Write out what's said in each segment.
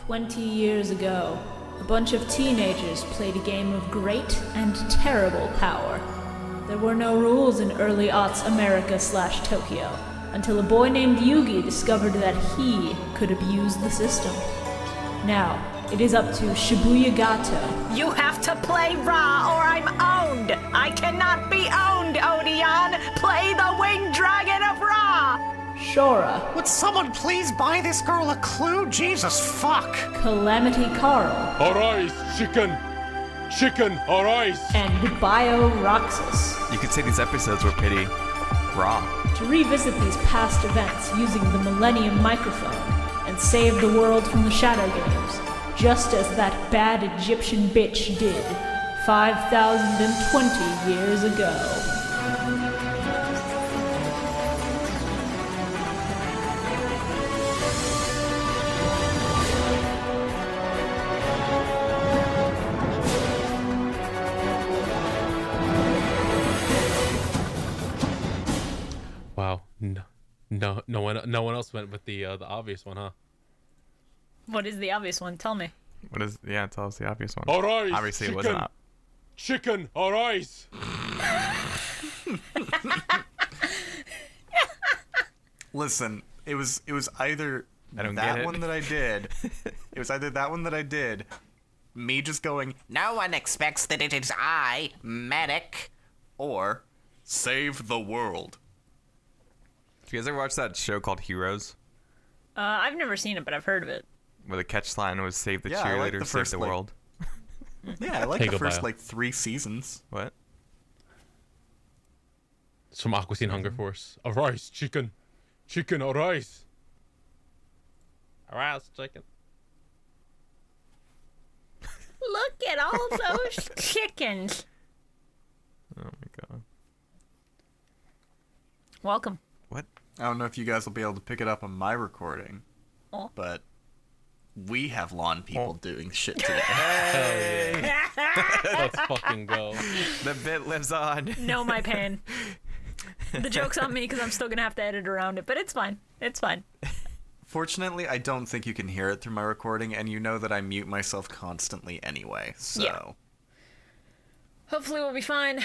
20 years ago, a bunch of teenagers played a game of great and terrible power. There were no rules in early aughts America/Tokyo, until a boy named Yugi discovered that he could abuse the system. Now, it is up to ShibuyaKaiba. You have to play raw or I'm owned! I cannot be owned, Odeon! Play the winged dragon of Ra! Shora. Would someone please buy this girl a clue? Jesus fuck! Calamity Carl. Arise, chicken! Chicken, arise! And Bio-Roxas. You could say these episodes were pretty raw. To revisit these past events using the Millennium Microphone and save the world from the Shadow Games, just as that bad Egyptian bitch did 5,020 years ago. Wow, no one else went with the obvious one, huh? What is the obvious one? Tell me. What is? Yeah, tell us the obvious one. Arise, Obviously, chicken, it wasn't. Chicken, arise! Listen, it was either I don't that get it. one that I did. It was either that one that I did, me just going, no one expects that it is I, Medic, or save the world. Did you guys ever watch that show called Heroes, I've never seen it, but I've heard of it. where the catch line was "Save the Yeah, I like cheerleader, the save first, the like- world"? Yeah, I like Hey, the go first Bio. 3 seasons. What? It's from Aquatine Hunger Force. Arise, chicken! Chicken, arise! Arise, chicken. Look at all those chickens. Oh my god. Welcome. What? I don't know if you guys will be able to pick it up on my recording, Oh. but we have lawn people doing shit today. Hell yeah. Let's fucking go. The bit lives on. Know my pain. The joke's on me because I'm still going to have to edit around it, but it's fine. It's fine. Fortunately, I don't think you can hear it through my recording, and you know that I mute myself constantly anyway, so... Yeah. Hopefully we'll be fine.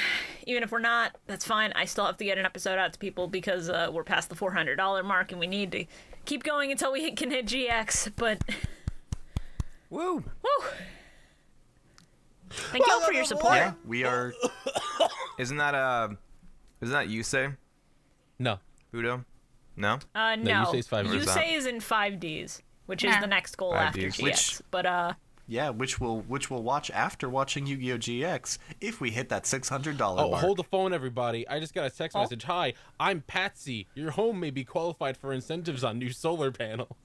Even if we're not, that's fine. I still have to get an episode out to people because we're past the $400 mark and we need to keep going until we can hit GX, but... Woo! Woo! Thank you all for your support. Yeah, we are... Isn't that Yusei? No. Fudo? No? No. Yusei's 5 Where's that? Yusei is in 5Ds, which is the next goal 5Ds. after GX. Which- But, Yeah, which we'll watch after watching Yu-Gi-Oh! GX if we hit that $600 Oh, mark. hold the phone, everybody. I just got a text Oh. message. Hi, I'm Patsy. Your home may be qualified for incentives on new solar panels.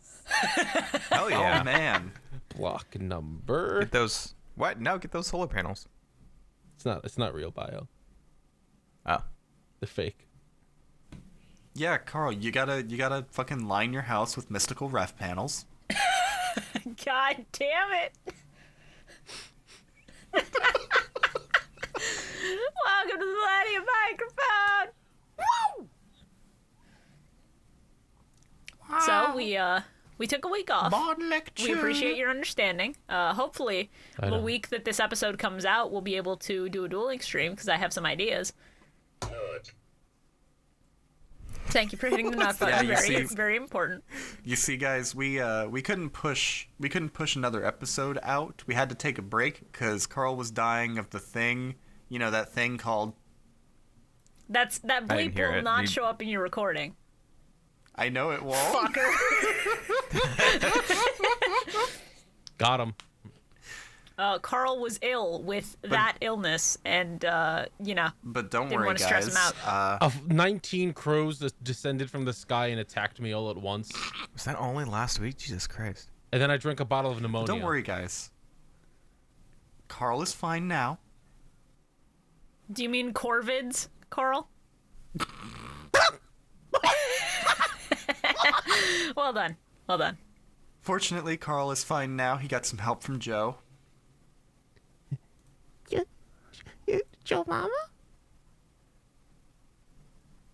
Hell yeah. Oh, man. Block number. Get those. What? No, get those solar panels. It's not real Bio. Oh. The fake. Yeah, Carl, you gotta fucking line your house with mystical ref panels. God damn it! Welcome to the Millennium Microphone! Woo! So we took a week off. We appreciate your understanding. Hopefully, I the know. week that this episode comes out, we'll be able to do a dueling stream because I have some ideas. Thank you for hitting the nut button. Yeah, you Very, see- very important. You see, guys, we couldn't push another episode out. We had to take a break because Carl was dying of the thing. You know, that thing called... That I didn't bleep hear will it. not You- show up in your recording. I know it won't. Fucker. Got him. Carl was ill with that illness, and But don't Didn't worry, wanna guys. stress him out. Of 19 crows that descended from the sky and attacked me all at once. Was that only last week? Jesus Christ. And then I drank a bottle of pneumonia. Don't worry, guys. Carl is fine now. do you mean corvids, Carl? Well done. Well done. Fortunately, Carl is fine now. He got some help from Joe. Joe Mama?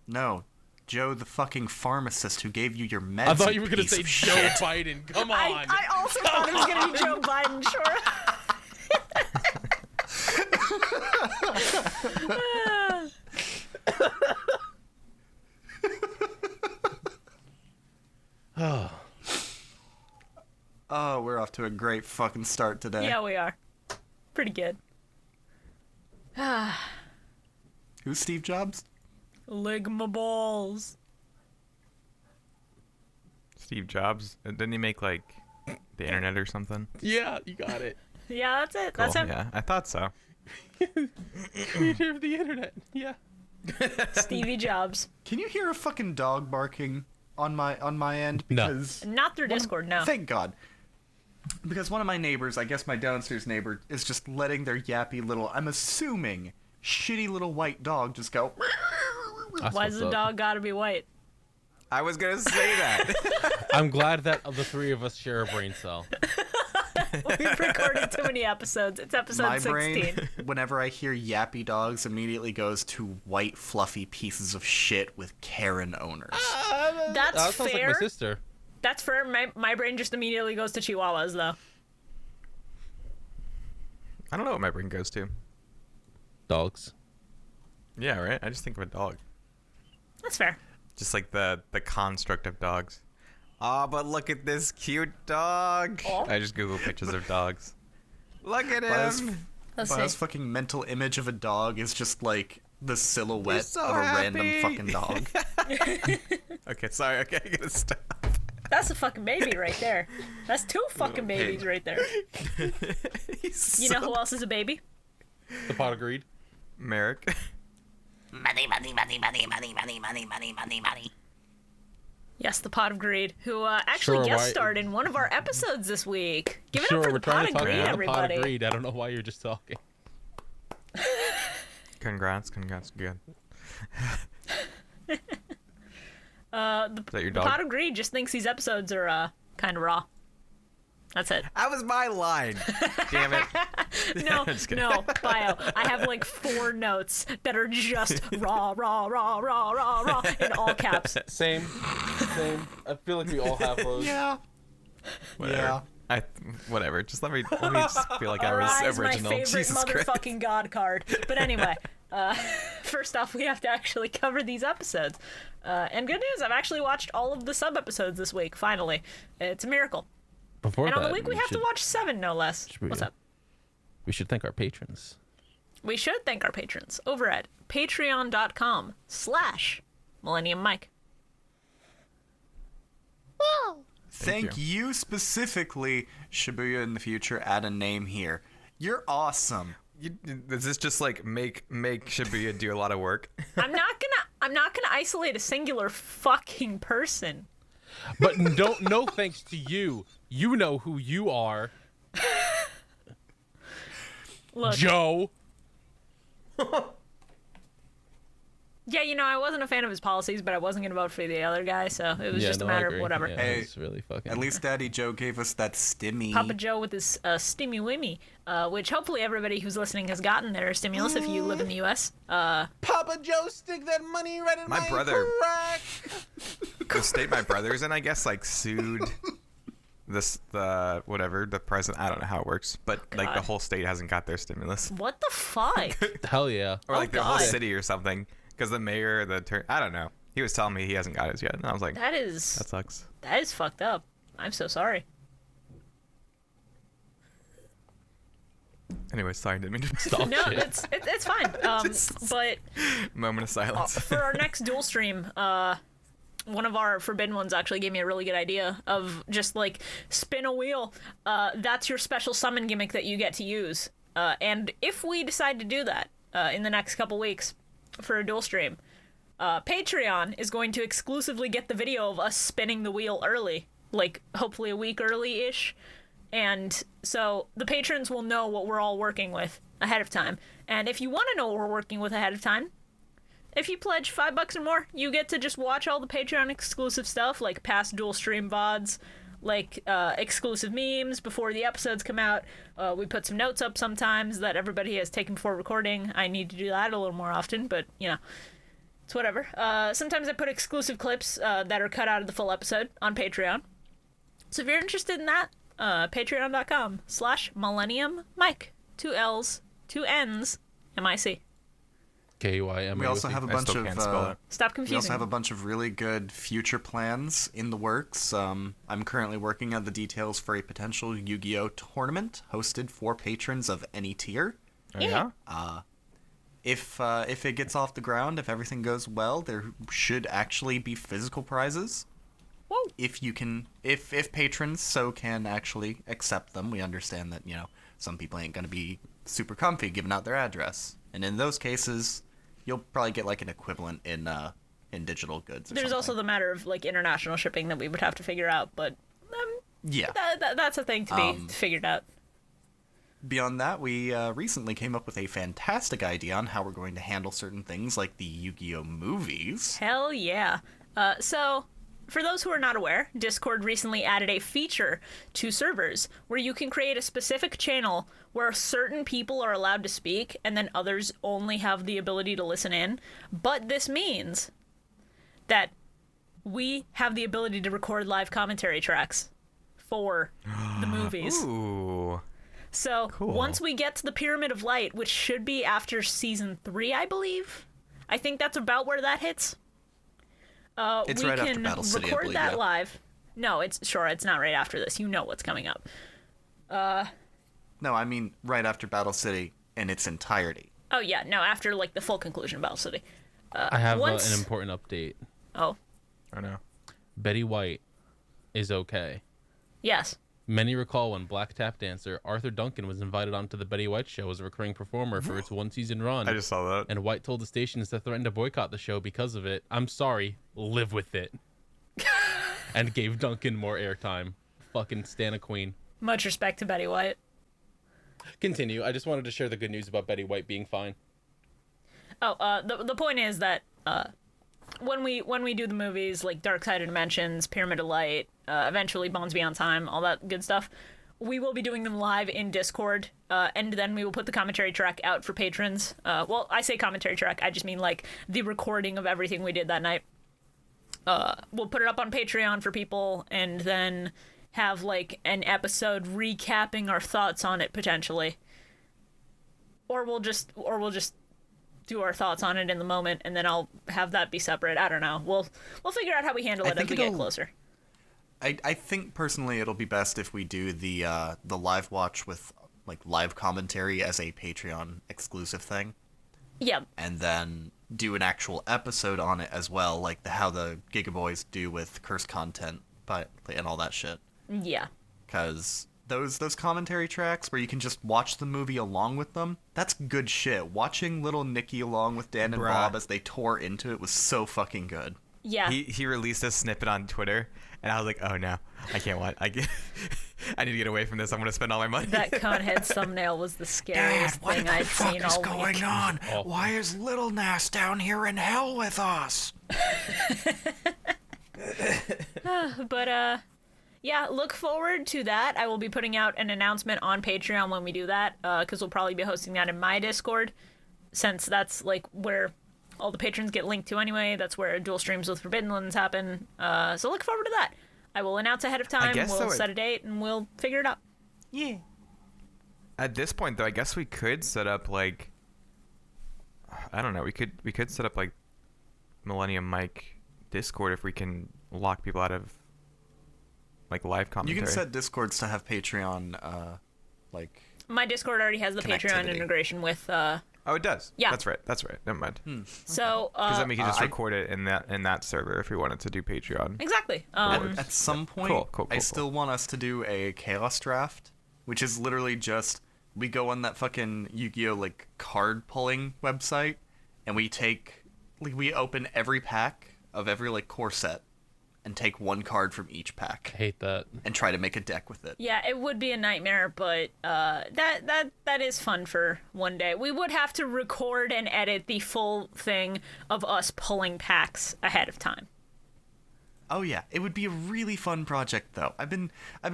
No, Joe, the fucking pharmacist who gave you your meds. I thought you were going to piece say of Joe shit. Biden. Come on. I also thought it was going Oh, we're off to a great fucking start today. Yeah, we are. Pretty good. Who's Steve Jobs? Ligma balls. Steve Jobs. Didn't he make like the internet or something? Yeah, you got it. Yeah, that's it. Cool. That's him. Yeah, I thought so. Creator of the internet. Yeah. Stevie Jobs. Can you hear a fucking dog barking on my end? No. Because Not through Discord, no. Thank God. Because one of my neighbors, I guess my downstairs neighbor, is just letting their yappy little, I'm assuming, shitty little white dog just go. That's Why what's does the up. dog gotta be white? I was gonna say that. I'm glad that the three of us share a brain cell. We've recorded too many episodes. It's episode My 16. brain, whenever I hear yappy dogs, immediately goes to white, fluffy pieces of shit with Karen owners. That's That sounds fair. like my sister. That's fair. My brain just immediately goes to Chihuahuas, though. I don't know what my brain goes to. Dogs. Yeah, right. I just think of a dog. That's fair. Just like the construct of dogs. Oh, but look at this cute dog. Aw. I just Google pictures of dogs. Look at Buzz- him. Let's But his see. fucking mental image of a dog is just like the silhouette so of a random happy. fucking dog. Okay, sorry. Okay, I gotta stop. That's a fucking baby right there. That's two fucking babies right there. You know who else is a baby? The pot of greed. Merrick. Money, money, money, money, money, money, money, money, money, money. Yes, the Pot of Greed, who actually Sure, guest why- starred in one of our episodes this week. Give it Sure, up for we're the Pot trying to of talk Greed, about the pot everybody. of greed. I don't know why you're just talking. Congrats, good. The Is that your dog? Pot of Greed just thinks these episodes are kind of raw. That's it. That was my line. Damn it. No, Just kidding. no, Bio. I have like 4 notes that are just raw, raw, raw, raw, raw, raw, in all caps. Same. I feel like we all have those. Yeah. Whatever. Yeah. Whatever. Just let me just feel like I was Arise, my original. favorite Jesus Christ. motherfucking god card. But anyway, first off, we have to actually cover these episodes. And good news, I've actually watched all of the sub-episodes this week, finally. It's a miracle. Before And on that, the week, we have to watch 7, no less. What's up? We should thank our patrons. We should thank our patrons over at patreon.com/Millennium Mike. Thank you specifically, Shibuya in the future. Add a name here. You're awesome. Is this just like make Shibuya do a lot of work? I'm not gonna isolate a singular fucking person. But no thanks to you. You know who you are, Look, Joe. yeah, you know, I wasn't a fan of his policies, but I wasn't gonna vote for the other guy, so it was just a I matter of agree. whatever. Yeah, Hey, it's really fucking. At least Daddy Joe gave us that stimmy. Papa Joe with his stimmy wimmy, which hopefully everybody who's listening has gotten their stimulus if you live in the U.S. Papa Joe, stick that money right in My brother- crack. The state my brother's in, I guess, like sued the president. I don't know how it works, but like the God. whole state hasn't got their stimulus, What the fuck? Hell yeah. or like the whole God. city or something, because the mayor, I don't know. He was telling me he hasn't got his yet, and I was like, That is sucks. fucked up. I'm so sorry. Anyway, sorry, didn't mean to Stop No, shit. it's fine. But moment of silence. for our next duel stream, one of our forbidden ones actually gave me a really good idea of just like spin a wheel. That's your special summon gimmick that you get to use. And if we decide to do that in the next couple weeks for a duel stream, Patreon is going to exclusively get the video of us spinning the wheel early, like hopefully a week early-ish. And so the patrons will know what we're all working with ahead of time. And if you want to know what we're working with ahead of time, if you pledge $5 or more, you get to just watch all the Patreon exclusive stuff, like past dual stream VODs, like exclusive memes before the episodes come out. We put some notes up sometimes that everybody has taken before recording. I need to do that a little more often, but you know, it's whatever. Sometimes I put exclusive clips that are cut out of the full episode on Patreon. So if you're interested in that, patreon.com/Millennium Mike. 2 L's, 2 N's, MIC. KYM. We also have a bunch still of can't spell it. Stop we confusing. also have a bunch of really good future plans in the works. I'm currently working on the details for a potential Yu-Gi-Oh tournament hosted for patrons of any tier. Oh, yeah? If it gets off the ground, if everything goes well, there should actually be physical prizes. Whoa. If patrons so can actually accept them. We understand that, some people ain't gonna be super comfy giving out their address. And in those cases, you'll probably get like an equivalent in digital goods. There's also the matter of like international shipping that we would have to figure out, but yeah. that's a thing to be figured out. Beyond that, we recently came up with a fantastic idea on how we're going to handle certain things like the Yu-Gi-Oh movies. Hell yeah. So, for those who are not aware, Discord recently added a feature to servers where you can create a specific channel where certain people are allowed to speak and then others only have the ability to listen in. But this means that we have the ability to record live commentary tracks for the movies. Ooh. So Cool. once we get to the Pyramid of Light, which should be after season 3, I believe. I think that's about where that hits. It's we right after can Battle City, I record believe, that yeah. live. No, it's not right after this. You know what's coming up. No, I mean right after Battle City in its entirety. Oh yeah, no, after like the full conclusion of Battle City. I have once- an important update. Oh, Oh, no. Betty White is okay. yes. Many recall when Black Tap dancer Arthur Duncan was invited onto the Betty White show as a recurring performer for its one-season run. I just saw that. And White told the stations to threaten to boycott the show because of it. I'm sorry, live with it. And gave Duncan more airtime. Fucking stan a queen. Much respect to Betty White. Continue. I just wanted to share the good news about Betty White being fine. Oh, the point is that when we do the movies like Dark Side of Dimensions, Pyramid of Light, eventually Bonds Beyond Time, all that good stuff, we will be doing them live in Discord, and then we will put the commentary track out for patrons. Well, I say commentary track, I just mean like the recording of everything we did that night. We'll put it up on Patreon for people, and then have like an episode recapping our thoughts on it potentially. Or we'll just do our thoughts on it in the moment, and then I'll have that be separate. I don't know. We'll figure out how we handle it as we get closer. I think personally it'll be best if we do the live watch with like live commentary as a Patreon exclusive thing, Yeah. and then do an actual episode on it as well, like how the Gigaboys do with cursed content, and all that shit. Yeah. Because those commentary tracks where you can just watch the movie along with them, that's good shit. Watching little Nicky along with Dan and Bruh. Bob as they tore into it was so fucking good. Yeah. He released a snippet on Twitter, and I was like, oh no, I can't watch. I need to get away from this. I'm going to spend all my money. That Conehead thumbnail was the scariest thing I've seen all week. on? Oh. Why is Little Nas down here in hell with us? But yeah, look forward to that. I will be putting out an announcement on Patreon when we do that, because we'll probably be hosting that in my Discord, since that's like where all the patrons get linked to anyway. That's where Dual Streams with Forbidden Lands happen. So look forward to that. I will announce ahead of time. guess We'll so. set a date and we'll figure it out. Yeah. At this point, though, I guess we could set up like, I don't know. We could set up like Millennium Mic Discord if we can lock people out of like live commentary. You can set Discords to have Patreon, like... My Discord already has the Patreon Connectivity. integration with. Oh, it does. Yeah. That's right. Never mind. So. Because then we can just I- record it in that server if we wanted to do Patreon. Exactly. At some point, Cool, I still want us to do a Chaos Draft, which is literally just, we go on that fucking Yu-Gi-Oh! Like, card pulling website, and we open every pack of every, like, core set, and take one card from each I pack, hate that. and try to make a deck with it. Yeah, it would be a nightmare, but that is fun for one day. We would have to record and edit the full thing of us pulling packs ahead of time. Oh yeah, it would be a really fun project though. I've been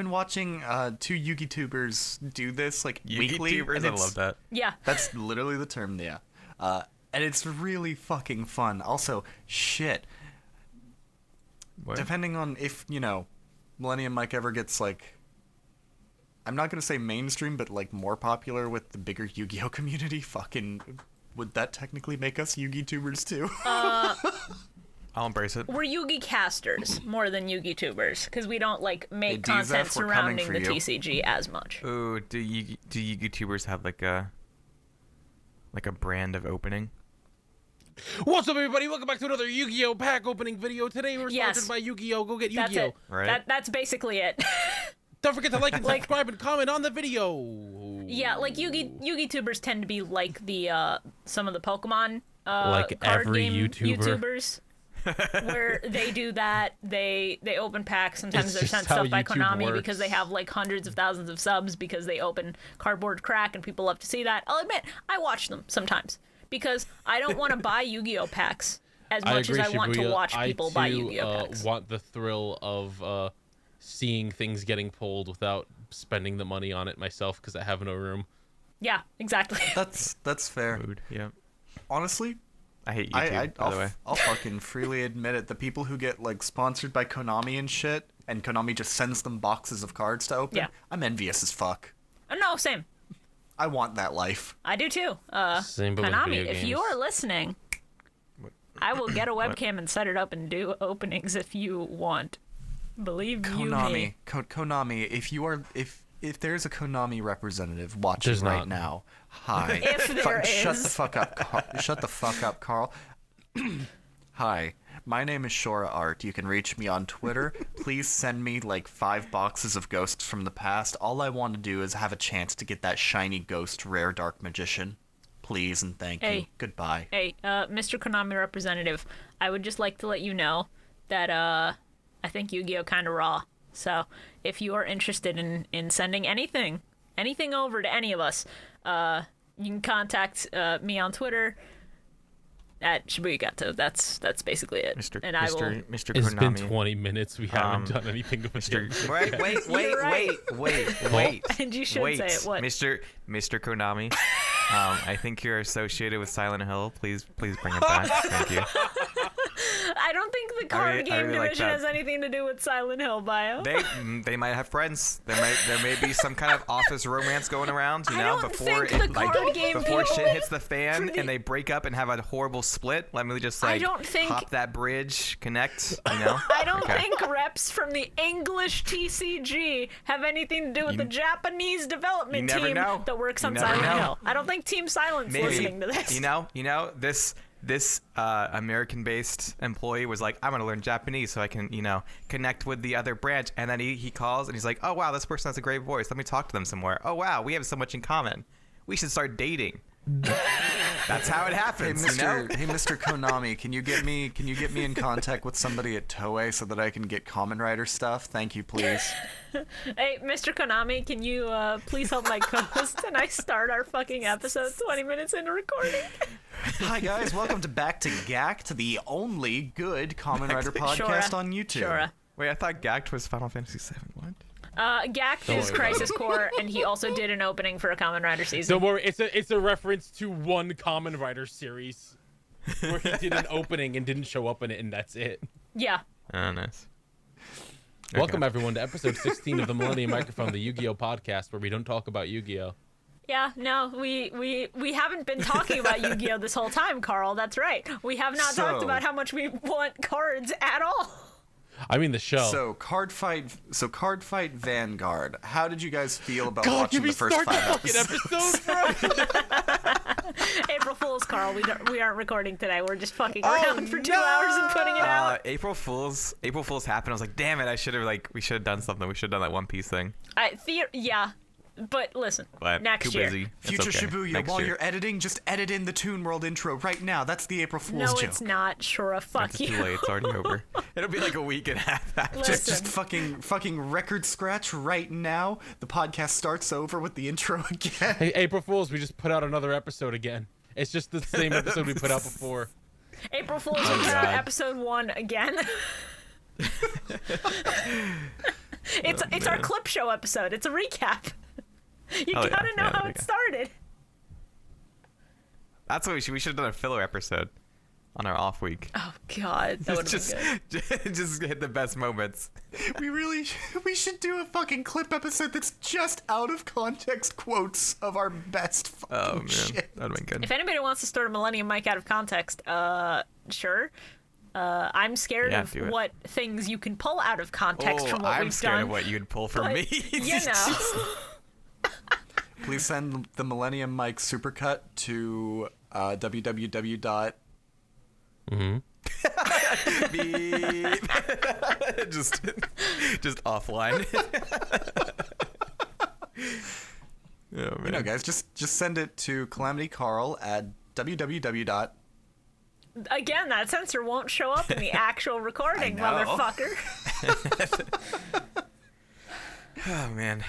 watching two Yugi tubers do this like weekly. YouTubers, and I it's- love that. Yeah. That's literally the term, yeah. And it's really fucking fun. Also, shit. What? Depending on if, Millennium Mike ever gets, like, I'm not going to say mainstream, but, like, more popular with the bigger Yu-Gi-Oh community, fucking would that technically make us Yugi tubers too? I'll embrace it. We're Yugi casters more than Yugi tubers because we don't like make Hey, content Dzef, we're coming surrounding for the you. TCG as much. Ooh, do YouTubers have like a brand of opening? What's up, everybody? Welcome back to another Yu-Gi-Oh! Pack opening video. Today we're Yes. sponsored by Yu-Gi-Oh! Go get That's Yu-Gi-Oh! it. Right. That's basically it. Don't forget to like and subscribe and comment on the video. Yeah, like Yugi tubers tend to be like the some of the Pokemon Like card every game YouTuber. YouTubers. Where they do that, they open packs. Sometimes It's they're just sent how stuff by YouTube Konami works. because they have like hundreds of thousands of subs because they open Cardboard Crack and people love to see that. I'll admit, I watch them sometimes because I don't want to buy Yu-Gi-Oh packs as much as I want to watch people buy Yu-Gi-Oh packs. I want the thrill of seeing things getting pulled without spending the money on it myself because I have no room. Yeah, exactly. That's fair. Food. Yeah. Honestly, I hate YouTube, by the way. I'll fucking freely admit it. The people who get like sponsored by Konami and shit, and Konami just sends them boxes of cards to open. Yeah. I'm envious as fuck. No, same. I want that life. I do too. Same, but with Konami, video if games. you are listening, I will get a webcam and set it up and do openings if you want. Believe you Konami, me. Konami, if there's a Konami representative watching There's right not. now, hi. If there Shut is. the fuck up. Shut the fuck up, Carl. Hi. My name is Shora Art. You can reach me on Twitter. Please send me like 5 boxes of ghosts from the past. All I want to do is have a chance to get that shiny ghost rare dark magician. Please and thank you. Hey. Goodbye. Hey, Mr. Konami representative, I would just like to let you know that I think Yu-Gi-Oh kind of raw. So if you are interested in sending anything over to any of us, you can contact me on Twitter at ShibuyaKaiba. That's basically it. Mr. And I will. Mr. It's been Konami. 20 minutes. We haven't done anything of a You're right. Wait. And you should Wait, say it. What? Mr. Konami. I think you're associated with Silent Hill. Please bring it back. Thank you. I don't think the card I game really like division that. has anything to do with Silent Hill, Bio. They might have friends. There may be some kind of office romance going around. You I know, don't before think it the card game before people- shit hits the fan for the- and they break up and have a horrible split. Let me just I like don't think- hop that bridge, connect. You know. I don't Okay. think reps from the English TCG have anything to do with the Japanese development you never team know. that works You on never Silent know. Hill. I don't think Team Silent's listening to this. You know, this American-based employee was like, I'm gonna learn Japanese so I can, connect with the other branch. And then he calls and he's like, oh wow, this person has a great voice. Let me talk to them some more. Oh wow, we have so much in common. We should start dating. That's how it Hey, happens. Mr. Konami, can you get me in contact with somebody at Toei so that I can get Kamen Rider stuff? Thank you, please. Hey, Mr. Konami, can you please help my co-host and I start our fucking episode 20 minutes into recording? Hi guys, welcome to Back to Gact, the only good Kamen Rider podcast Shora. on YouTube. Shora. Wait, I thought Gact was Final Fantasy VII. What? Gact Don't is worry about Crisis Core, and he also did an opening for a Kamen Rider season. Don't worry, it's a reference to one Kamen Rider series where he did an opening and didn't show up in it, and that's it. Yeah. Oh, nice. Welcome everyone to episode 16 of the Millennium Microphone, the Yu-Gi-Oh podcast, where we don't talk about Yu-Gi-Oh. Yeah, no, we haven't been talking about Yu-Gi-Oh this whole time, Carl. That's right. We have not talked about how much we want cards at all. I mean the show. So Card Fight Vanguard. How did you guys feel about God, watching can we the first start 5 the episodes? fucking episode, bro? April Fools, Carl. We aren't recording today. We're just fucking around for 2 hours and putting it out. April Fools happened. I was like, damn it! we should have done something. We should have done that One Piece thing. Yeah, but listen, But next too year. busy. It's Future okay. Shibuya, Next while year. you're editing, just edit in the Toon World intro right now. That's the April Fool's No, joke. it's not. Shura, fuck It's you. too late. It's already over. It'll be like a week and a half after. Listen. Just fucking record scratch right now. The podcast starts over with the intro again. Hey, April Fools, we just put out another episode again. It's just the same episode we put out before. April Fools will put out God. episode 1 again. It's our clip show episode. It's a recap. You Oh, yeah. gotta know Yeah, how there it you go. started. That's what we should have done a filler episode. on our off week. Oh God, that would have been good. Just hit the best moments. We should do a fucking clip episode that's just out of context quotes of our best fucking Oh man, shit. that'd been good. If anybody wants to start a Millennium Mic out of context, sure. I'm scared Yeah, of do it. what things you can pull out of context from what I'm we've scared done. of what you'd pull from but, me. you know. Please send the Millennium Mic supercut to www. Beep. just offline. Oh, man. You know, guys, just send it to Calamity Carl at www. Again, that sensor won't show up in the actual recording, I know. motherfucker. Oh man.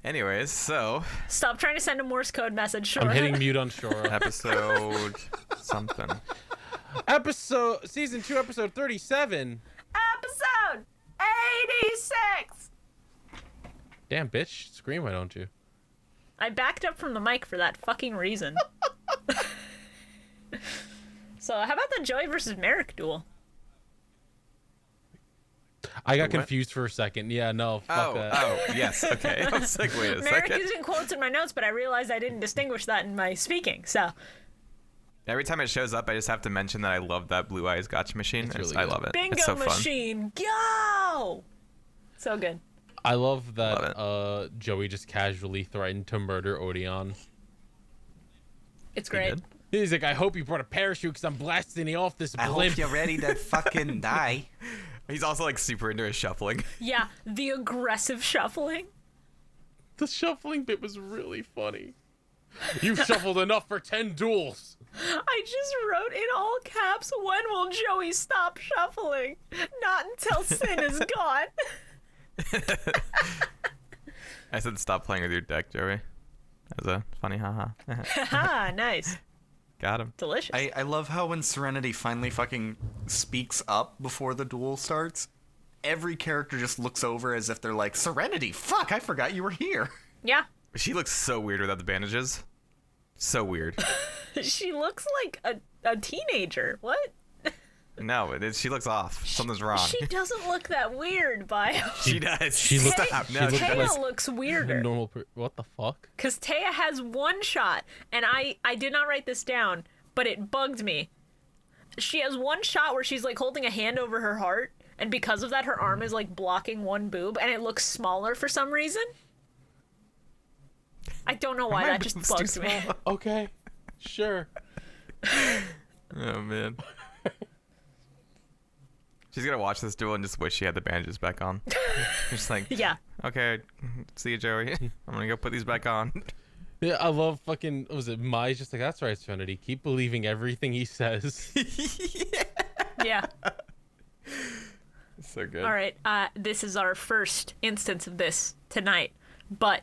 Anyways, so Stop trying to send a Morse code message, sure. I'm hitting mute on Shora. episode something. Season 2, episode 37. Episode 86! Damn, bitch. Scream, why don't you? I backed up from the mic for that fucking reason. So, how about the Joey versus Merrick duel? I got What? confused for a second. Yeah, no, fuck that. Oh, yes. Okay. I was like, wait a Merrick second. is in quotes in my notes, but I realized I didn't distinguish that in my speaking, so. Every time it shows up, I just have to mention that I love that Blue Eyes Gotcha machine. It's really I good. love it. Bingo it's so fun. machine, go! So good. I love that Love Joey just casually threatened to murder Odeon. It's He great. did? He's like, I hope you brought a parachute because I'm blasting you off this I blimp. hope you're ready to fucking die. He's also like super into his shuffling. Yeah, the aggressive shuffling. The shuffling bit was really funny. You've shuffled enough for 10 duels. I just wrote in all caps, when will Joey stop shuffling? Not until Sin is gone. I said stop playing with your deck, Joey. That was a funny haha. Haha, nice. Got him. Delicious. I love how when Serenity finally fucking speaks up before the duel starts, every character just looks over as if they're like, Serenity, fuck, I forgot you were here. Yeah. She looks so weird without the bandages. So weird. She looks like a teenager. What? No, she looks off. Something's wrong. She doesn't look that weird, Bio. She does. She looks- Stop. she No, looks she Taya does. looks A weirder. normal what the fuck? Because Taya has one shot, and I did not write this down, but it bugged me. She has one shot where she's like holding a hand over her heart, and because of that, her arm is like blocking one boob, and it looks smaller for some reason. I don't know why, My that just boob's too bugs me. small. Okay, sure. Oh man. She's gonna watch this duel and just wish she had the bandages back on. Just like, Yeah. okay, see you, Joey. I'm gonna go put these back on. Yeah, I love fucking. What was it? Mai's just like, that's right, Serenity. Keep believing everything he says. Yeah. So good. All right. This is our first instance of this tonight, but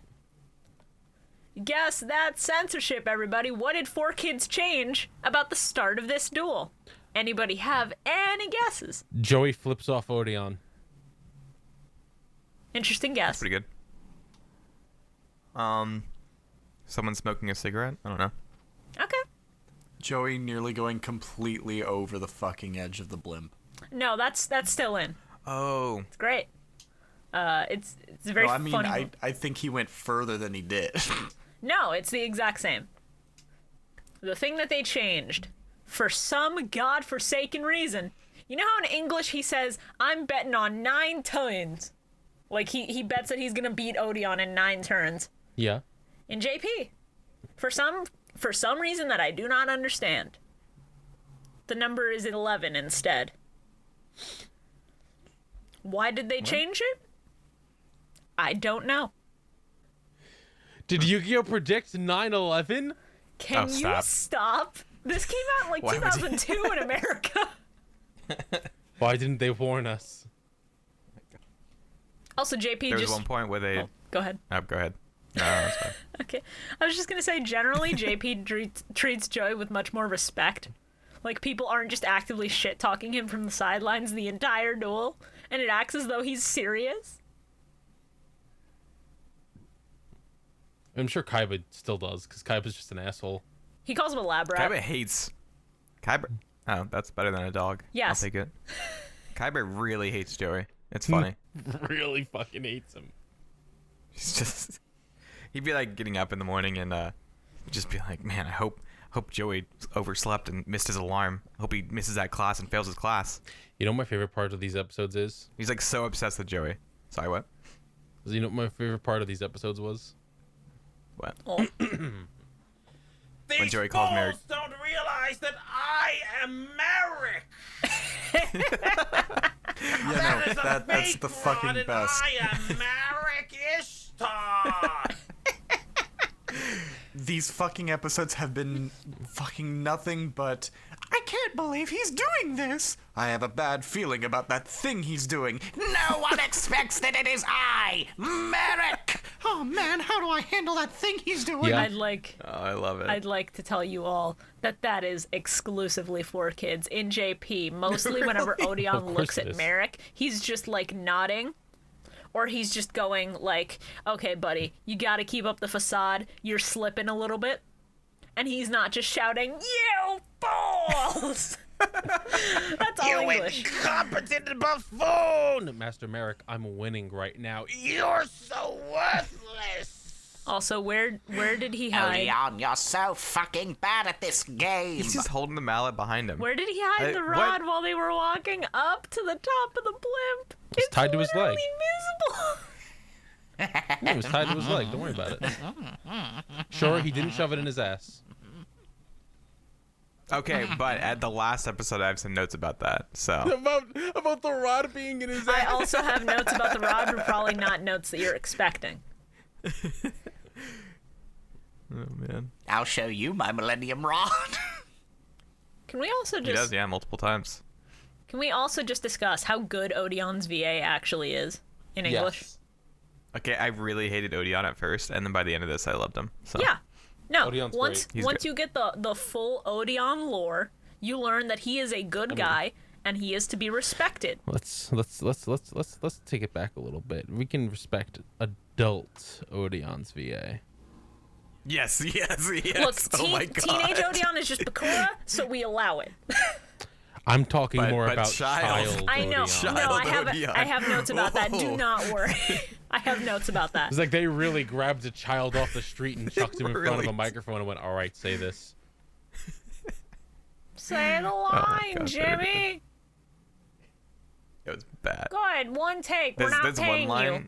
guess that censorship, everybody. What did 4Kids change about the start of this duel? Anybody have any guesses? Joey flips off Odeon. Interesting guess. Pretty good. Someone smoking a cigarette? I don't know. Okay. Joey nearly going completely over the fucking edge of the blimp. No, that's still in. Oh. It's great. It's very No, I mean, funny. I think he went further than he did. No, it's the exact same. The thing that they changed, for some godforsaken reason, you know how in English he says, I'm betting on 9 turns? Like, he bets that he's gonna beat Odeon in 9 turns. Yeah. In JP, for some reason that I do not understand, the number is 11 instead. Why did they change it? I don't know. Did Yu-Gi-Oh predict 9/11? Can Oh, you stop. stop? This came out in like Why would you- 2002 in America. Why didn't they warn us? Also, JP There was just... one point where they... Oh, go ahead. Go ahead. No, that's fine. Okay. I was just going to say, generally, JP treats Joey with much more respect. Like, people aren't just actively shit-talking him from the sidelines the entire duel, and it acts as though he's serious. I'm sure Kaiba still does, because Kaiba's just an asshole. He calls him a lab rat. Kaiba hates... Kaiba Oh, that's better than a dog. Yes. I'll take it. Kaiba really hates Joey. It's funny. Really fucking hates him. He's just... He'd be like getting up in the morning and just be like, man, I hope Joey overslept and missed his alarm. Hope he misses that class and fails his class. You know what my favorite part of these episodes is? He's like so obsessed with Joey. Sorry, what? You know what my favorite part of these episodes was? What? Oh. When Joey calls Merrick. don't realize that I am Merrick. Yeah, no, that's the fucking best. I am Merrick Ishtar. These fucking episodes have been fucking nothing but, I can't believe he's doing this. I have a bad feeling about that thing he's doing. No one expects that it is I, Merrick. Oh man, how do I handle that thing he's doing? Yeah. Oh, I love it. I'd like to tell you all that is exclusively for kids. In JP, mostly whenever Odeon Of course looks it at is. Merrick, he's just like nodding. Or he's just going like, okay, buddy, you gotta keep up the facade. You're slipping a little bit. And he's not just shouting, you fools! That's all English. Incompetent buffoon. Master Merrick, I'm winning right now. You're so worthless. Also, where did he hide? Odeon, you're so fucking bad at this game. He's just holding the mallet behind him. Where did he hide the what? rod while they were walking up to the top of the blimp? It's tied to his leg. Literally visible. Yeah, it was tied to his leg. Don't worry about it. Sure, he didn't shove it in his ass. Okay, but at the last episode, I have some notes about that. So About the rod being in his I also have notes about the rod, but probably not notes that you're expecting. Oh man, I'll show you my Millennium Rod. Can we also he does, just yeah, multiple times. can we also just discuss how good Odeon's VA actually is in English? Yes. Okay, I really hated Odeon at first, and then by the end of this, I loved him. So. Yeah. No, Odeon's once great. He's once great. you get the full Odeon lore, you learn that he is a good guy and he is to be respected. Let's take it back a little bit. We can respect adult Odeon's VA. Yes, yes, yes. Look, oh my god. teenage Odeon is just Bakura, so we allow it. I'm talking But- more but about child. child. I know. Odeon. No, Child Odeon. I have notes about that. Do Whoa. not worry. I have notes about that. It's like they really grabbed a child off the street and chucked him in front of Really? a microphone and went, "All right, say this." Say the my line, God, Jimmy. It was bad. Good, one take. We're not There's paying one you. line.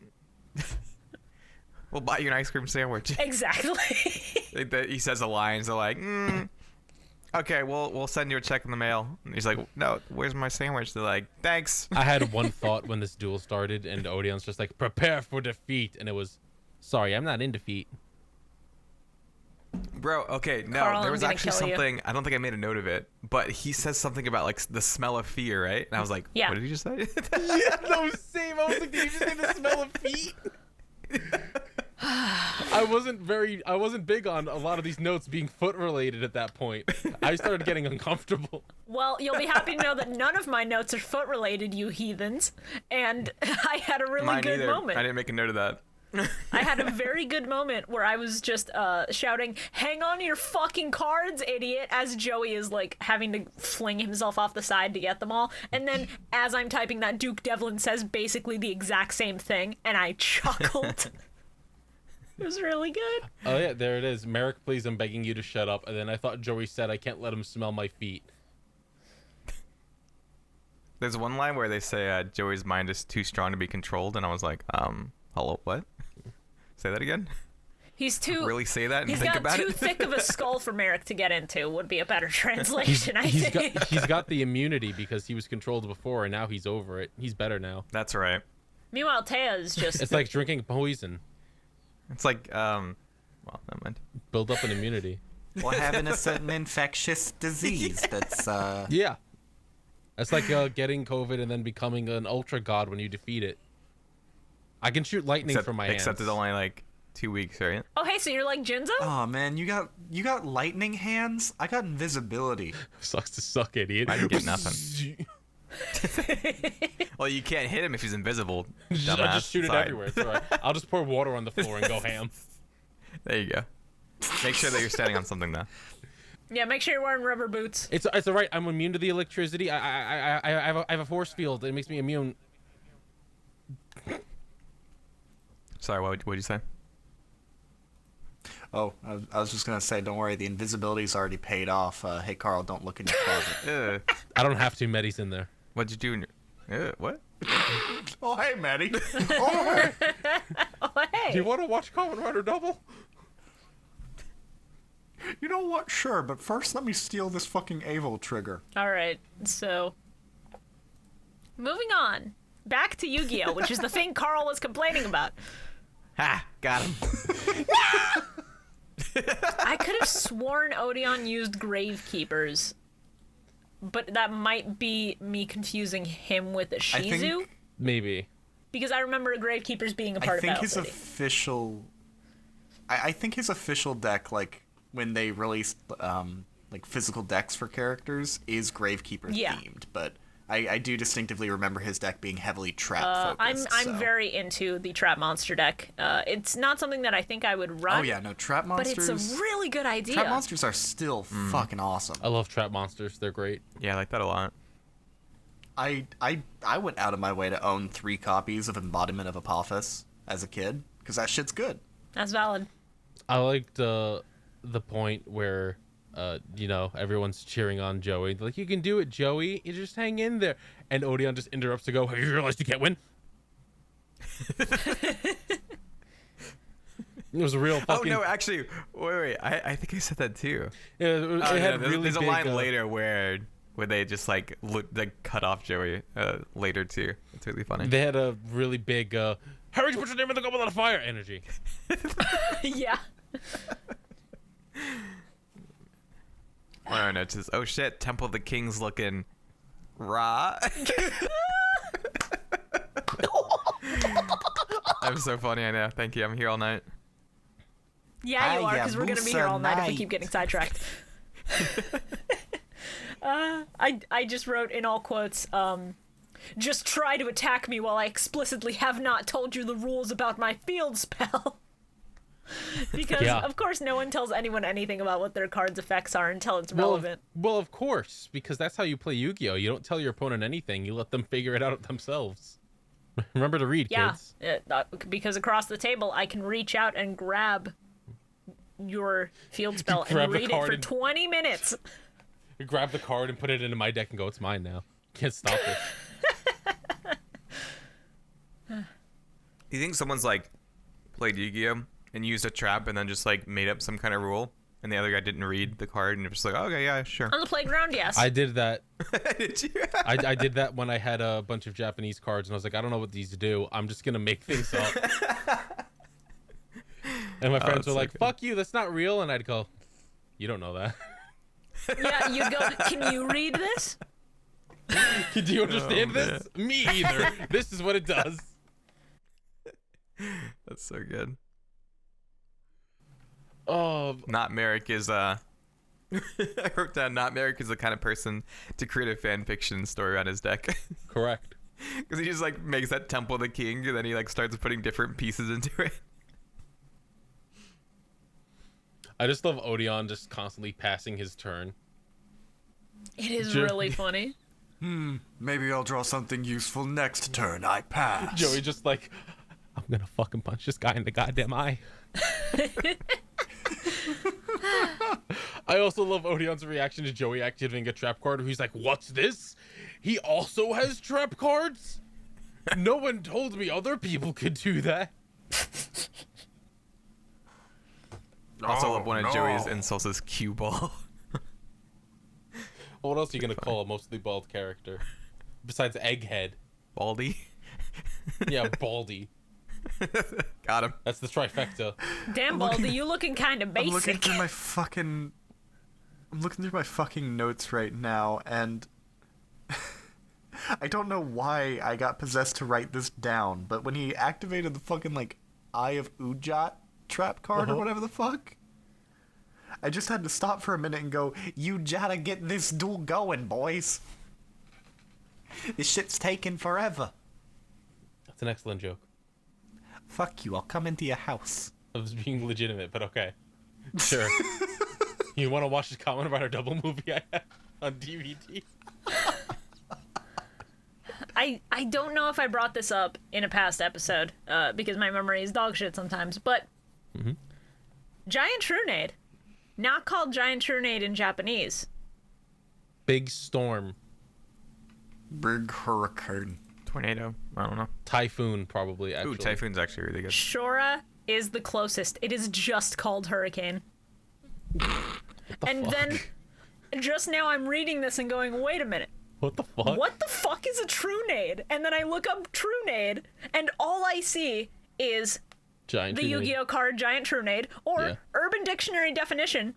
We'll buy you an ice cream sandwich. Exactly. He says a line, so like, okay, we'll send you a check in the mail. And he's like, no, where's my sandwich? They're like, thanks. I had one thought when this duel started, and Odeon's just like, "Prepare for defeat," and it was, "Sorry, I'm not in defeat." Bro, okay, no, Carl, there I'm was gonna actually kill you. something, I don't think I made a note of it, but he says something about like the smell of fear, right? And I was like, Yeah. what did he just say? Yeah, no, same. I was like, "Did you just say the smell of feet?" I wasn't big on a lot of these notes being foot related at that point. I started getting uncomfortable. Well, you'll be happy to know that none of my notes are foot related, you heathens. And I had a really Mine good either. moment. I didn't make a note of that. I had a very good moment where I was just shouting, "Hang on to your fucking cards, idiot," as Joey is like having to fling himself off the side to get them all. And then as I'm typing that, Duke Devlin says basically the exact same thing, and I chuckled. It was really good. Oh yeah, there it is. Merrick, please, I'm begging you to shut up. And then I thought Joey said, "I can't let him smell my feet." There's one line where they say Joey's mind is too strong to be controlled, and I was like, hello, what? Say that again? He's too Really say that and He's think got about too it? thick of a skull for Merrick to get into. Would be a better translation, I think. He's got the immunity because he was controlled before, and now he's over it. He's better now. That's right. Meanwhile, Taya is just It's like drinking poison. It's like, well, never mind. Build up an immunity. Or having a certain infectious disease that's, Yeah. That's like getting COVID and then becoming an ultra god when you defeat it. I can shoot lightning from my hands. Except it's only like 2 weeks, right? Oh, hey, so you're like Jinzo? oh man, you got lightning hands? I got invisibility. Sucks to suck, idiot. I didn't get nothing. Well, you can't hit him if he's invisible. I'll dumbass. just shoot it Sorry. everywhere. It's all right. I'll just pour water on the floor and go ham. There you go. Make sure that you're standing on something, though. Yeah, make sure you're wearing rubber boots. It's all right. I'm immune to the electricity. I have a force field. It makes me immune. Sorry, what'd you say? Oh, I was just gonna say, don't worry, the invisibility's already paid off. Hey, Carl, don't look in your closet. I don't have to. Meddy's in there. What'd you do in your... what? Oh, hey, Maddie. Oh, hey. Oh, hey. Do you want to watch Kamen Rider Double? You know what? Sure, but first let me steal this fucking Avo trigger. All right, so moving on. Back to Yu-Gi-Oh, which is the thing Carl was complaining about. Ha! Got him. I could have sworn Odeon used Gravekeepers, but that might be me confusing him with a I Shizu. think, Maybe. Because I remember Gravekeepers being a part I think of his Battle City. official... I think his official deck, like, when they released, like, physical decks for characters, is Gravekeeper themed, but... I do distinctly remember his deck being heavily trap focused. I'm very into the Trap Monster deck. It's not something that I think I would run. Oh yeah, no, trap but monsters. it's a really good idea. Trap monsters are still fucking awesome. I love trap monsters. They're great. Yeah, I like that a lot. I went out of my way to own 3 copies of Embodiment of Apophis as a kid because that shit's good. That's valid. I liked the point where everyone's cheering on Joey. Like, you can do it, Joey. You just hang in there. And Odeon just interrupts to go, have you realized you can't win? It was a real fucking... Oh, no, actually, wait. I think I said that, too. Yeah, it had there's, really there's a big, line later where they just, like cut off Joey later, too. It's really funny. They had a really big, hurry, put your name in the goblet of fire energy. Yeah. Oh, no, it's just, oh, shit, Temple of the King's looking raw. I'm so funny, I know. Thank you. I'm here all night. Yeah, you are, because we're going to be here all night if we keep getting sidetracked. I just wrote in all quotes, just try to attack me while I explicitly have not told you the rules about my field spell. Because, of course, no one tells anyone anything about what their card's effects are until it's relevant. Well, of course, because that's how you play Yu-Gi-Oh! You don't tell your opponent anything. You let them figure it out themselves. Remember to read, kids. Because across the table, I can reach out and grab your field spell grab and the read it card for and- 20 minutes. You grab the card and put it into my deck and go, it's mine now. Can't stop it. You think someone's, like, played Yu-Gi-Oh! And used a trap and then just, like, made up some kind of rule, and the other guy didn't read the card and just like, oh, okay, yeah, sure. On the playground, yes. I did that. Did you? I did that when I had a bunch of Japanese cards, and I was like, I don't know what these do. I'm just going to make things up. And my friends that's were so like, good. fuck you, that's not real. And I'd go, you don't know that. Yeah, you'd go, can you read this? Do you understand this? Me either. This is what it does. That's so good. Oh, Not Merrick is I wrote down not Merrick is the kind of person to create a fan fiction story on his deck. correct. Because he just like makes that Temple of the King and then he like starts putting different pieces into it. I just love Odeon just constantly passing his turn. It is Joe- really funny. Maybe I'll draw something useful next turn. I pass. Joey just like, I'm gonna fucking punch this guy in the goddamn eye. I also love Odeon's reaction to Joey activating a trap card where he's like, what's this? He also has trap cards? No one told me other people could do that. Also love one of Joey's insults is cue ball. What else are you gonna call a mostly bald character? Besides Egghead. Baldy. Yeah, Baldy. Got him. That's the trifecta. Damn, Baldy, you looking kind of I'm looking basic. through my fucking... I'm looking through my fucking notes right now, and... I don't know why I got possessed to write this down, but when he activated the fucking, like, Eye of Ujat trap card or whatever the fuck, I just had to stop for a minute and go, you gotta get this duel going, boys. This shit's taking forever. That's an excellent joke. Fuck you, I'll come into your house. I was being legitimate, but okay. Sure. You want to watch the Kamen Rider double movie I have on DVD? I don't know if I brought this up in a past episode, because my memory is dog shit sometimes, but Giant Trunade, not called Giant Trunade in Japanese. Big storm. Big hurricane. Tornado. I don't know. Typhoon, probably, actually. Ooh, Typhoon's actually really good. Shora is the closest. It is just called Hurricane. And then, just now I'm reading this and going, wait a minute. What the fuck? What the fuck is a Trunade? And then I look up Trunade, and all I see is Giant the Trunade. Yu-Gi-Oh card Giant Trunade, or Yeah. Urban Dictionary definition,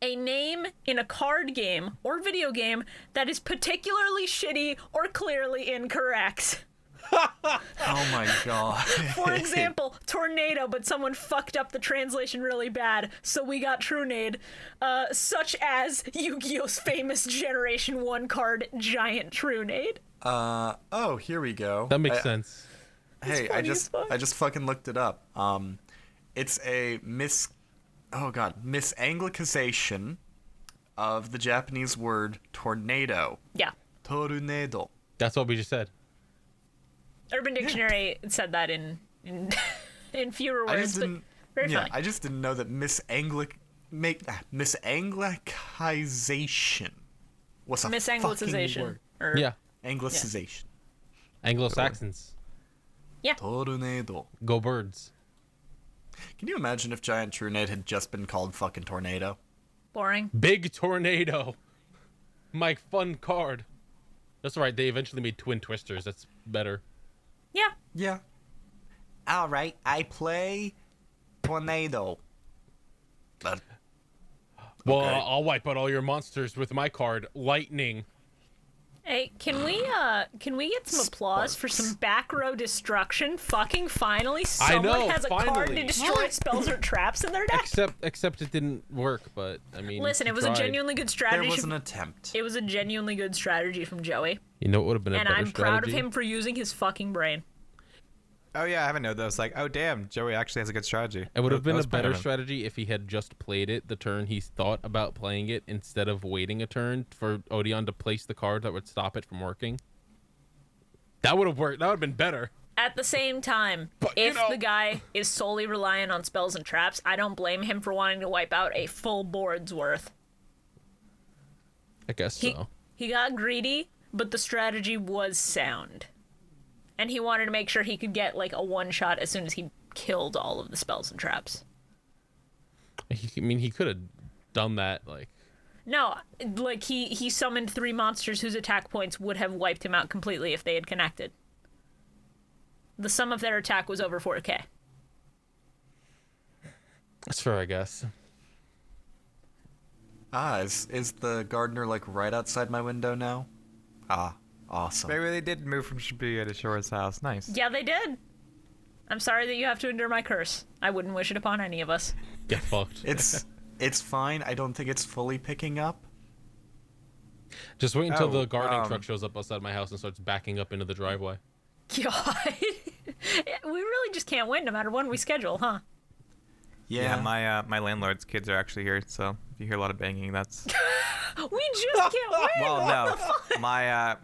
a name in a card game or video game that is particularly shitty or clearly incorrect. Oh my god. For example, tornado, but someone fucked up the translation really bad, so we got Trunade, such as Yu-Gi-Oh's famous Generation 1 card, Giant Trunade. Oh, here we go. That makes sense. Hey, funny as fuck. I just fucking looked it up. It's a misanglicization of the Japanese word tornado. Yeah. Tornado. That's what we just said. Urban Dictionary said that in in fewer I words, just but didn't. very Yeah, funny. I just didn't know that misanglicization was a fucking Misanglicization. word. Or, Yeah. Anglicization. Anglo-Saxons. Tornado. Go birds. Can you imagine if Giant Trunade had just been called fucking Tornado? Boring. Big tornado. My fun card. That's right. They eventually made Twin Twisters. That's better. Yeah. Yeah. All right, I play Tornado. But Well, Okay. I'll wipe out all your monsters with my card, Lightning. Hey, can we get some applause for some back row destruction? Fucking finally, I someone know, has a card to finally. destroy spells or traps in their deck. Except it didn't work. But I mean, Listen, he it was a tried. genuinely good there strategy. was an attempt. It was a genuinely good strategy from Joey, You know what would have been a and better I'm proud of strategy? him for using his fucking brain. Oh yeah, I haven't known that. I was like, oh damn, Joey actually has a good strategy. It would have That been a was proud better of him. strategy if he had just played it the turn he thought about playing it instead of waiting a turn for Odeon to place the card that would stop it from working. That would have worked. That would have been better. At the same time, But, you if know- the guy is solely reliant on spells and traps, I don't blame him for wanting to wipe out a full board's worth. I guess He so. he got greedy, but the strategy was sound. And he wanted to make sure he could get like a one shot as soon as he killed all of the spells and traps. I mean, he could have done that. Like, No, like he summoned 3 monsters whose attack points would have wiped him out completely if they had connected. The sum of their attack was over 4k. that's fair, I guess. Ah, is the gardener like right outside my window now? Ah, awesome. Maybe they did move from Shibuya to Shora's house. Nice. Yeah, they did. I'm sorry that you have to endure my curse. I wouldn't wish it upon any of us. Get fucked. It's fine. I don't think it's fully picking up. Just wait until Oh, the gardening truck shows up outside my house and starts backing up into the driveway. God. We really just can't win no matter when we schedule, huh? Yeah, my landlord's kids are actually here, so if you hear a lot of banging, that's We just can't win. well, What no, the fuck?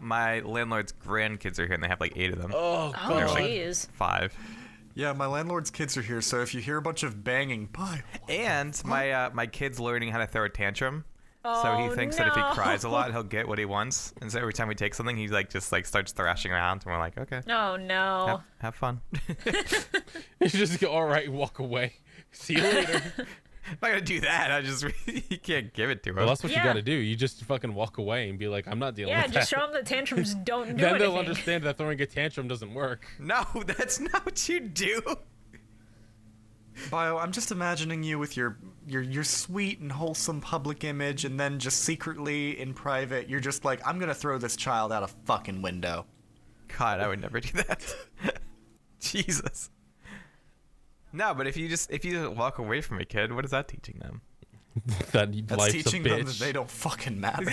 my landlord's grandkids are here, and they have like 8 of them. Oh, Oh, They're like jeez. 5. Yeah, my landlord's kids are here, so if you hear a bunch of banging, bye. And my kid's learning how to throw a tantrum. So he Oh, thinks that if he no. cries a lot, he'll get what he wants. And so every time we take something, he like just like starts thrashing around, and we're like, okay, Oh, no. have fun. you just go, all right, walk away. See you later. I'm not gonna do that. I just you can't give it to him. Well, that's what Yeah. you got to do. You just fucking walk away and be like, I'm not dealing Yeah, with just that. show them the tantrums don't do Then anything. they'll understand that throwing a tantrum doesn't work. No, that's not what you do. Bio, I'm just imagining you with your sweet and wholesome public image, and then just secretly in private, you're just like, I'm gonna throw this child out a fucking window. God, I would never do that. Jesus. No, but if you walk away from a kid, what is that teaching them? That That's life's teaching a them bitch. that they don't fucking matter.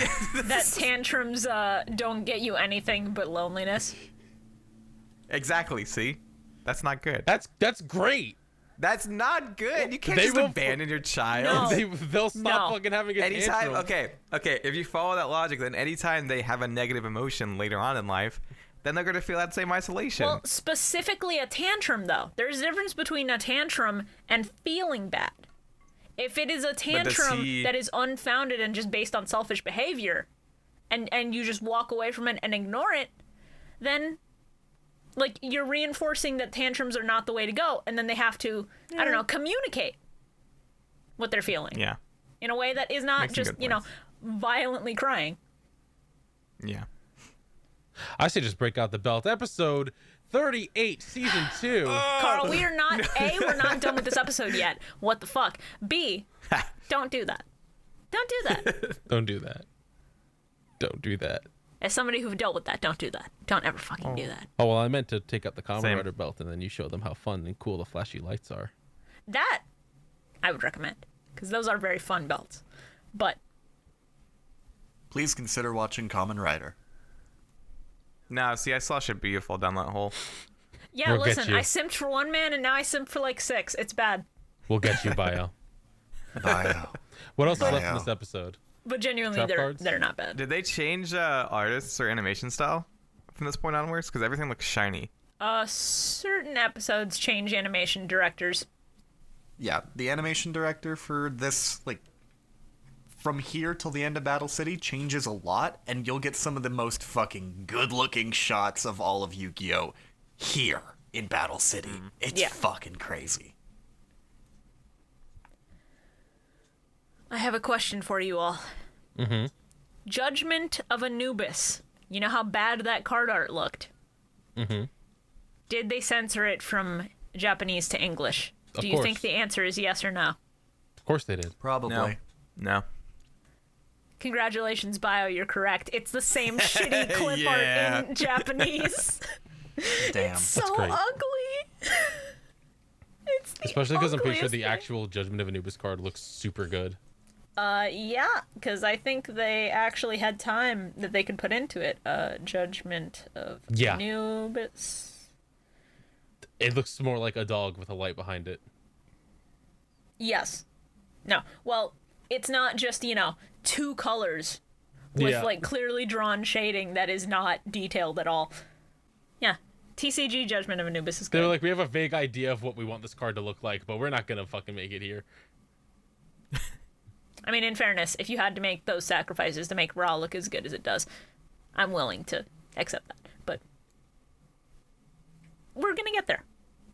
That tantrums don't get you anything but loneliness. Exactly. See, that's not good. That's great. That's not good. You can't They just will- abandon your child. No. They'll stop No. fucking having a Anytime, tantrum. okay. If you follow that logic, then anytime they have a negative emotion later on in life, then they're gonna feel that same isolation. Well, specifically a tantrum, though. There's a difference between a tantrum and feeling bad. If it is a tantrum that is unfounded and just based on selfish behavior, and you just walk away from it and ignore it, then, like, you're reinforcing that tantrums are not the way to go, and then they have to, I don't know, communicate what they're feeling. Yeah. In a way that is not Makes some just, good points. violently crying. Yeah. I say just break out the belt. Episode 38, season 2. Carl, we are not, A, we're not done with this episode yet. What the fuck? B, don't do that. Don't do that. Don't do that. Don't do that. As somebody who've dealt with that, don't do that. Don't ever fucking do that. Oh, well, I meant to take out the Kamen Same. Rider belt and then you show them how fun and cool the flashy lights are. That, I would recommend. Because those are very fun belts. But, Please consider watching Kamen Rider. No, see, I saw Shibuya fall down that hole. yeah, We'll get listen, you. I simped for one man and now I simped for like 6. It's bad. We'll get you, Bio. Bio. What else is left in Bio. this episode? But genuinely, Trap they're cards? they're not bad. Did they change artists or animation style from this point onwards? Because everything looks shiny. Certain episodes change animation directors. Yeah, the animation director for this, like, from here till the end of Battle City changes a lot, and you'll get some of the most fucking good-looking shots of all of Yu-Gi-Oh! Here in Battle City. It's Yeah. fucking crazy. I have a question for you all. Mm-hmm. Judgment of Anubis. You know how bad that card art looked? Mm-hmm. Did they censor it from Japanese to English? Of Do you course. think the answer is yes or no? Of course they did. Probably. No. Congratulations, Bio, you're correct. It's the same shitty clip Yeah. art in Japanese. Damn. So great. ugly. It's the Especially because I'm pretty sure ugliest the thing. actual Judgment of Anubis card looks super good. Yeah, because I think they actually had time that they could put into it. Judgment of Yeah. Anubis. It looks more like a dog with a light behind it. Yes. No. Well, it's not just, 2 colors with, Yeah. like, clearly drawn shading that is not detailed at all. Yeah. TCG Judgment of Anubis is They good. were like, we have a vague idea of what we want this card to look like, but we're not gonna fucking make it here. I mean, in fairness, if you had to make those sacrifices to make Raw look as good as it does, I'm willing to accept that. But we're gonna get there.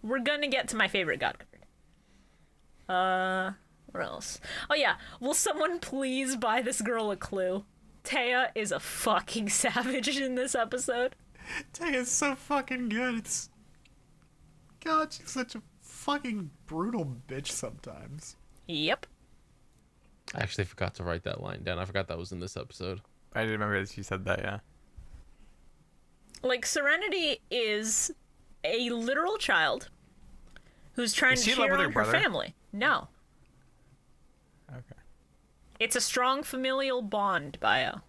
We're gonna get to my favorite god card. Where else? Oh yeah, will someone please buy this girl a clue? Taya is a fucking savage in this episode. Taya's so fucking good. It's... God, she's such a fucking brutal bitch sometimes. Yep. I actually forgot to write that line down. I forgot that was in this episode. I didn't remember that she said that, yeah. Like, Serenity is a literal child who's trying Is to she in love cheer with her on her brother? family. No. Okay. It's a strong familial bond, Bio.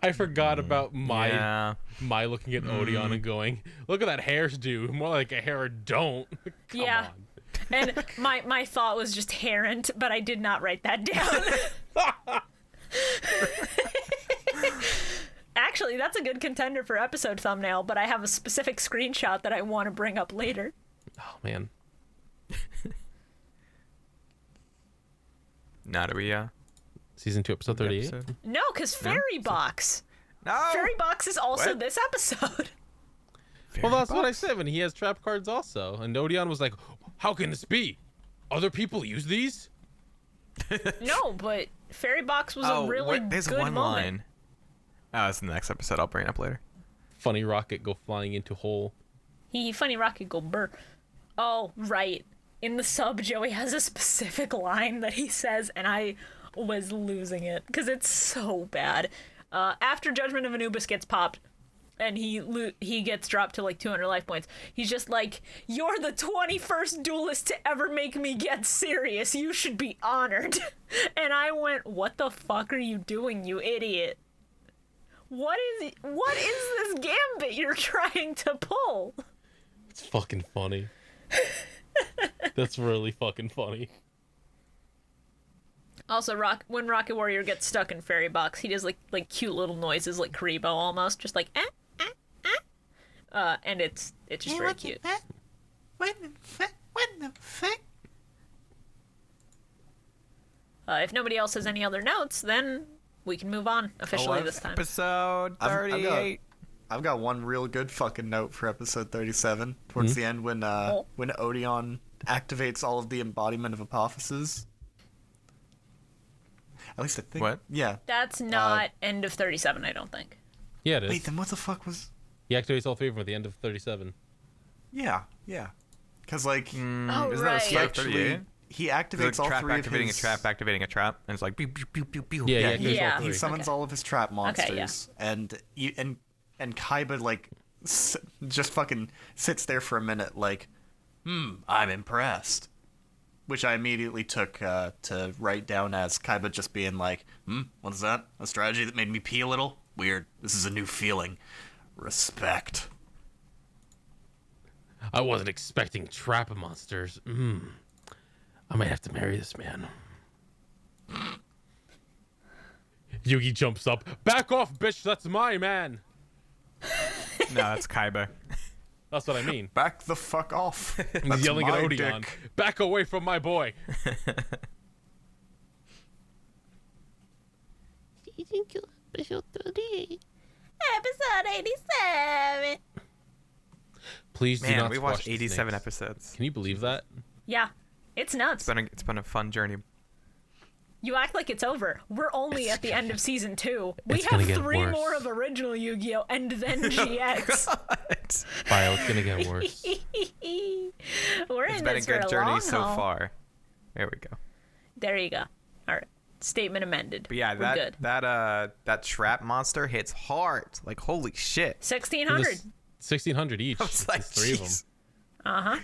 I forgot about Yeah. my looking at Odeon and going, look at that hairdo. More like a hair don't. Come Yeah. on. And my thought was just Hairn't, but I did not write that down. Actually, that's a good contender for episode thumbnail, but I have a specific screenshot that I want to bring up later. Oh man. Now do we, Season 2, episode 38. episode? No, because Fairy Box. No! Fairy Box is also What? this episode. Well, that's what I said when he has trap cards also. And Odeon was like, how can this be? Other people use these? No, but Fairy Box was Oh, a really there's good one moment. line. Oh, it's in the next episode. I'll bring it up later. Funny rocket go flying into hole. Funny rocket go burr. Oh, right. In the sub, Joey has a specific line that he says, and I was losing it because it's so bad. After Judgment of Anubis gets popped, and he gets dropped to like 200 life points, he's just like, "You're the 21st duelist to ever make me get serious. You should be honored." And I went, "What the fuck are you doing, you idiot? What is this gambit you're trying to pull?" It's fucking funny. That's really fucking funny. Also, when Rocket Warrior gets stuck in Fairy Box, he does like cute little noises, like Karibo almost, just like and it's just very cute. What the fuck? If nobody else has any other notes, then we can move on officially this time. Episode 38. I've got one real good fucking note for episode 37. Towards the end, when Odeon activates all of the embodiment of Apophysis. At least I think. What? Yeah. That's not end of 37, I don't think. Yeah, it is. Wait, then what the fuck was? He activates all three of them at the end of 37. Yeah. Because like, Oh, Isn't right. that a start 38? he activates all trap three activating of his. a trap, activating a trap, and it's like pew pew pew pew pew. Yeah, he, Yeah. all he three. summons Okay. all of his trap monsters, yeah. and Kaiba like just fucking sits there for a minute, like, I'm impressed, which I immediately took to write down as Kaiba just being like, what's that? A strategy that made me pee a little? Weird. This is a new feeling. Respect. I wasn't expecting trap monsters. I might have to marry this man. Yugi jumps up. Back off, bitch! That's my man! No, that's Kaiba. That's what I mean. Back the fuck off. He's That's yelling at my Odeon. dick. Back away from my boy! Episode 87. Please do Man, not we squash watched the 87 snakes. episodes. Can you believe that? Yeah, it's nuts. It's been a fun journey. You act like it's over. We're only at the end of season 2. We It's gonna have get 3 worse. more of original Yu-Gi-Oh! And then GX. Bio, it's gonna get worse. We're It's in been a this for good a journey long so haul. far. There we go. There you go. All right. Statement amended. But yeah, We're good. that trap monster hits hard. Like holy shit. 1600. 1,600 each. I was like, There's 3 of them. jeez. Uh-huh.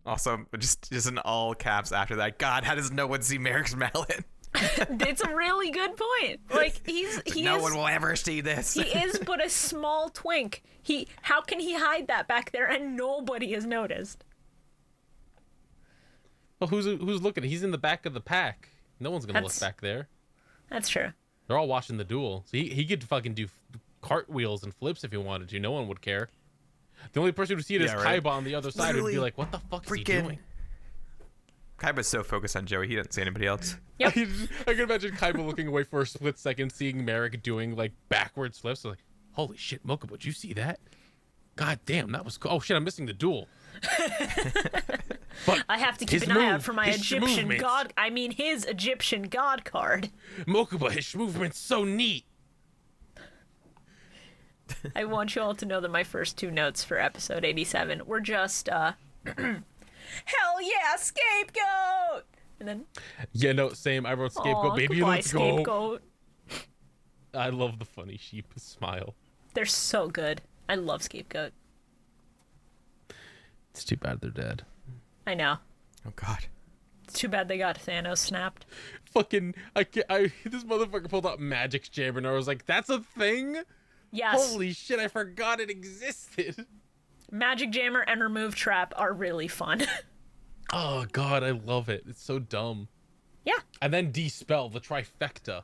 Also, just in all caps after that. God, how does no one see Merrick's mallet? It's a really good point. Like he No is one will ever see this. he is but a small twink. How can he hide that back there and nobody has noticed? Well, who's looking? He's in the back of the pack. No one's gonna That's- look back there. That's true. They're all watching the duel. So he could fucking do cartwheels and flips if he wanted to. No one would care. The only person who would see it is Yeah, right. Kaiba on the other side would be Literally like, "What the fuck is he freaking- doing?" Kaiba's so focused on Joey, he doesn't see anybody else. Yep. I can imagine Kaiba looking away for a split second, seeing Merrick doing like backwards flips. Like, holy shit, Mocha, would you see that? God damn, that was cool. Oh shit, I'm missing the duel. But I have to keep his an eye out move, for my his Egyptian movements. god. I mean, his Egyptian god card. Mokuba, his movement's so neat. I want you all to know that my first 2 notes for episode 87 were just, hell yeah, scapegoat! And then, Yeah, no, same. I wrote scapegoat, aw, baby, goodbye, let's go. scapegoat. I love the funny sheep smile. They're so good. I love scapegoat. It's too bad they're dead. I know. Oh god. It's too bad they got Thanos snapped. Fucking, this motherfucker pulled out Magic Jammer, and I was like, that's a thing? Yes, Holy shit, I forgot it existed. Magic Jammer and Remove Trap are really fun. Oh god, I love it. It's so dumb. Yeah, And then Dispel, the trifecta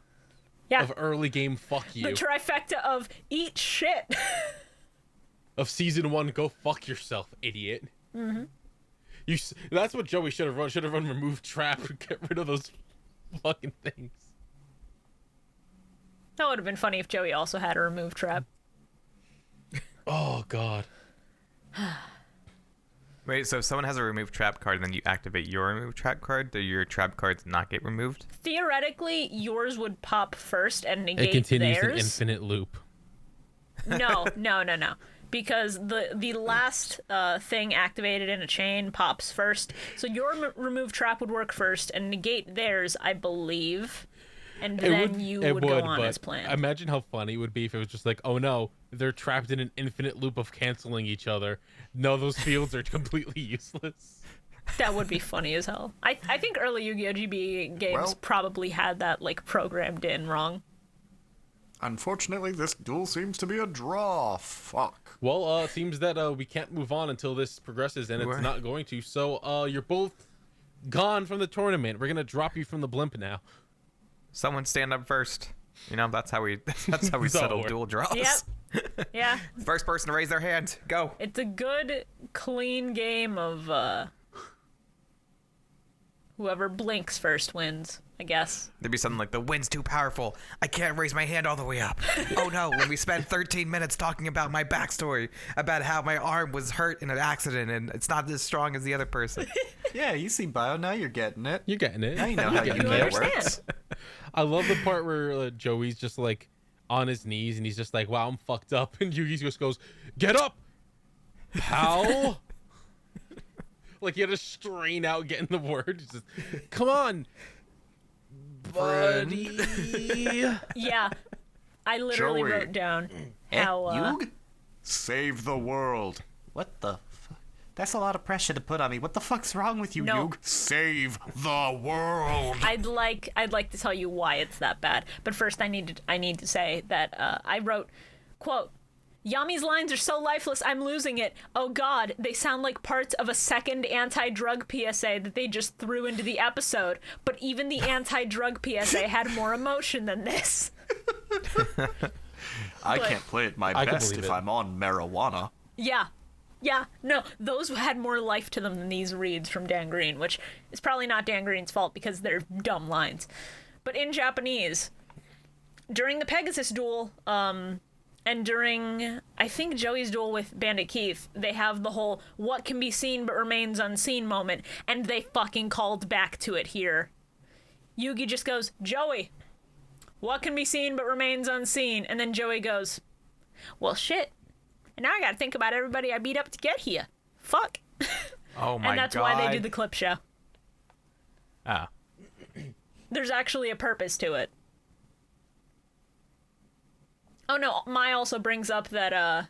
yeah. of early game fuck you. The trifecta of eat shit. Of season 1, go fuck yourself, idiot. Mm-hmm. That's what Joey should have run. Should have run Remove Trap and get rid of those fucking things. That would have been funny if Joey also had a Remove Trap. Oh god. Wait, so if someone has a remove trap card and then you activate your remove trap card, do your trap cards not get removed? Theoretically, yours would pop first and negate It continues an theirs. infinite loop. No. Because the last thing activated in a chain pops first. So your remove trap would work first and negate theirs, I believe. And then you would go on but as planned. Imagine how funny it would be if it was just like, oh no, they're trapped in an infinite loop of canceling each other. No, those fields are completely useless. That would be funny as hell. I think early Yu-Gi-Oh! GB games Well- probably had that like programmed in wrong. Unfortunately, this duel seems to be a draw. Fuck. Well, it seems that we can't move on until this progresses, and it's not going to. So, you're both gone from the tournament. We're gonna drop you from the blimp now. Someone stand up first. You know, that's how we settle dual draws. Yep. Yeah. First person to raise their hand, go. It's a good, clean game of whoever blinks first wins, I guess. There'd be something like, the wind's too powerful. I can't raise my hand all the way up. Oh no, when we spent 13 minutes talking about my backstory, about how my arm was hurt in an accident and it's not as strong as the other person. Yeah, you see Bio, now you're getting it. You're getting it. Now you know how You're you getting it. works. I love the part where Joey's just like on his knees and he's just like, wow, I'm fucked up. And Yugi just goes, get up, pal. Like he had to strain out getting the words. Just, come on, buddy. Yeah. I literally Joey. wrote down how Yug? Save the world. What the fuck? That's a lot of pressure to put on me. What the fuck's wrong with you, No. Yug? Save the world. I'd like to tell you why it's that bad. But first I need to say that I wrote, quote, Yami's lines are so lifeless, I'm losing it. Oh god, they sound like parts of a second anti-drug PSA that they just threw into the episode. But even the anti-drug PSA had more emotion than this. I can't play it my I can best believe if it. I'm on marijuana. Yeah. Yeah, no, those had more life to them than these reads from Dan Green, which is probably not Dan Green's fault because they're dumb lines. But in Japanese, during the Pegasus duel, and during, I think, Joey's duel with Bandit Keith, they have the whole what can be seen but remains unseen moment, and they fucking called back to it here. Yugi just goes, Joey, what can be seen but remains unseen? And then Joey goes, well, shit. And now I gotta think about everybody I beat up to get here. Fuck. Oh my god. And that's why they do the clip show. Ah. There's actually a purpose to it. Oh no, Mai also brings up that,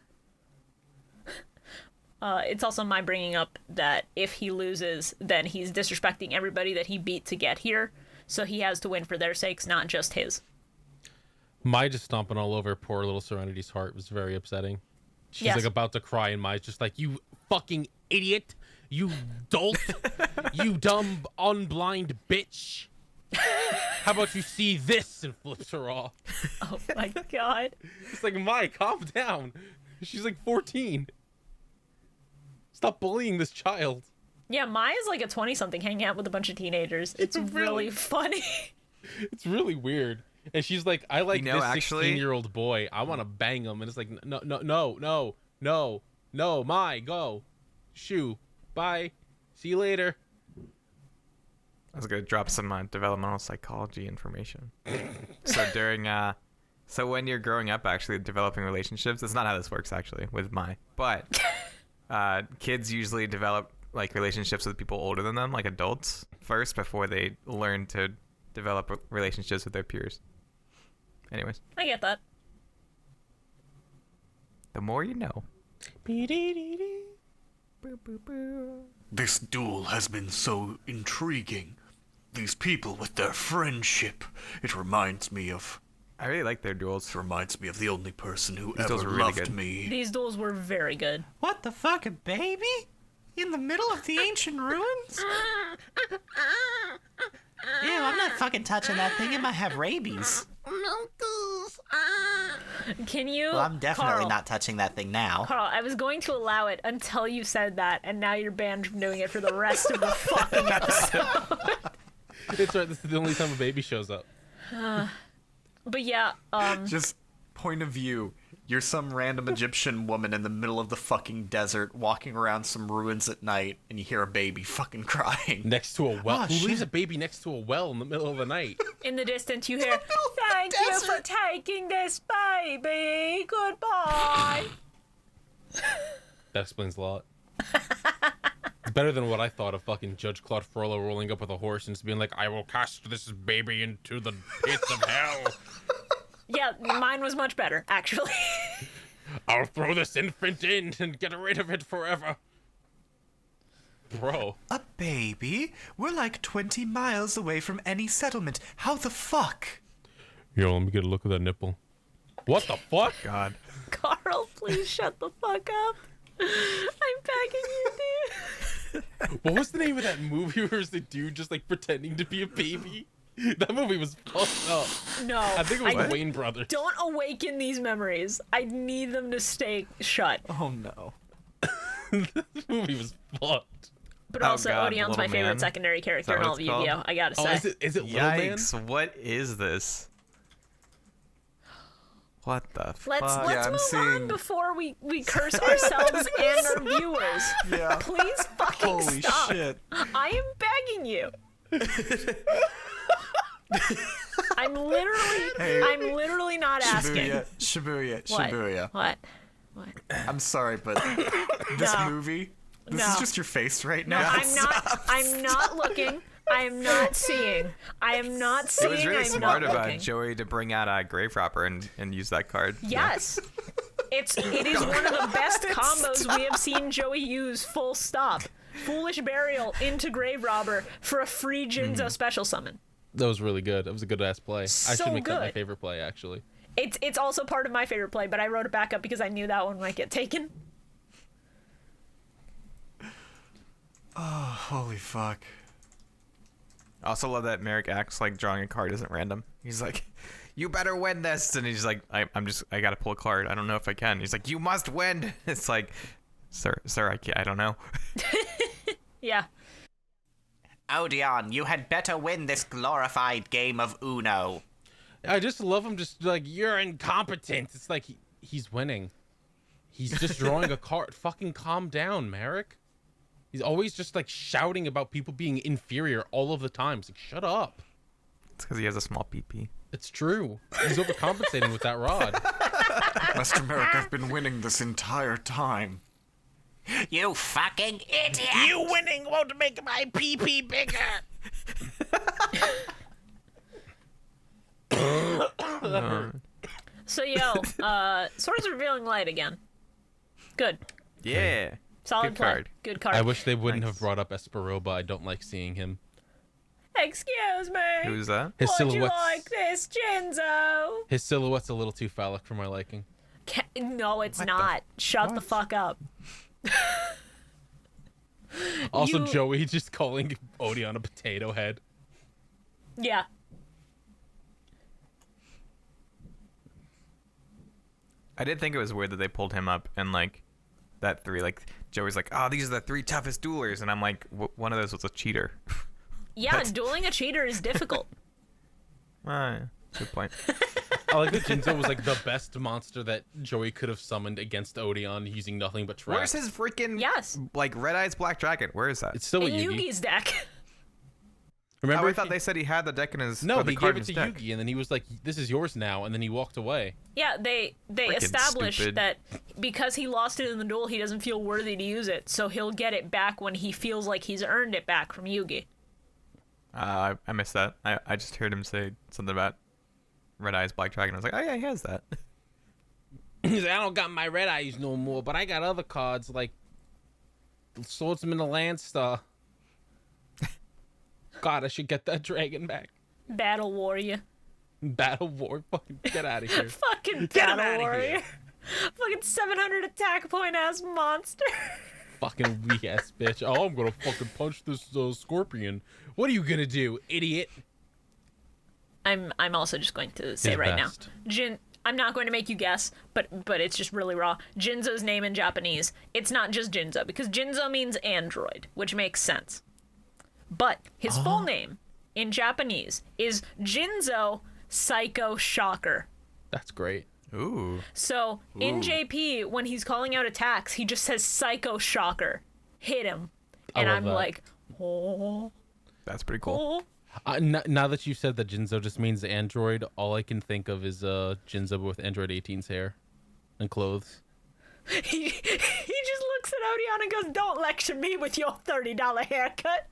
it's also Mai bringing up that if he loses, then he's disrespecting everybody that he beat to get here. So he has to win for their sakes, not just his. Mai just stomping all over poor little Serenity's heart was very upsetting. She's Yes. like about to cry, and Mai's just like, you fucking idiot, you dolt, you dumb unblind bitch. How about you see this? And flips her off. Oh my god. It's like, Mai, calm down. She's like 14. Stop bullying this child. Yeah, Mai is like a 20-something hanging out with a bunch of teenagers. It's really funny. It's really weird. And she's like, I like You know, this actually- 16-year-old boy. I want to bang him. And it's like, no, Mai, go. Shoo. Bye. See you later. I was gonna drop some developmental psychology information. So during, so when you're growing up, actually developing relationships, that's not how this works actually with but kids usually develop like relationships with people older than them, like adults first, before they learn to develop relationships with their peers. Anyways, I get that. the more you know. This duel has been so intriguing. These people with their friendship. It reminds me of I really like their duels. the only person who These ever duels are really loved good. me. These duels were very good. What the fuck, a baby? In the middle of the ancient ruins? Ew, I'm not fucking touching that thing. It might have rabies. Can you? Well, I'm definitely Carl, not touching that thing now. Carl, I was going to allow it until you said that, and now you're banned from doing it for the rest of the fucking episode. It's right. This is the only time a baby shows up. But yeah, Just point of view. You're some random Egyptian woman in the middle of the fucking desert walking around some ruins at night, and you hear a baby fucking crying. Next to a well. Oh, Who leaves shit. a baby next to a well in the middle of the night? in the distance you hear, "Thank you for taking this baby. Goodbye." That explains a lot. It's better than what I thought of fucking Judge Claude Frollo rolling up with a horse and just being like, I will cast this baby into the pits of hell. Yeah, mine was much better, actually. I'll throw this infant in and get rid of it forever. Bro. A baby? We're like 20 miles away from any settlement. How the fuck? Yo, let me get a look at that nipple. What the fuck? God. Carl, please shut the fuck up. I'm begging you, dude. What was the name of that movie where was the dude just like pretending to be a baby? That movie was fucked up. No. I think it was the I- Wayne brothers. Don't awaken these memories. I need them to stay shut. Oh no. This movie was fucked. But Oh, also, God, Odeon's Little my favorite Man? secondary character that in what all of it's called? Yu-Gi-Oh! I gotta Oh, say. is it Little Man? Yikes! What is this? What the fuck? Let's Yeah, I'm move on seeing- before we curse ourselves and our viewers. Yeah. Please fucking Holy stop. shit. I am begging you. I'm literally not asking. Shibuya. What? I'm sorry, but this No. movie, this No. is just your face right No, now. I'm not looking. I am not seeing. I am not It seeing. was really I'm smart not of looking. Joey to bring out a Grave Robber and use that card. Yes. It is one of the best combos we have seen Joey use, full stop. Foolish Burial into Grave Robber for a free Jinzo special summon. That was really good. That was a good ass play. I So should make that my good. favorite play actually. It's also part of my favorite play, but I wrote it back up because I knew that one might get taken. Holy fuck. I also love that Merrick acts like drawing a card isn't random. He's like, "You better win this," and he's like, I gotta pull a card. I don't know if I can." He's like, "You must win." It's like, sir, I don't know. Yeah. Odeon, you had better win this glorified game of Uno. I just love him just like, you're incompetent. It's like he's winning. He's just drawing a card. Fucking calm down, Merrick. He's always just like shouting about people being inferior all of the time. It's like, shut up. It's because he has a small PP. It's true. He's overcompensating with that rod. Master Merrick, I've been winning this entire time. You fucking idiot! You winning won't make my pee-pee bigger. So Swords Revealing Light again. Good. Yeah. Solid Good play. card. Good card. I wish they wouldn't Nice. have brought up Esperoba. I don't like seeing him. Excuse me. Who's that? His Would you silhouette's like this, Jinzo? his silhouette's a little too phallic for my liking. No, it's What the- not. Shut the what? fuck up. Also, You- Joey just calling Odeon a potato head. Yeah. I did think it was weird that they pulled him up and like that three. Like Joey's like, "Oh, these are the three toughest duelers," and I'm like, "One of those was a cheater." Yeah, dueling a cheater is difficult. Good point. I like that Jinzo was like the best monster that Joey could have summoned against Odeon using nothing but traps. Where's his freaking Yes. like Red Eyes Black Dragon? Where is that? It's still a In Yugi. Yugi's deck. Remember? I if thought he- they said he had the deck in his. No, or the he card gave it in to his deck. Yugi, and then he was like, "This is yours now," and then he walked away. Yeah, they Freaking established stupid. that because he lost it in the duel, he doesn't feel worthy to use it, so he'll get it back when he feels like he's earned it back from Yugi. I missed that. I just heard him say something about Red Eyes Black Dragon. I was like, "Oh yeah, he has that." He's like, "I don't got my red eyes no more, but I got other cards like Swordsman of Landstar." God, I should get that dragon back. Battle Warrior. Battle War, fucking get out of here. Fucking Get him Battle outta Warrior. here. Fucking 700 attack point ass monster. Fucking weak ass bitch. Oh, I'm gonna fucking punch this scorpion. What are you gonna do, idiot? I'm also just going to say His right best. now. I'm not going to make you guess, but it's just really raw. Jinzo's name in Japanese, it's not just Jinzo, because Jinzo means android, which makes sense. But his full name in Japanese is Jinzo Psycho Shocker. That's great. Ooh. So in JP, when he's calling out attacks, he just says Psycho Shocker. Hit him. I And love I'm that. like, oh, That's pretty cool. oh. Now that you said that Jinzo just means android, all I can think of is Jinzo with Android 18's hair and clothes. He just looks at Odeon and goes, don't lecture me with your $30 haircut.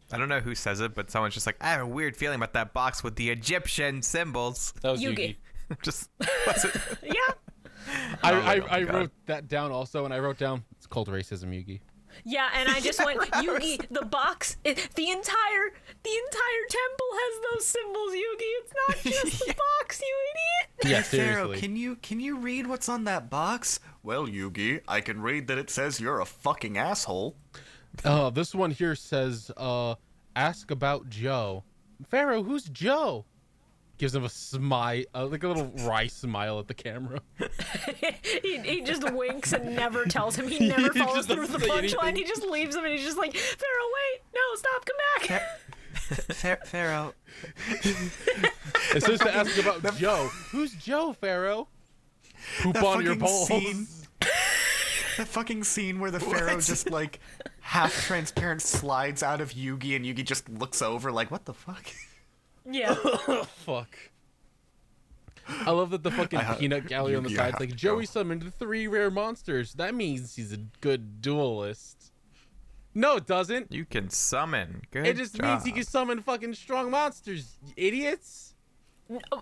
I don't know who says it, but someone's just like, "I have a weird feeling about that box with the Egyptian symbols." That was Yugi. Yugi. Just what's it? Yeah. I God. wrote that down also, and I wrote down it's called racism, Yugi. Yeah, and I just went, Yugi, the box, the entire temple has those symbols, Yugi. It's not just the box, you idiot. Yeah, Pharaoh, seriously. can you read what's on that box? Well, Yugi, I can read that it says you're a fucking asshole. This one here says, ask about Joe. Pharaoh, who's Joe? Gives him a smile, like a little wry smile at the camera. he just winks and never tells him. He never He follows just through with the doesn't say punchline. anything. He just leaves him and he's just like, Pharaoh, wait, no, stop, come back. Pharaoh. It says to ask about Joe. Who's Joe, Pharaoh? Poop That on your fucking balls. scene. That fucking scene where the Pharaoh just like half transparent slides out of Yugi and Yugi just looks over like, what the fuck? Yeah. Fuck. I love that the fucking peanut gallery on the Yugi, I side's have like, to Joey go. summoned 3 rare monsters. That means he's a good duelist. No, it doesn't. You can summon. Good It just means he job. can summon fucking strong monsters, you idiots.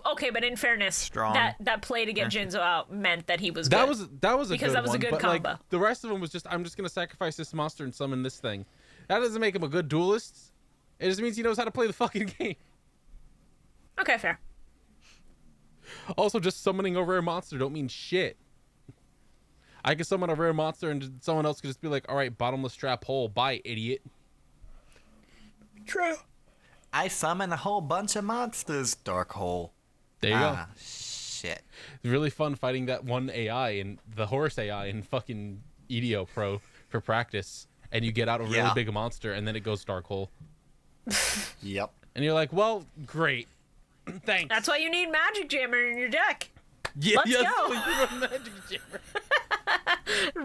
Okay, but in fairness, Strong. that play to get Jinzo out meant that he was good. That was a Because good that was a one, good but combo. like the rest of them was just I'm just gonna sacrifice this monster and summon this thing. That doesn't make him a good duelist. It just means he knows how to play the fucking game. Okay, fair. Also, just summoning a rare monster don't mean shit. I can summon a rare monster and someone else could just be like, all right, bottomless trap hole, bye, idiot. True. I summon a whole bunch of monsters, Dark Hole. There you go. Shit. It's really fun fighting that one AI and the horse AI in fucking EDO Pro for practice. And you get out a really Yeah. big monster and then it goes dark hole. Yep. And you're like, well, great. Thanks. That's why you need Magic Jammer in your deck. Yeah, Let's yes, go. you run Magic Jammer.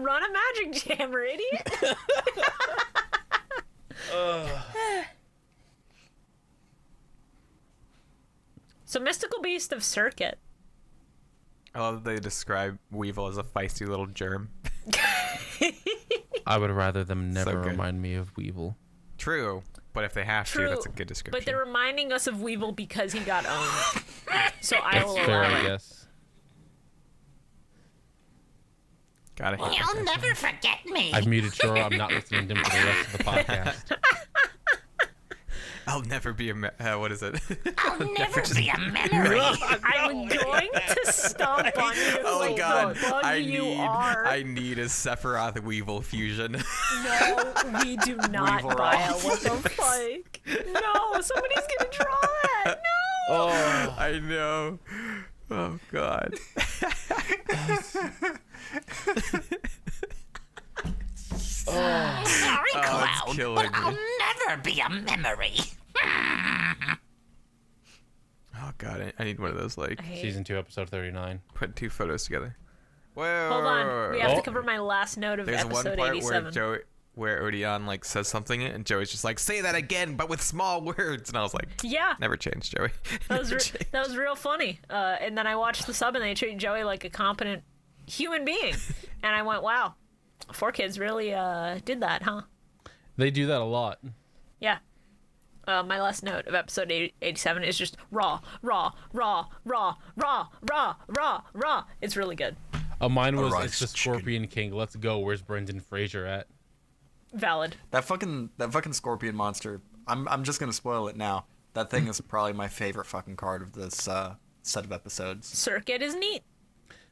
Run a Magic Jammer, idiot. So Mystical Beast of Circuit. I love that they describe Weevil as a feisty little germ. I would rather them never good. remind me of Weevil. True, but if they have True, to, that's a good description. but they're reminding us of Weevil because he got owned. So I That's will fair, allow I it. guess. Gotta hate You'll that. never forget me. I've muted Shora. I'm not listening to him for the rest of the podcast. I'll never be a what is it? I'll never be a memory. I'm going to stomp on you Oh like god, the bug you are. I need a Sephiroth Weevil fusion. No, we do not, Weevil Bio. off. What the fuck? No, somebody's gonna draw that. No. Oh, I know. Oh god. Sorry, it's Cloud, killing but me. I'll never be a memory. Oh god, I need one of those like Season 2, episode 39. put 2 photos together. Whoa. Hold on. We have to Oh. cover my last note of There's one episode part 87. where Odeon like says something and Joey's just like, say that again, but with small words. And I was like, Yeah, never change, Joey. that was Never change. that was real funny. And then I watched the sub and they treat Joey like a competent human being, and I went, wow, 4Kids really did that, huh? They do that a lot. Yeah. My last note of episode 87 is just raw, raw, raw, raw, raw, raw, raw, raw. It's really good. Mine was, Alright, it's the chicken. Scorpion King. Let's go. Where's Brendan Fraser at? Valid. That fucking scorpion monster. I'm just gonna spoil it now. That thing is probably my favorite fucking card of this set of episodes. Circuit is neat.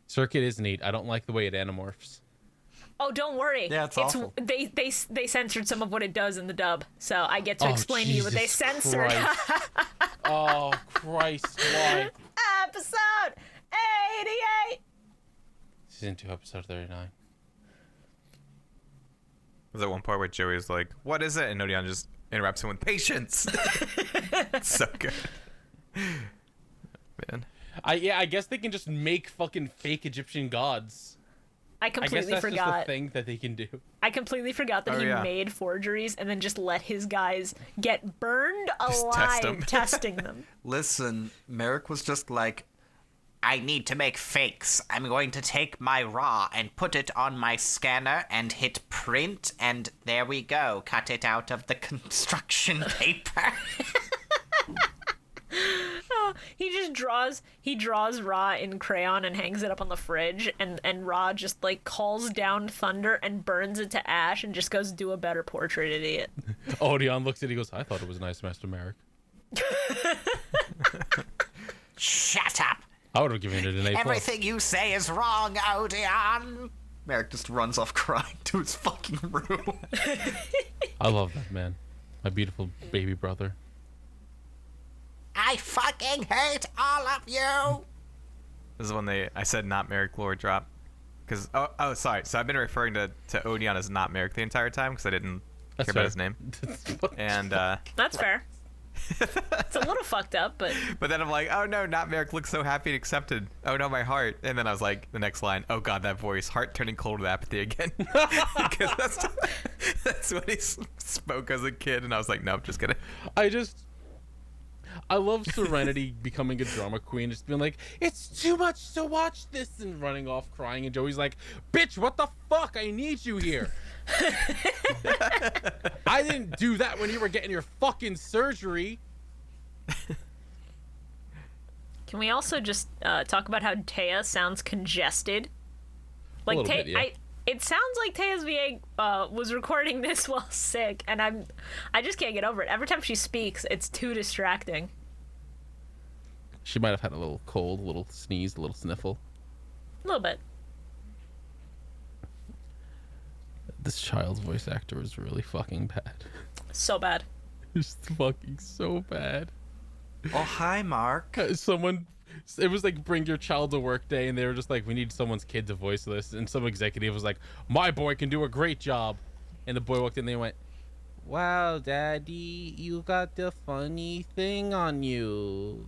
Circuit is neat. I don't like the way it animorphs. Oh, don't worry. Yeah, it's awful. They censored some of what it does in the dub, so I get to Oh, explain to you what they Jesus censored. Christ. Oh, Christ. Why? Episode 88. Season 2, episode 39. There's that one part where Joey's like, what is it? And Odeon just interrupts him with patience. It's so good. Man. I guess they can just make fucking fake Egyptian gods. I I guess completely that's forgot. just the thing that they can do. I completely forgot that Oh, he yeah. made forgeries and then just let his guys get burned Just alive test 'em. testing them. Listen, Merrick was just like, I need to make fakes. I'm going to take my raw and put it on my scanner and hit print, and there we go. Cut it out of the construction paper. He just draws Ra in crayon and hangs it up on the fridge, and Ra just like calls down thunder and burns it to ash and just goes, do a better portrait, idiot. Odeon looks at it, he goes, I thought it was nice, Master Merrick. Shut up! I would have given it an A+. Everything you say is wrong, Odeon! Merrick just runs off crying to his fucking room. I love that man. My beautiful baby brother. I fucking hate all of you! This is when I said not Merrick lore drop. Because, sorry. So I've been referring to Odeon as not Merrick the entire time because I didn't care about his name. And, That's fair. It's a little fucked up, but then I'm like, oh no, not Merrick looks so happy and accepted. Oh no, my heart. And then I was like, the next line, oh god, that voice, heart turning cold with apathy again. Because that's what he spoke as a kid, and I was like, nope, just kidding. I love Serenity becoming a drama queen, just being like, it's too much to watch this, and running off crying, and Joey's like, bitch, what the fuck? I need you here. I didn't do that when you were getting your fucking surgery. can we also just talk about how Taya sounds congested? Like, little bit, yeah. It sounds like Taya's VA was recording this while sick, and I just can't get over it. Every time she speaks, it's too distracting. She might have had a little cold, a little sneeze, a little sniffle. A little bit. This child's voice actor is really fucking bad. So bad. It's fucking so bad. Oh, hi, Mark. It was like bring your child to work day, and they were just like, we need someone's kid to voice this, and some executive was like, my boy can do a great job, and the boy walked in and they went, wow, daddy, you got the funny thing on you,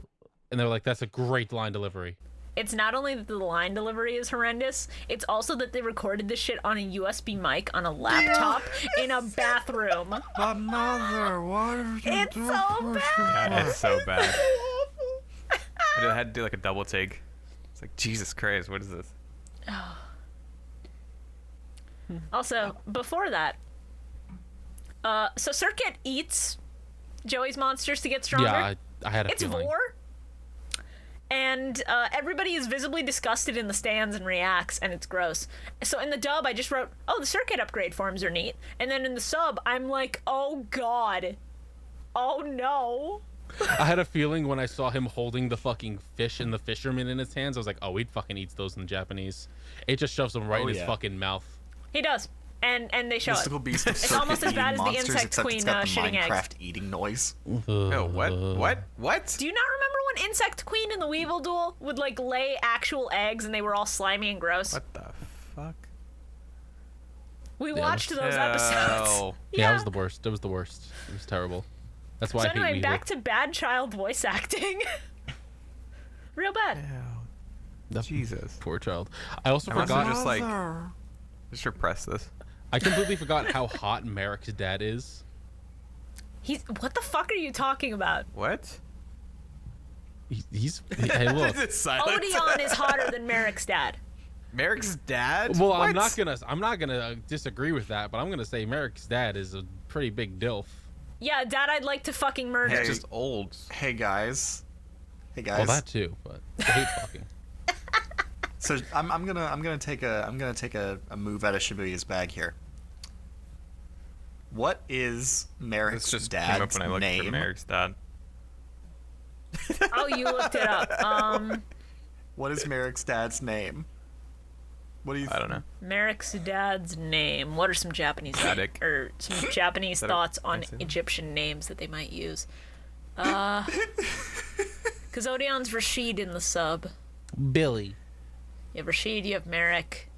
and they were like, that's a great line delivery. It's not only that the line delivery is horrendous, it's also that they recorded this shit on a USB mic on a laptop in a bathroom. But mother, what are you It's doing? so bad. Yeah, it's so bad. I had to do like a double take. It's like, Jesus Christ, what is this? Also, before that, so Circuit eats Joey's monsters to get stronger. Yeah, I had a It's feeling. vor. And everybody is visibly disgusted in the stands and reacts, and it's gross. So in the dub, I just wrote, oh, the circuit upgrade forms are neat. And then in the sub, I'm like, oh, God. Oh, no. I had a feeling when I saw him holding the fucking fish and the fisherman in his hands, I was like, oh, he fucking eats those in Japanese. It just shoves them right in his fucking mouth. He does. And they show Mystical it. Beast of It's almost as bad as the monsters, insect except queen it's got the shitting eggs. Minecraft eating noise. Oh, what? Do you not remember when Insect Queen in the Weevil Duel would, like, lay actual eggs and they were all slimy and gross? What the fuck? We watched those episodes. Hell. Yeah, it was the worst. It was the worst. It was terrible. That's why So I hate anyway, Weevil. back to bad child voice acting. Real bad. The Jesus. poor child. I also I must forgot. have just like just repress this. I completely forgot how hot Merrick's dad is. What the fuck are you talking about? What? Hey, look. Odeon is hotter than Merrick's dad. Merrick's dad? Well, What? I'm not gonna disagree with that, but I'm gonna say Merrick's dad is a pretty big dilf. Yeah, dad, I'd like to fucking murder. He's just old. Hey guys. Well, that too, but I hate fucking. So I'm gonna take a move out of Shibuya's bag here. What is Merrick's This just came up dad's when I looked for name? Merrick's dad. Oh, you looked it up. What is Merrick's dad's name? What do you? I don't know. Merrick's dad's name. What are some Japanese Thematic. or some Japanese that a thoughts on fancy name? Egyptian names that they might use? Because Odeon's Rashid in the sub. Billy. You have Rashid, you have Merrick.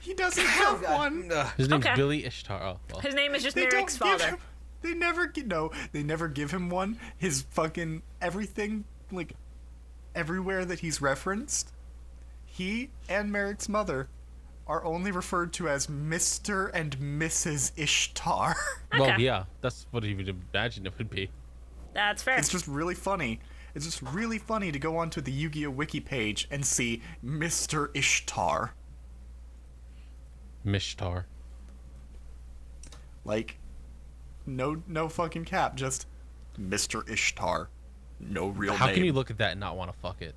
He doesn't have one. His name's Okay. Billy Ishtar. Oh, well. His name is just They Merrick's don't give father. him. They never They never give him one. His fucking everything, like everywhere that he's referenced, he and Merrick's mother are only referred to as Mr. and Mrs. Ishtar. Well, Okay. yeah, that's what you would imagine it would be. That's fair. It's just really funny. It's just really funny to go onto the Yu-Gi-Oh! Wiki page and see Mr. Ishtar. Mishtar. Like, no fucking cap, just Mr. Ishtar. No real How name. can you look at that and not want to fuck it?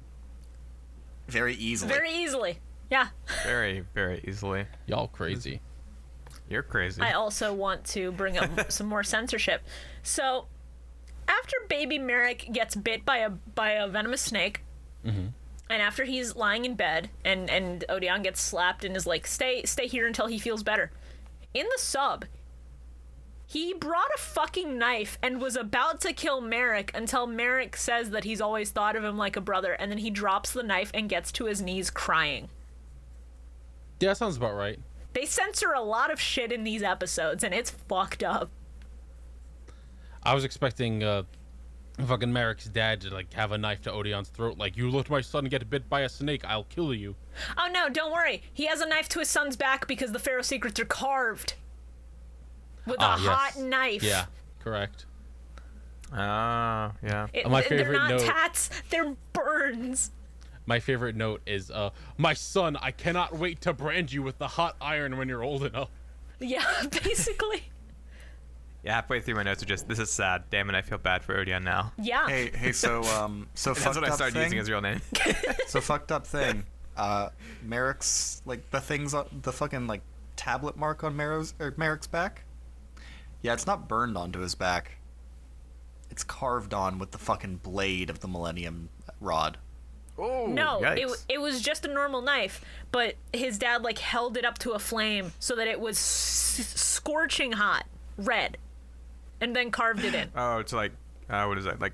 Very easily. Very easily. Yeah. Very, very easily. Y'all crazy. You're crazy. I also want to bring up some more censorship. So, after baby Merrick gets bit by a venomous snake, and after he's lying in bed, and Odeon gets slapped and is like, stay here until he feels better. In the sub, he brought a fucking knife and was about to kill Merrick until Merrick says that he's always thought of him like a brother, and then he drops the knife and gets to his knees crying. Yeah, that sounds about right. They censor a lot of shit in these episodes, and it's fucked up. I was expecting fucking Merrick's dad to like have a knife to Odeon's throat, like, you let my son get bit by a snake, I'll kill you. Oh no, don't worry. He has a knife to his son's back because the Pharaoh secrets are carved with a hot knife. Yeah, correct. Ah, yeah. My They're favorite not note- tats, they're burns. My favorite note is, my son, I cannot wait to brand you with the hot iron when you're old enough. Yeah, basically. Yeah, halfway through my notes are just, this is sad. Damn it, I feel bad for Odeon now. Yeah. Hey, so That's fucked what I up started thing. using his real name. So fucked up thing. Merrick's like the things on the fucking like tablet mark on Merrick's back. Yeah, it's not burned onto his back. It's carved on with the fucking blade of the Millennium rod. Oh, No, yikes. it was just a normal knife, but his dad like held it up to a flame so that it was scorching hot, red, and then carved it in. Oh, it's like, what is that? Like,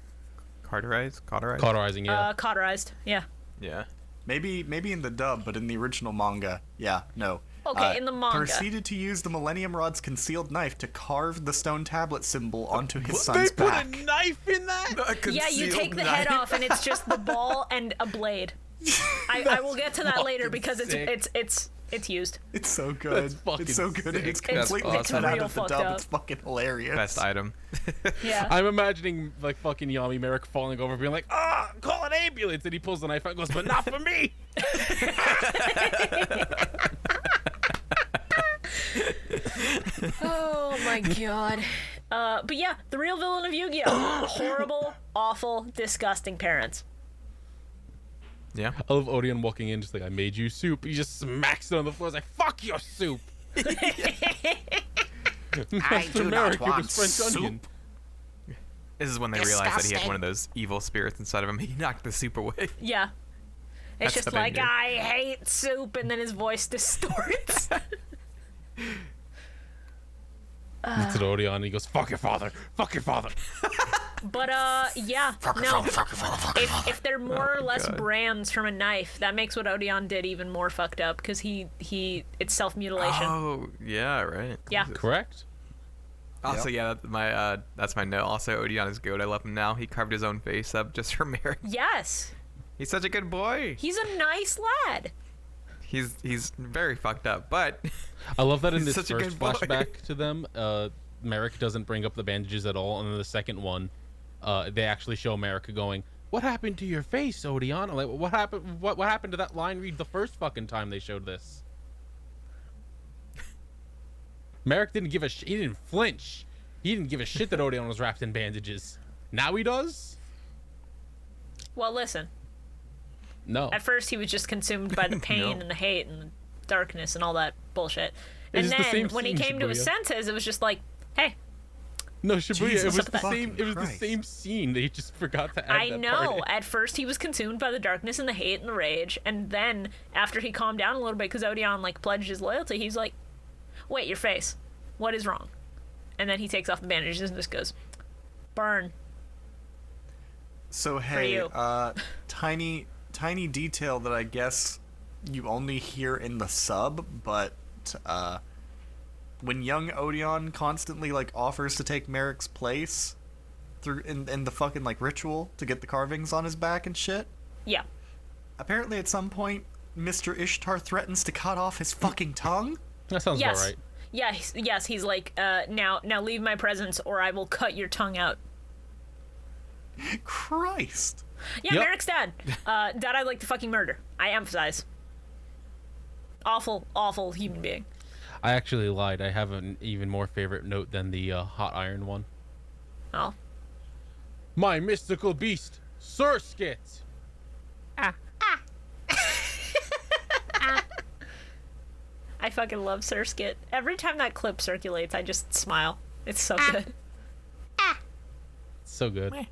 cauterized? Cauterizing, yeah. Cauterized. Yeah. Yeah. Maybe in the dub, but in the original manga, yeah, no. Okay, in the manga. Proceeded to use the Millennium Rod's concealed knife to carve the stone tablet symbol onto his They son's put back. a knife in that? Yeah, you take the head off and it's just the ball and a blade. I will get to that later fucking because sick. it's used. It's so good. That's fucking It's so good. sick. It's It's- completely it's cut out real of the fucked dub. up. It's fucking hilarious. Best item. Yeah. I'm imagining like fucking Yami Merrick falling over, being like, call an ambulance, and he pulls the knife out and goes, but not for me. Oh my god. But yeah, the real villain of Yu-Gi-Oh! Horrible, awful, disgusting parents. Yeah. I love Odeon walking in, just like, I made you soup. He just smacks it on the floor. He's like, fuck your soup. I do Merrick, not it want was French soup. onion. This is when they realized that he had Disgusting. one of those evil spirits inside of him. He knocked the soup away. Yeah. It's That's just what they like, do. I hate soup, and then his voice distorts. Looks at Odeon, and he goes, fuck your father. Fuck your father. But, yeah, no. If they're more or less God. brands from a knife, that makes what Odeon did even more fucked up, because it's self-mutilation. Oh, yeah, right. Yeah. Correct? Also, yeah, that's my note. Also, Odeon is good. I love him now. He carved his own face up just for Merrick. Yes. He's such a good boy. He's a nice lad. He's very fucked up, but I love that in He's this such a first good boy. flashback to them, Merrick doesn't bring up the bandages at all, and then the second one, they actually show Merrick going, what happened to your face, Odeon? I'm like, what happened? What happened to that line read the first fucking time they showed this? Merrick didn't give a shit. He didn't flinch. He didn't give a shit that Odeon was wrapped in bandages. Now he does? Well, listen. No. At first, he was just consumed by the pain No. and the hate and the darkness and all that bullshit. And It's the then, same when he scene, came to his Shibuya. senses, it was just like, hey, No, Shibuya, Jesus it was the fucking same. It was the Christ. same scene. They just forgot to add I that know. part in. At first, he was consumed by the darkness and the hate and the rage. And then, after he calmed down a little bit, because Odeon, like, pledged his loyalty, he's like, wait, your face. What is wrong? And then he takes off the bandages and just goes, burn. So hey, you. tiny detail that I guess you only hear in the sub, but when young Odeon constantly like offers to take Merrick's place through in the fucking like ritual to get the carvings on his back and shit. Yeah. Apparently, at some point, Mr. Ishtar threatens to cut off his fucking tongue. That sounds Yes. about right. Yes, he's like, now leave my presence or I will cut your tongue out. Christ. Yeah, Yep. Merrick's dad. Dad I'd like to fucking murder. I emphasize. Awful, awful human being. I actually lied. I have an even more favorite note than the hot iron one. Oh. My mystical beast, Surskit. I fucking love Surskit. Every time that clip circulates, I just smile. It's so good. So good.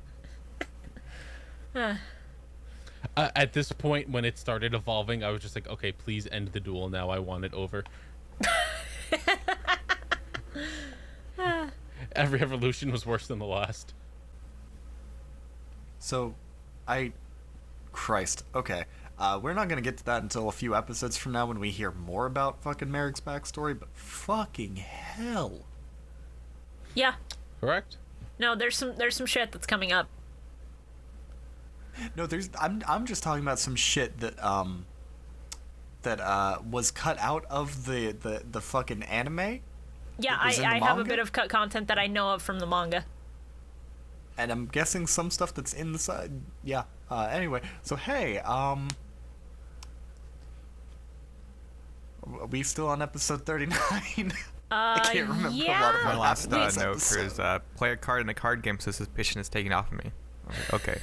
At this point, when it started evolving, I was just like, okay, please end the duel now. I want it over. Every evolution was worse than the last. So, Christ. Okay. We're not gonna get to that until a few episodes from now when we hear more about fucking Merrick's backstory, but fucking hell. Yeah. Correct? No, there's some shit that's coming up. No, I'm just talking about some shit that was cut out of the fucking anime. Yeah, It was in the I have a manga? bit of cut content that I know of from the manga. And I'm guessing some stuff that's in the side. Yeah. Anyway, so hey, are we still on episode 39? I can't remember a lot of yeah. what My last happened in this note is episode. play a card in a card game so suspicion is taken off of me. I'm like, okay.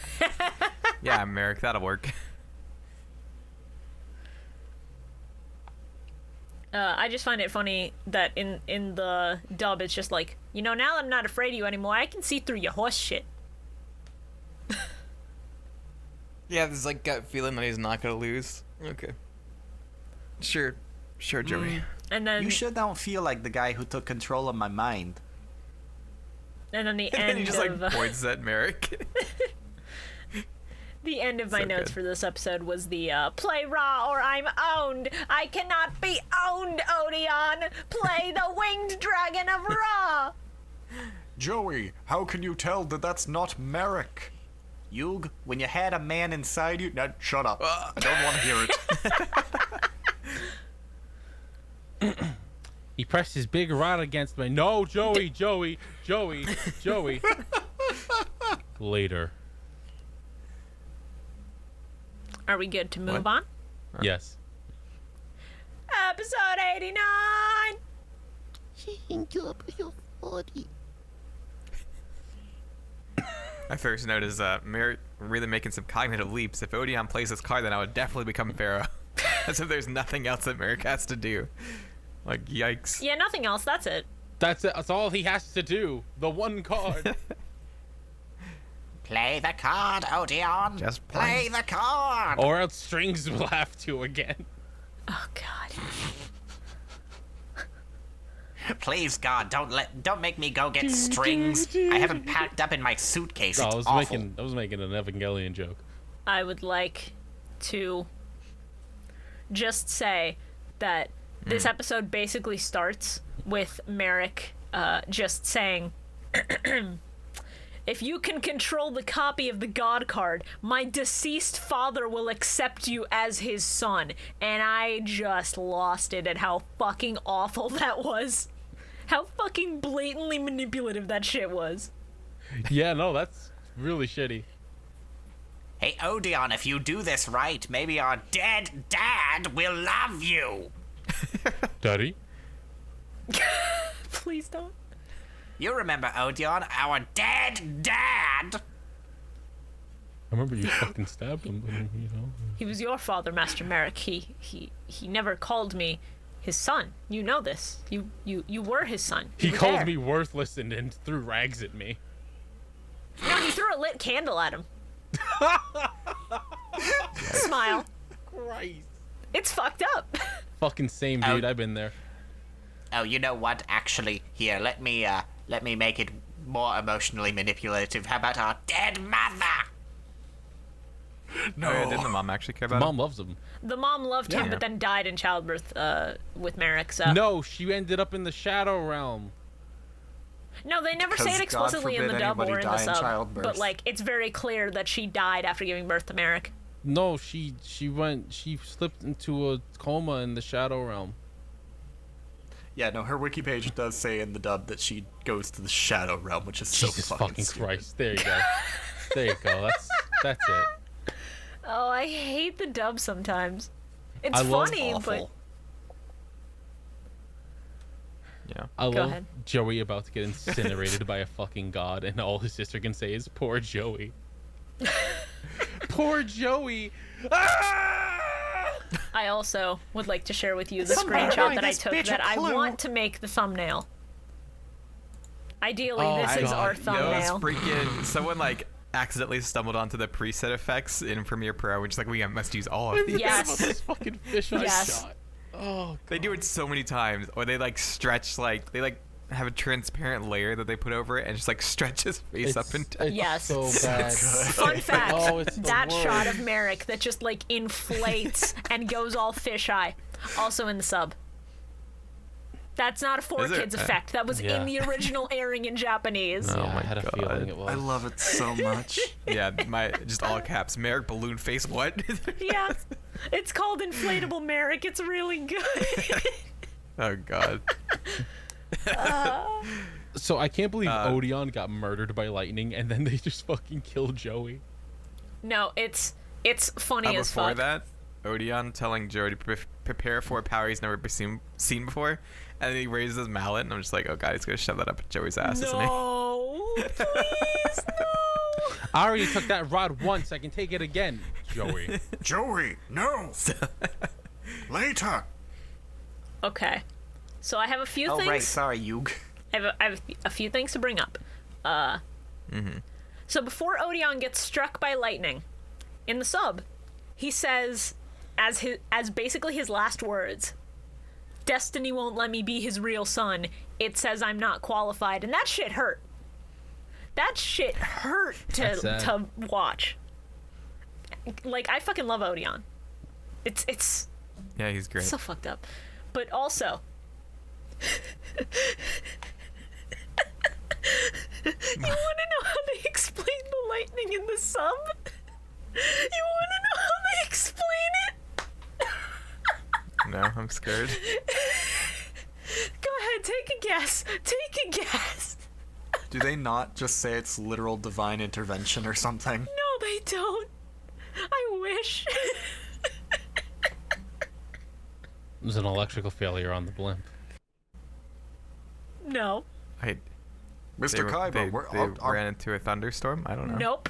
Yeah, Merrick, that'll work. I just find it funny that in the dub it's just like, now that I'm not afraid of you anymore, I can see through your horse shit. Yeah, there's like gut feeling that he's not gonna lose. Okay. Sure, Joey. And then You sure don't feel like the guy who took control of my mind. and then the And end he just like of points at Merrick. the end of my So notes good. for this episode was the play raw or I'm owned. I cannot be owned, Odeon. Play the winged dragon of Ra. Joey, how can you tell that that's not Merrick? Yug, when you had a man inside you... No, shut up. I don't want to hear it. He pressed his big rod against me. No, Joey. Later. Are we good to move What? on? Yes. Episode 89. My first note is Merrick really making some cognitive leaps. If Odeon plays this card, then I would definitely become Pharaoh. As if there's nothing else that Merrick has to do. Like, yikes. Yeah, nothing else. That's it. That's it. That's all he has to do. The one card. Play the card, Odeon. Just play the card. Or else Strings will have to again. Oh God. Please, God, don't make me go get strings. I haven't packed up in my suitcase. No, It's I was awful. making an Evangelion joke. I would like to just say that this episode basically starts with Merrick just saying, if you can control the copy of the God card, my deceased father will accept you as his son. And I just lost it at how fucking awful that was. How fucking blatantly manipulative that shit was. Yeah, no, that's really shitty. Hey, Odeon, if you do this right, maybe our dead dad will love you. Daddy? Please don't. You remember, Odeon, our dead dad? I remember you fucking stabbed him, but, He was your father, Master Merrick. He never called me his son. You know this. You were his son. He were called there. me worthless and threw rags at me. No, he threw a lit candle at him. Smile. Christ. It's fucked up. Fucking same, dude. I've been there. Oh, you know what? Actually, here, let me make it more emotionally manipulative. How about our dead mother? No. Oh, yeah, didn't the mom actually care about Mom loves him. The mom loved him, Yeah. but then died in childbirth with Merrick. So No, she ended up in the Shadow Realm. no, they never say it Because God explicitly in the forbid dub or anybody in the die in sub. childbirth. But like, it's very clear that she died after giving birth to Merrick. No, she slipped into a coma in the Shadow Realm. Yeah, no, her wiki page does say in the dub that she goes to the Shadow Realm, which is so Jesus fucking fucking stupid. Christ. There you go. There you go. That's it. Oh, I hate the dub sometimes. It's I love funny, but Awful. Yeah. I Go love ahead. Joey about to get incinerated by a fucking god, and all his sister can say is, "Poor Joey." Poor Joey. Ah! I also would like to share with you the Somebody screenshot write that I this took bitch a that I clue. want to make the thumbnail. Ideally, Oh, this is God. our Yo, it's thumbnail. freaking someone like accidentally stumbled onto the preset effects in Premiere Pro, which is like we must use all of these. Yes. This fucking fisheye Yes. shot. Oh, They do it so many times, or they like stretch like they like have a transparent layer that they put over it and just like stretch his face up and down. it's Yes. so bad. Fun fact, Oh, it's the that worst. shot of Merrick that just like inflates and goes all fisheye. Also in the sub. That's not a Four Is it? Kids effect. That was Yeah. in the original airing in Japanese. Oh Yeah, I my had a God. feeling it was. I love it so much. Yeah, my just all caps. Merrick balloon face. What? Yeah. It's called Inflatable Merrick. It's really good. Oh God. So I can't believe Uh, Odeon got murdered by lightning, and then they just fucking killed Joey. No, it's funny as Before fuck. that, Odeon telling Joe to prepare for a power he's never seen before, and then he raises his mallet, and I'm just like, oh God, he's gonna shove that up Joey's ass, isn't he? No, please, no. I already took that rod once. I can take it again, Joey. Joey, no. Later. Okay, so I have a few Oh, things. right. Sorry, Yug. I have a few things to bring up. So before Odeon gets struck by lightning, in the sub, he says, as basically his last words, "Destiny won't let me be his real son. It says I'm not qualified," and that shit hurt. That shit hurt That's sad. to watch. Like, I fucking love Odeon. It's Yeah, he's great. so fucked up. But also, you want to know how they explain the lightning in the sub? You want to know how they explain it? No, I'm scared. Go ahead, take a guess. Take a guess. Do they not just say it's literal divine intervention or something? No, they don't. I wish. There's an electrical failure on the blimp. No. I, Mr. Kaiba, they ran into a thunderstorm. I don't know. Nope.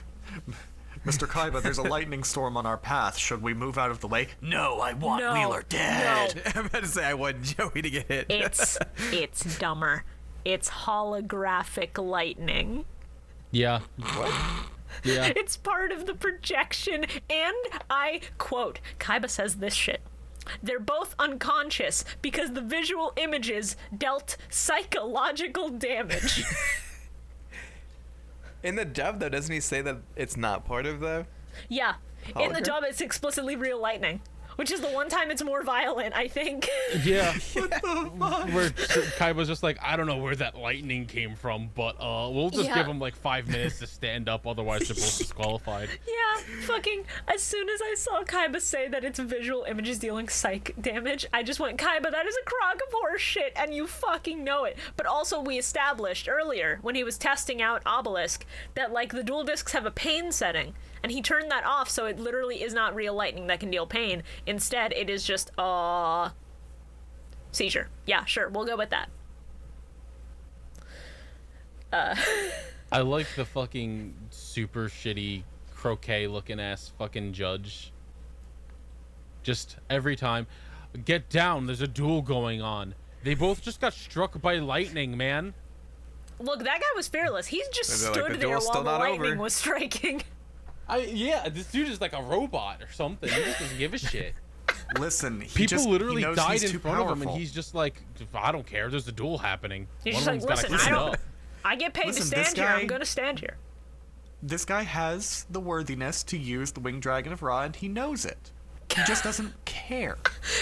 Mr. Kaiba, there's a lightning storm on our path. Should we move out of the way? No, I want No. Wheeler dead. No. I'm about to say I want Joey to get hit. It's dumber. It's holographic lightning. Yeah. What? Yeah. It's part of the projection, and I quote, Kaiba says this shit. They're both unconscious because the visual images dealt psychological damage. In the dub, though, doesn't he say that it's not part of the? Yeah. In the Hologram? dub, it's explicitly real lightning, which is the one time it's more violent, I think. Yeah. Where Kaiba's just like, I don't know where that lightning came from, but we'll just Yeah. give him like 5 minutes to stand up, otherwise they're both disqualified. Yeah, fucking, as soon as I saw Kaiba say that it's visual images dealing psych damage, I just went, Kaiba, that is a crock of horse shit, and you fucking know it. But also, we established earlier, when he was testing out Obelisk, that, like, the dual discs have a pain setting, and he turned that off, so it literally is not real lightning that can deal pain. Instead, it is just, seizure. Yeah, sure, we'll go with that. I like the fucking super shitty croquet looking ass fucking judge. Just every time, get down, there's a duel going on. They both just got struck by lightning, man. Look, that guy was fearless. He's just They're like, stood "The there duel's while still the not lightning over." was striking. Yeah, this dude is like a robot or something. He just doesn't give a shit. Listen, People literally he knows died he's in too front of him, powerful. and he's just like, I don't care. There's a duel happening. He's One just of like, them's gotta listen, clean I don't. up. I get paid Listen, to this stand here. I'm guy- gonna stand here. This guy has the worthiness to use the Winged Dragon of Ra, and he knows it. He just doesn't care.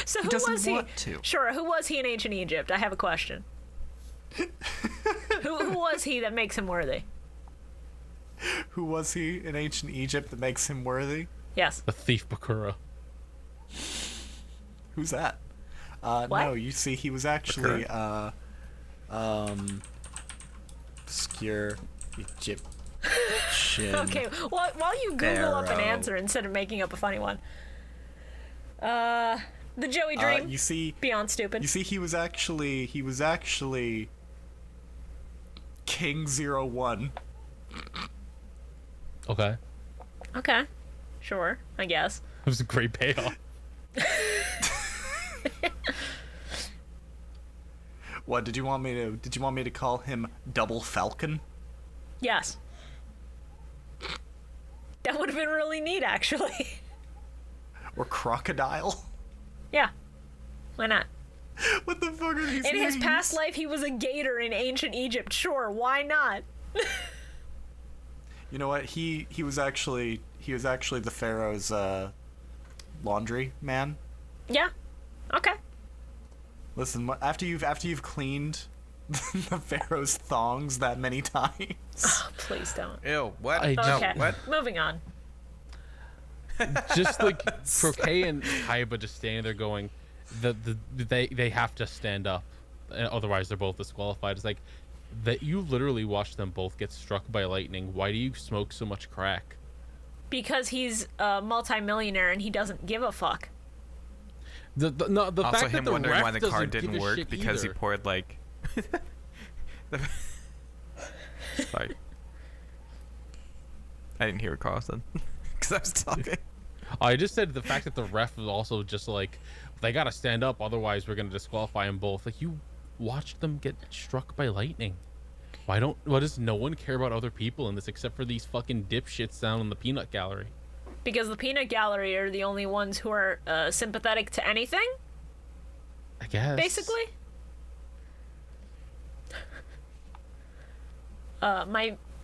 So He who doesn't was he? want to. Sure, who was he in ancient Egypt? I have a question. who was he that makes him worthy? Who was he in ancient Egypt that makes him worthy? Yes. The thief Bakura. Who's that? No, you see, he was actually, obscure Egyptian. Okay. While you Google up an Pharaoh. answer instead of making up a funny one. The Joey dream. You see, Beyond stupid. he was actually King 01. Okay. Okay. Sure, I guess. It was a great payoff. What did you want me to call him Double Falcon? Yes. That would have been really neat, actually. Or Crocodile? Yeah. Why not? What the fuck are these In his names? past life, he was a gator in ancient Egypt. Sure, why not? You know what? He was actually the Pharaoh's laundry man. Yeah. Okay. Listen, after you've cleaned the Pharaoh's thongs that many times. Oh, please don't. Ew, what? I- No, Okay. what? Moving on. Just like Croquet and Kaiba just standing there going, they have to stand up, otherwise they're both disqualified. It's like that you literally watched them both get struck by lightning. Why do you smoke so much crack? Because he's a multimillionaire and he doesn't give a fuck. The Also, fact him that the wondering ref why the doesn't card give didn't a work shit because he either. poured like. Sorry. I didn't hear what Carl said because I was talking. I just said the fact that the ref was also just like, they gotta stand up, otherwise we're gonna disqualify them both. Like, you watched them get struck by lightning. Why does no one care about other people in this except for these fucking dipshits down in the peanut gallery? Because the peanut gallery are the only ones who are sympathetic to anything, I guess. basically.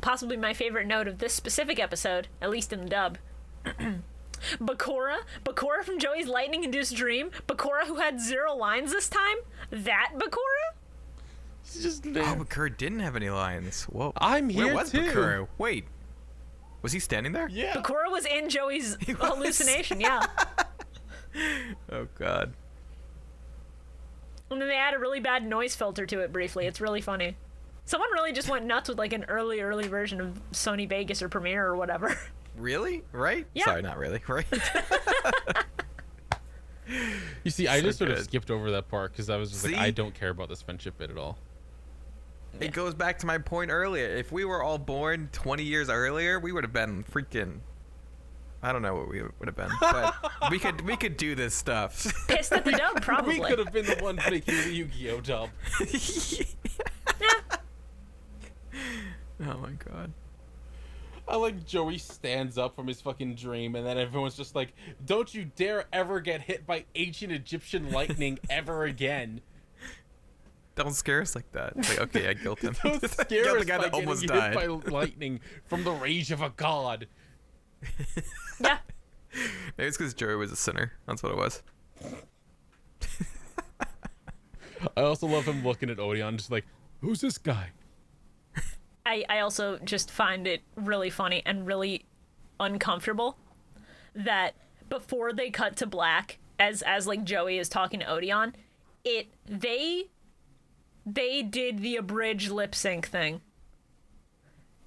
Possibly my favorite note of this specific episode, at least in the dub. Bakura from Joey's lightning-induced dream. Bakura who had 0 lines this time. That Bakura? It's just Oh, Bakura didn't have any lines. Whoa. I'm here Where was too. Bakura? Wait. Was he standing there? Yeah. Bakura was in Joey's was. hallucination, yeah. Oh god. And then they add a really bad noise filter to it briefly. It's really funny. Someone really just went nuts with like an early version of Sony Vegas or Premiere or whatever. Really? Right? Yeah. Sorry, not really. Right? You see, I So just sort of good. skipped over that part because I was just like, See? I don't care about this friendship bit at all. It goes back to my point earlier. If we were all born 20 years earlier, we would have been freaking. I don't know what we would have been, but we could do this stuff. Pissed at the dub, probably. We could have been the ones making the Yu-Gi-Oh dub. Oh my god. I like Joey stands up from his fucking dream, and then everyone's just like, "Don't you dare ever get hit by ancient Egyptian lightning ever again." Don't scare us like that. It's like, okay, I guilt him. Don't scare Guilt us the guy by that getting almost hit died. by lightning from the rage of a god. Yeah. Maybe it's because Joey was a sinner. That's what it was. I also love him looking at Odeon, just like, "Who's this guy?" I also just find it really funny and really uncomfortable that before they cut to black, as like Joey is talking to Odeon, they did the abridged lip sync thing.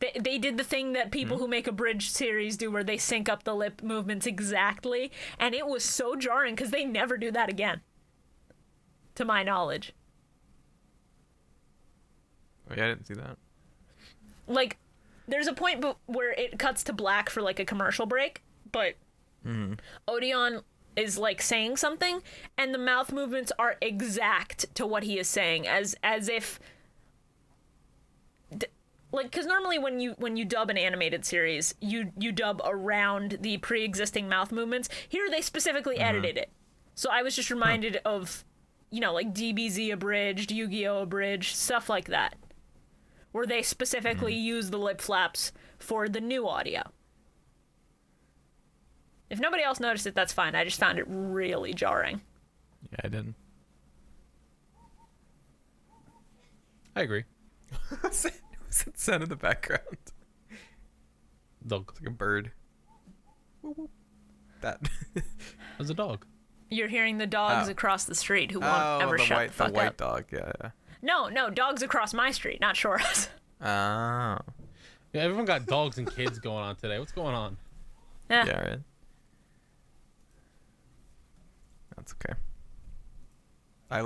They did the thing that people who make abridged series do where they sync up the lip movements exactly, and it was so jarring because they never do that again, to my knowledge. Oh yeah, I didn't see that. Like, there's a point where it cuts to black for like a commercial break, but Odeon is like saying something and the mouth movements are exact to what he is saying, as if like, because normally when you dub an animated series, you dub around the pre-existing mouth movements. Here they specifically edited it, so I was just reminded of, you know, like DBZ abridged, Yu-Gi-Oh abridged, stuff like that, where they specifically use the lip flaps for the new audio. If nobody else noticed it, that's fine. I just found it really jarring. Yeah, I didn't. I agree. What's that sound in the background? Dog. It's like a bird. Whoop, whoop. That. As a dog. You're hearing the dogs Oh. across the street who won't ever shut the fuck white up. dog. Yeah. No, dogs across my street, not Shora's. Oh. Yeah, everyone got dogs and kids going on today. What's going on? Yeah. Yeah, right. That's okay. I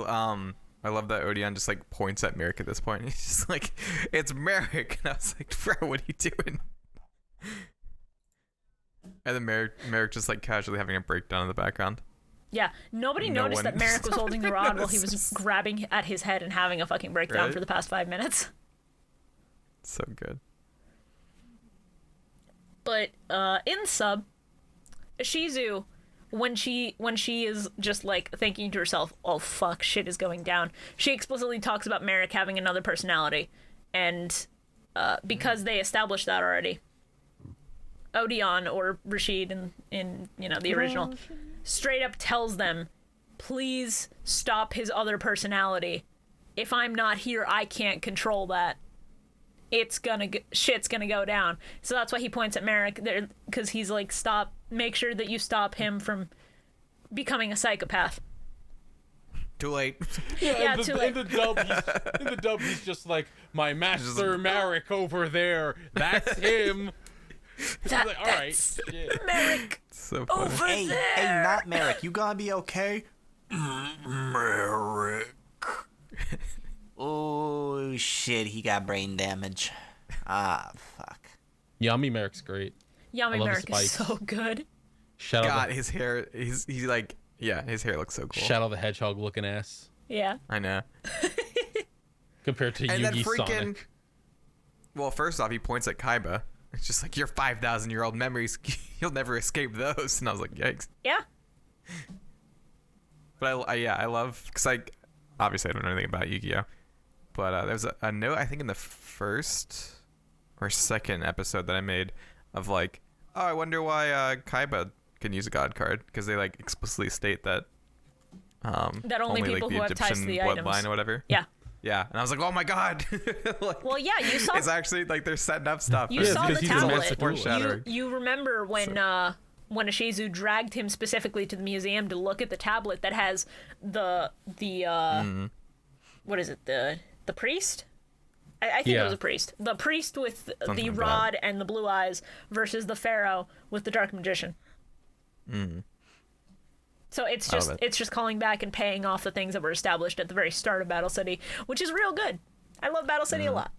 love that Odeon just like points at Merrick at this point. He's just like, it's Merrick, and I was like, bro, what are you doing? And then Merrick just like casually having a breakdown in the background. Yeah, nobody No noticed one that Merrick was holding the rod while he was noticed. grabbing at his head and having a fucking breakdown Right? for the past 5 minutes. So good. But in sub, Shizu, when she is just like thinking to herself, "Oh fuck, shit is going down," she explicitly talks about Merrick having another personality, and because they established that already, Odeon or Rashid in the original straight up tells them, "Please stop his other personality. If I'm not here, I can't control that. Shit's gonna go down." So that's why he points at Merrick there, because he's like, make sure that you stop him from becoming a psychopath. Too late. Yeah, in too the, late. in the dub, he's just like, my master Merrick over there. That's him. That, Like, all right. that's Shit. Merrick So funny. over Hey, there. not Merrick. You gonna be okay? Merrick. Oh shit, he got brain damage. Ah, fuck. Yummy Merrick's great. I Yummy love the Merrick is spikes. so good. Shadow, God, his hair. He's like, yeah, his hair looks so cool. Shadow the Hedgehog looking ass Yeah. I know. compared to And then Yugi freaking. Sonic. Well, first off, he points at Kaiba. It's just like, your 5,000-year-old memories. You'll never escape those. And I was like, yikes. Yeah. But I love, because obviously I don't know anything about Yu-Gi-Oh, but there was a note I think in the first or second episode that I made of like, oh, I wonder why Kaiba can use a god card, because they like explicitly state that That only people like the who have ties to Egyptian the bloodline items. or whatever. Yeah. Yeah, and I was like, oh my god. Like, Well, yeah, you saw it's actually like they're setting up stuff. you Yeah, saw because the he's a tablet. master duelist. Foreshadowing. You remember when Ashizu dragged him specifically to the museum to look at the tablet that has the what is it, the priest? I think it Yeah. was a priest. The priest with Something the like that. rod and the blue eyes versus the pharaoh with the dark magician. So it's I love just it. it's just calling back and paying off the things that were established at the very start of Battle City, which is real good. I love Battle City a lot.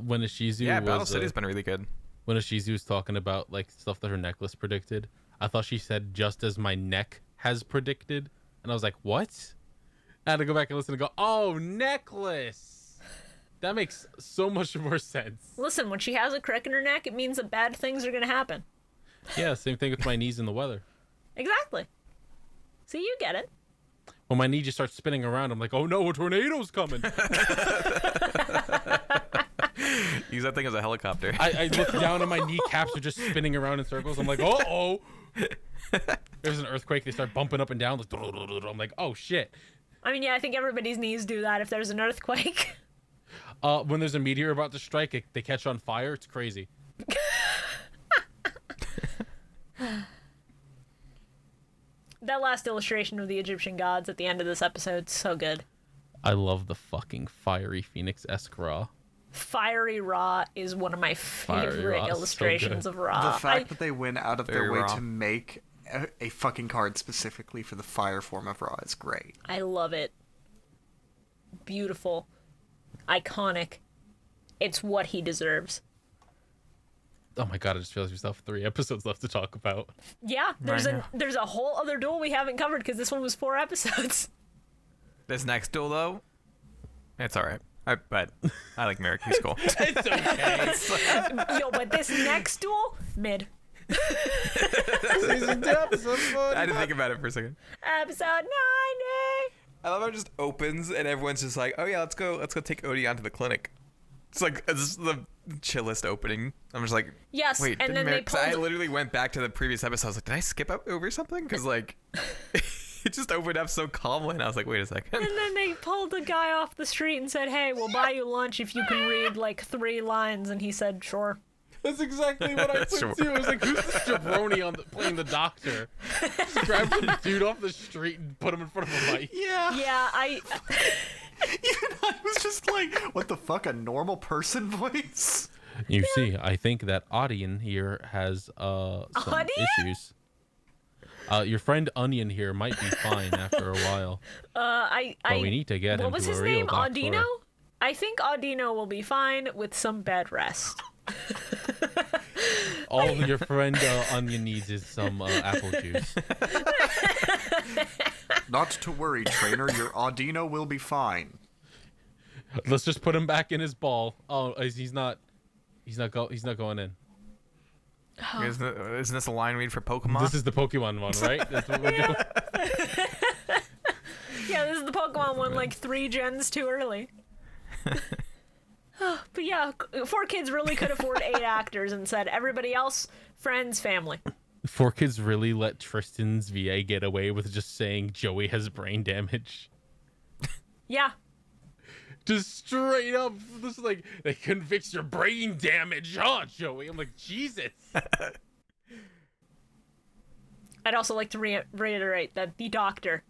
When Ishizu Yeah, Battle was City's been really good. when Ishizu was talking about like stuff that her necklace predicted, I thought she said just as my neck has predicted, and I was like, what? I had to go back and listen and go, oh, necklace. That makes so much more sense. Listen, when she has a crick in her neck, it means that bad things are going to happen. Yeah, same thing with my knees in the weather. Exactly. See, you get it. When my knee just starts spinning around, I'm like, oh no, a tornado's coming. Use that thing as a helicopter. I look down and my kneecaps are just spinning around in circles. I'm like, uh-oh. There's an earthquake. They start bumping up and down. Like, I'm like, oh, shit. I mean, yeah, I think everybody's knees do that if there's an earthquake. When there's a meteor about to strike, they catch on fire. It's crazy. That last illustration of the Egyptian gods at the end of this episode, so good. I love the fucking fiery Phoenix-esque Ra. Fiery Ra is one of my favorite Ra is so illustrations good. of Ra. The fact that they went out of their Very way raw. to make a fucking card specifically for the fire form of Ra is great. I love it. Beautiful. Iconic. It's what he deserves. Oh my god, I just realized we still have 3 episodes left to talk about. Yeah, there's know. a whole other duel we haven't covered because this one was 4 episodes. This next duel, though, it's all right. But I like Merrick. He's cool. It's okay. Yo, but this next duel, mid. Season 2, episode 40. I didn't think about it for a second. Episode 90. I love how it just opens and everyone's just like, "Oh yeah, let's go take Odeon to the clinic." It's like it's the chillest opening. I'm just like, Yes, wait. and didn't then they Merrick... 'cause I pulled- literally went back to the previous episode. I was like, did I skip over something? Because like, it just opened up so calmly, and I was like, wait a second. And then they pulled a guy off the street and said, "Hey, we'll buy you lunch if you can read like 3 lines." And he said, "Sure." That's exactly what I put Sure. too. I was like, who's this jabroni playing the doctor? Just grab some dude off the street and put him in front of a mic. Yeah. Yeah, I Even I was just like, what the fuck, a normal person voice? You see, I think that Odeon here has some Odeon? issues. Your friend Onion here might be fine after a while. But we need to get him What was to his a real name? doctor. Audino? I think Audino will be fine with some bed rest. All your friend Onion needs is some apple juice. Not to worry, trainer. Your Audino will be fine. Let's just put him back in his ball. Oh, he's not going in. Isn't this a line read for Pokemon? This is the Pokemon one, right? That's what we're doing. Yeah, this is the Pokemon one like 3 gens too early. But yeah, 4Kids really could afford 8 actors and said everybody else, friends, family. 4Kids really let Tristan's VA get away with just saying Joey has brain damage. Yeah. Just straight up, just like, they can fix your brain damage, huh, Joey? I'm like, Jesus. I'd also like to reiterate that the doctor,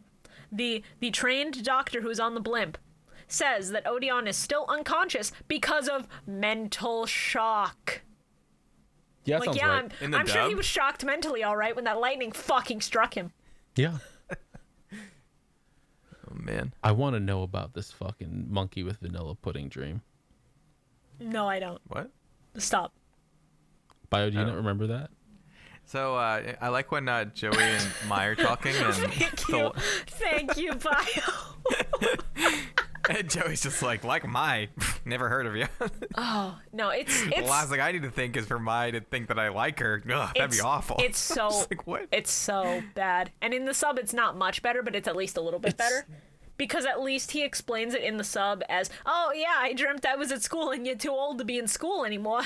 the trained doctor who's on the blimp, says that Odeon is still unconscious because of mental shock. Yeah, Like, sounds yeah, right. I'm sure he was shocked mentally, all right, when that lightning fucking struck him. Yeah. Oh man. I want to know about this fucking monkey with vanilla pudding dream. No, I don't. What? Stop. Bio, do you Oh. not remember that? So I like when Joey and Mai are talking, and Thank you, Bio. and Joey's just like Mai, never heard of you. Oh no, it's The last thing I need to think is for Mai to think that I like her. Ugh, that'd be awful. It's so Just like, what? It's so bad. And in the sub, it's not much better, but it's at least a little bit better. Because at least he explains it in the sub as, oh yeah, I dreamt I was at school and you're too old to be in school anymore.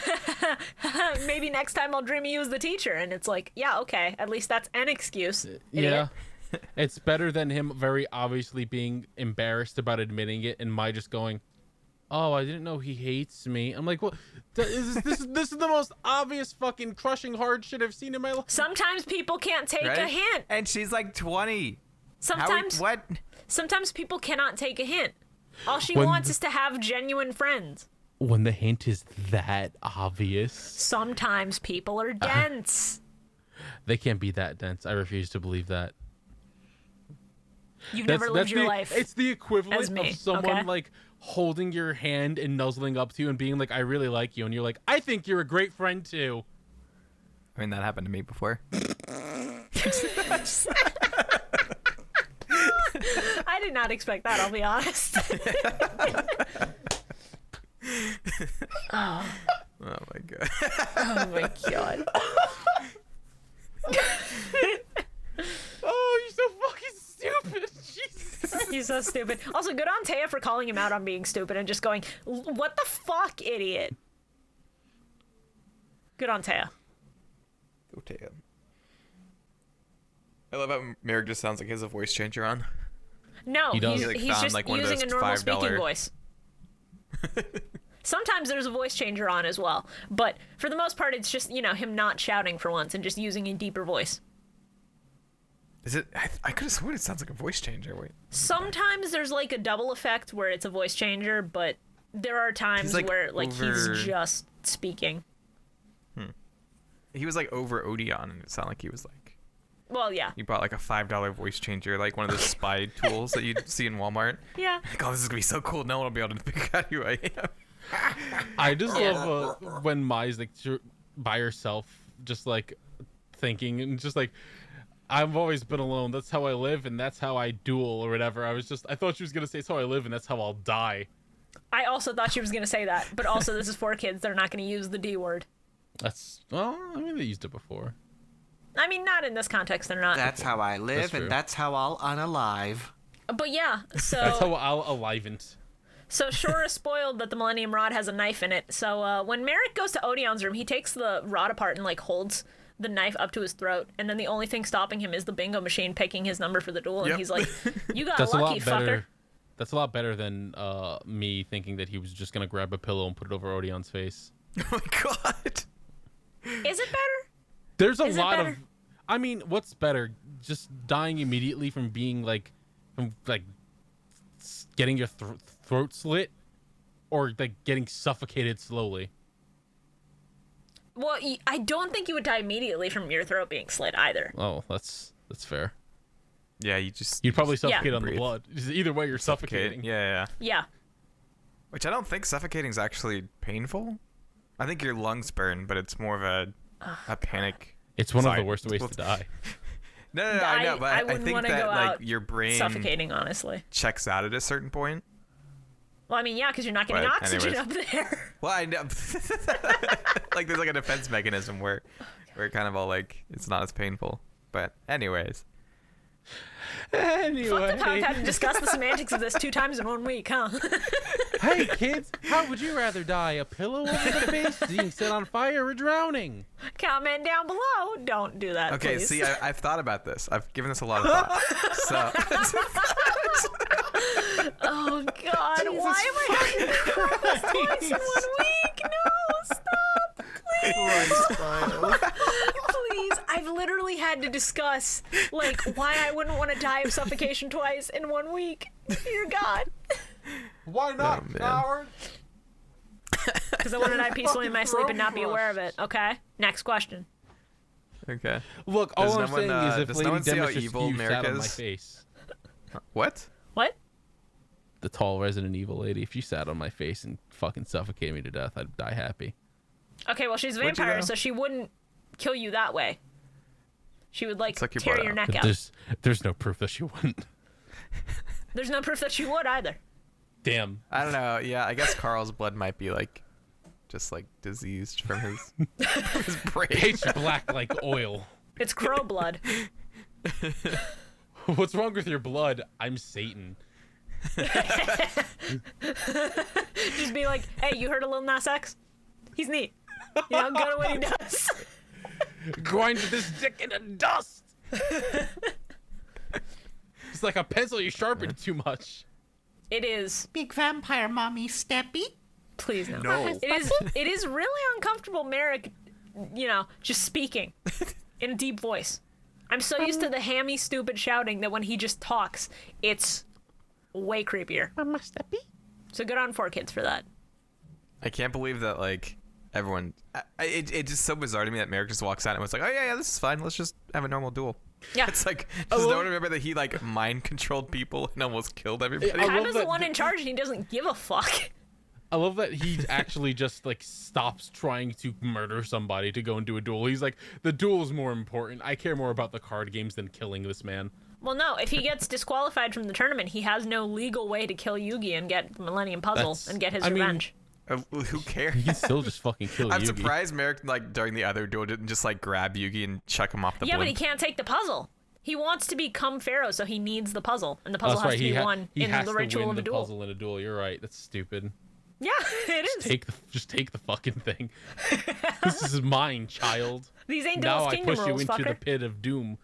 Maybe next time I'll dream of you as the teacher. And it's like, yeah, okay, at least that's an excuse. Yeah. It's better than him very obviously being embarrassed about admitting it and Mai just going, oh, I didn't know he hates me. I'm like, well, this is the most obvious fucking crushing hard shit I've seen in my life. Sometimes people can't take a hint. And she's like 20. Sometimes what? Sometimes people cannot take a hint. All she When wants is to have genuine friends. When the hint is that obvious. Sometimes people are dense. They can't be that dense. I refuse to believe that. You've never lived your life. It's the equivalent as me, of someone okay? like holding your hand and nuzzling up to you and being like, I really like you. And you're like, I think you're a great friend too. I mean, that happened to me before. I did not expect that, I'll be honest. Oh my god. Oh my god. Oh, you're so fucking stupid. Jesus. He's so stupid. Also, good on Taya for calling him out on being stupid and just going, what the fuck, idiot? Good on Taya. Odeon. I love how Merrick just sounds like he has a voice changer on. No, He does. he's, He, like, he's found, just like, one of using a those normal $5 speaking voice. Sometimes there's a voice changer on as well, but for the most part, it's just, you know, him not shouting for once and just using a deeper voice. Is it? I could have sworn it sounds like a voice changer. Wait. Sometimes there's like a double effect where it's a voice changer, but there are times like, where like over- he's just speaking. He was like over Odeon, and it sounded like he was like Well, yeah. he bought like a $5 voice changer, like one of those spy tools that you see in Walmart. Yeah. Like, oh, this is gonna be so cool. No one will be able to figure out who I am. I just love when Mai's like by herself, just like thinking and just like, I've always been alone. That's how I live, and that's how I duel or whatever. I thought she was gonna say, "It's how I live, and that's how I'll die." I also thought she was going to say that, but also this is 4Kids. They're not going to use the D word. That's well, I mean they used it before. I mean, not in this context. They're not. That's how I live, That's true. and that's how I'll unalive. But yeah, That's how so I'll alivent. so Shora spoiled that the Millennium Rod has a knife in it. So when Merrick goes to Odeon's room, he takes the rod apart and like holds the knife up to his throat, and then the only thing stopping him is the bingo machine picking his number for the duel, and Yep. he's like, "You got That's a lucky, lot better. fucker." That's a lot better than me thinking that he was just gonna grab a pillow and put it over Odeon's face. Oh my god. Is it better? There's a Is it lot of. better? I mean, what's better? Just dying immediately from being like, getting your throat slit, or like getting suffocated slowly. Well, I don't think you would die immediately from your throat being slit either. Oh, that's That's fair. Yeah, you just You'd probably suffocate on the breathe. blood. Either way, you're suffocating. Yeah. Yeah. Which I don't think suffocating is actually painful. I think your lungs burn, but it's more of a panic. It's one Sorry. of the worst ways to die. No, I know, but I wouldn't think wanna that go like out your brain Suffocating, honestly. checks out at a certain point. Well, I mean, yeah, because you're not getting But oxygen anyways. up there. Well, I know. Like there's like a defense mechanism where it kind of all like it's not as painful. But anyways. Anyway. Fucked up how I've had to discuss the semantics of this 2 times in 1 week, huh? Hey, kids, how would you rather die? A pillow over the face, being set on fire, or drowning? Comment down below. Don't do that, Okay, please. see, I've thought about this. I've given this a lot of thought. So Oh, God. Why am I having to cry this twice in 1 week? No, stop. Please. Please. I've literally had to discuss, like, why I wouldn't want to die of suffocation twice in 1 week. Dear God. Why not, man. coward? Because I want to die peacefully in my sleep and not be aware of it. Okay? Next question. okay. Look, all Does I'm no one, saying is if does Lady no one see how Demetrius evil sat Merrick on my is? face, What? What? the tall Resident Evil lady, if she sat on my face and fucking suffocated me to death, I'd die happy. Okay, well, she's a Would you, vampire, though? so she wouldn't kill you that way. She would, like, Suck your tear butt your out. neck But out. there's no proof that she wouldn't. There's no proof that she would either. Damn. I don't know. Yeah, I guess Carl's blood might be like just like diseased from his his brain. Pitch black like oil. It's crow blood. What's wrong with your blood? I'm Satan. Just be like, hey, you heard of Lil Nas X? He's neat. You know, go to what he does. Grind this dick into dust. It's like a pencil you sharpened too much. It is. Big vampire mommy Steppy. Please no. No. It is really uncomfortable, Merrick, you know, just speaking in a deep voice. I'm so used to the hammy, stupid shouting that when he just talks, it's way creepier. Mama Steppy. So good on 4Kids for that. I can't believe that like everyone. It's just so bizarre to me that Merrick just walks out and was like, "Oh yeah, this is fine. Let's just have a normal duel." Yeah. It's like, does no one remember that he like mind controlled people and almost killed everybody? I love Kaiba's the that- one in charge and he doesn't give a fuck. I love that he actually just like stops trying to murder somebody to go and do a duel. He's like, the duel is more important. I care more about the card games than killing this man. Well, no, if he gets disqualified from the tournament, he has no legal way to kill Yugi and get the Millennium Puzzle That's- and get his I mean, revenge. Who cares? He can still just fucking kill I'm Yugi. surprised Merrick like during the other duel didn't just like grab Yugi and chuck him off the Yeah, but blimp. he can't take the puzzle. He wants to become Pharaoh, so he needs the puzzle, and the Oh, puzzle that's has right. to be won He in has the to ritual win of the a duel. puzzle in a duel. You're right. That's stupid. Yeah, it is. Just take the fucking thing. This is mine, child. These ain't Now Duel's I Kingdom push you rules, into the fucker. pit of doom.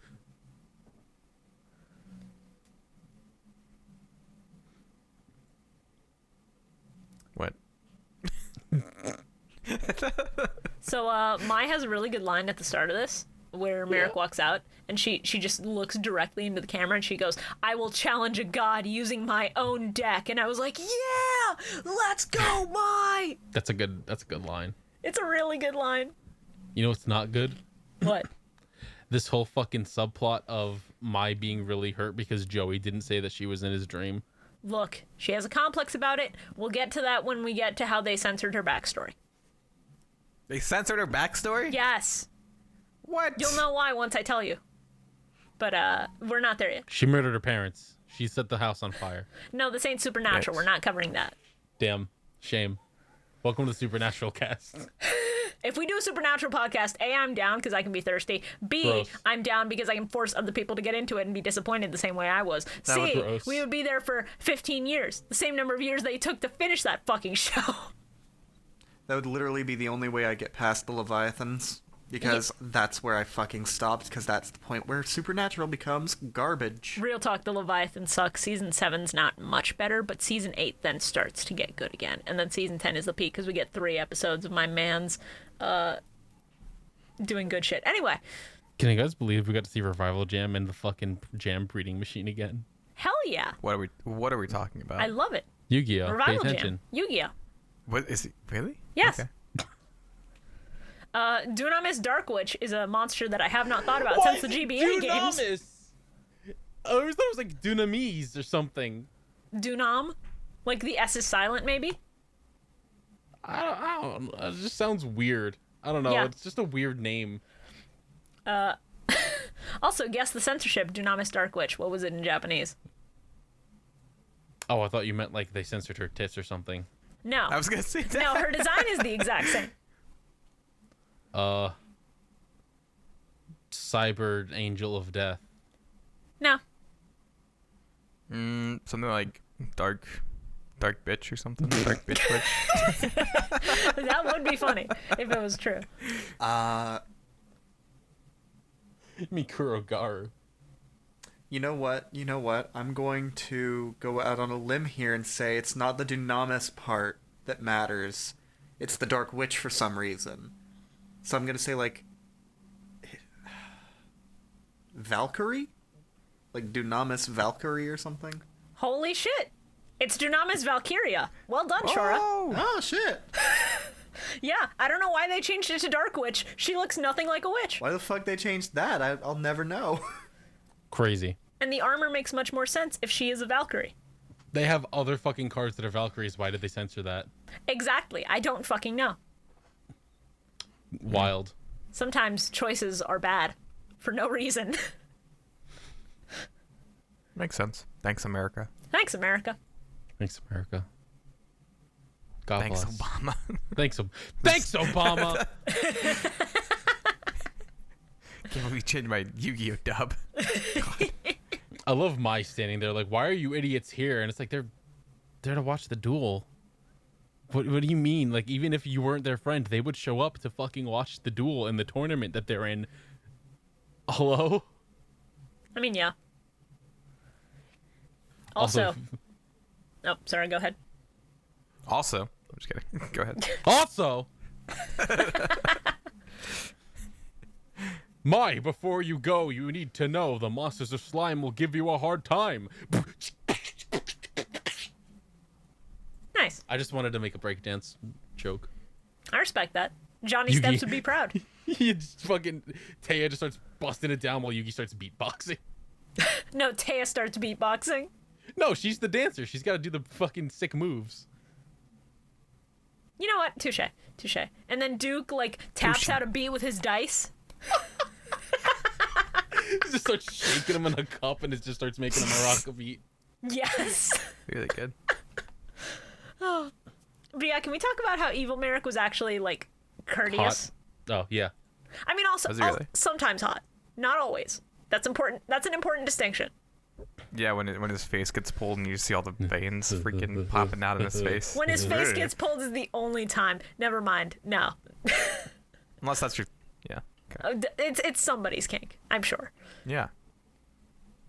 What? So, Mai has a really good line at the start of this, where Merrick walks out, and she just looks directly into the camera, and she goes, "I will challenge a god using my own deck." And I was like, yeah, let's go, Mai! That's a good line. It's a really good line. You know what's not good? What? This whole fucking subplot of Mai being really hurt because Joey didn't say that she was in his dream. Look, she has a complex about it. We'll get to that when we get to how they censored her backstory. They censored her backstory? Yes. What? You'll know why once I tell you. But, we're not there yet. She murdered her parents. She set the house on fire. No, this ain't Supernatural. Yes. We're not covering that. Damn. Shame. Welcome to the Supernatural cast. If we do a Supernatural podcast, A, I'm down because I can be thirsty. B, Gross. I'm down because I can force other people to get into it and be disappointed the same way I was. That would C, gross. we would be there for 15 years. The same number of years they took to finish that fucking show. That would literally be the only way I get past the Leviathans. Because that's where I fucking stopped, because that's the point where Supernatural becomes garbage. Real talk, the Leviathan sucks. Season 7's not much better, but Season 8 then starts to get good again. And then Season 10 is the peak because we get 3 episodes of my man's doing good shit. Anyway, Can you guys believe we got to see Revival Jam and the fucking jam breeding machine again? hell yeah. What are we talking about? I love it. Yu-Gi-Oh! Pay Revival attention. Jam. Yu-Gi-Oh! What is it? Really? Yes. Okay. Dunamis Dark Witch is a monster that I have not thought about since the GBA games. Dunamis? I always thought it was like Dunamis or something. Dunam? Like the S is silent, maybe? I don't know. It just sounds weird. I don't know. Yeah. It's just a weird name. Also, guess the censorship, Dunamis Dark Witch. What was it in Japanese? Oh, I thought you meant like they censored her tits or something. No. I was gonna say that. No, her design is the exact same. Cyber Angel of Death. No. Something like dark bitch or something. Dark bitch witch. That would be funny if it was true. Mikurogaru. You know what? I'm going to go out on a limb here and say it's not the Dunamis part that matters. It's the Dark Witch for some reason. So I'm going to say, like, Valkyrie? Like Dunamis Valkyrie or something? Holy shit. It's Dunamis Valkyria. Well done, Shora. Oh, shit. Yeah, I don't know why they changed it to Dark Witch. She looks nothing like a witch. Why the fuck they changed that? I'll never know. Crazy. And the armor makes much more sense if she is a Valkyrie. They have other fucking cards that are Valkyries. Why did they censor that? Exactly. I don't fucking know. Wild. Sometimes choices are bad for no reason. Makes sense. Thanks, America. Thanks, America. Thanks, America. God Thanks, bless. Obama. Thanks, Obama. Can't believe you changed my Yu-Gi-Oh dub. I love my standing there like, why are you idiots here? And it's like they're there to watch the duel. What do you mean? Like, even if you weren't their friend, they would show up to fucking watch the duel in the tournament that they're in. Hello? I mean, yeah. Also, oh, sorry, go ahead. Also, I'm just kidding. Go ahead. Also, before you go, you need to know the monsters of slime will give you a hard time. Nice. I just wanted to make a breakdance joke. I respect that. Johnny Yugi. Steps would be proud. You just fucking Taya just starts busting it down while Yugi starts beatboxing. No, Taya starts beatboxing. No, she's the dancer. She's got to do the fucking sick moves. You know what? Touche. And then Duke, like, taps out a beat with his dice. He just starts shaking him in a cup and it just starts making a maraca beat. Yes. Really good. But yeah, can we talk about how Evil Merrick was actually, like, courteous? Hot. Oh, yeah. I mean, also, Was he really? sometimes hot. Not always. That's important. That's an important distinction. Yeah, when his face gets pulled and you see all the veins freaking popping out of his face. When his face gets pulled is the only time. Never mind. No. Unless that's your... Yeah. Okay. It's somebody's kink, I'm sure. Yeah.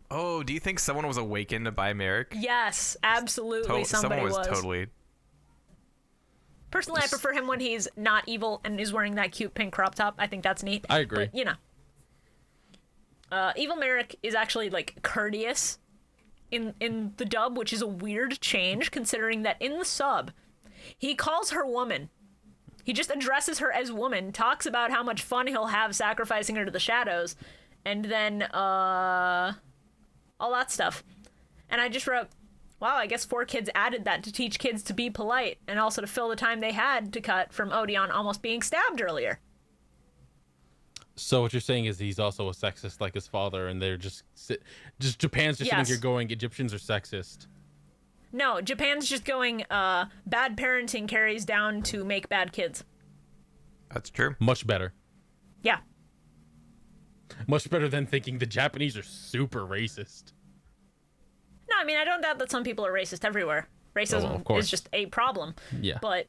Oh, do you think someone was awakened by Merrick? Yes, absolutely. Somebody someone was totally... Personally, I prefer him when he's not evil and is wearing that cute pink crop top. I think that's neat. I agree. But, you know. Evil Merrick is actually, like, courteous in the dub, which is a weird change, considering that in the sub, he calls her woman. He just addresses her as woman, talks about how much fun he'll have sacrificing her to the shadows, and then, all that stuff. And I just wrote, wow, I guess 4Kids added that to teach kids to be polite, and also to fill the time they had to cut from Odeon almost being stabbed earlier. So what you're saying is he's also a sexist like his father, and they're just Japan's just sitting here going, Egyptians are sexist. No, Japan's just going, bad parenting carries down to make bad kids. That's true. Much better. Yeah. Much better than thinking the Japanese are super racist. No, I mean, I don't doubt that some people are racist everywhere. Racism of course. is just a problem. Yeah. But,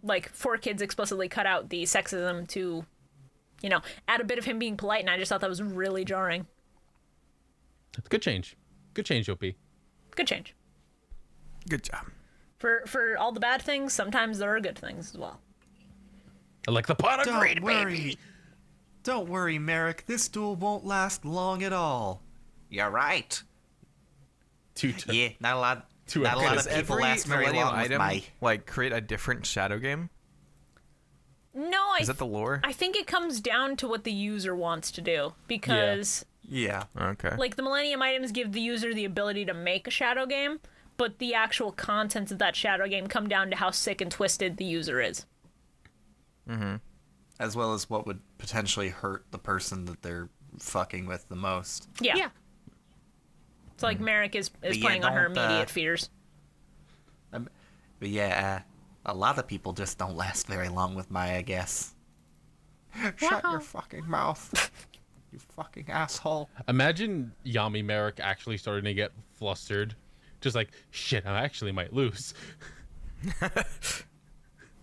like, 4Kids explicitly cut out the sexism to, you know, add a bit of him being polite, and I just thought that was really jarring. It's good change. Good change, OP. Good change. Good job. For all the bad things, sometimes there are good things as well. I like the pot of great, Don't worry. baby. Don't worry, Merrick. This duel won't last long at all. You're right. Yeah, not a lot. Two Not a lot episodes. of people last very Millennium long with item, my. like, create a different shadow game? No, Is that the lore? I think it comes down to what the user wants to do, because Yeah. Okay. Like, the Millennium items give the user the ability to make a shadow game, but the actual contents of that shadow game come down to how sick and twisted the user is. As well as what would potentially hurt the person that they're fucking with the most. Yeah. It's like Merrick is yeah, playing on her don't, immediate fears. But yeah, a lot of people just don't last very long with Maya, I guess. Shut your fucking mouth, you fucking asshole. Imagine Yami Merrick actually starting to get flustered. Just like, shit, I actually might lose.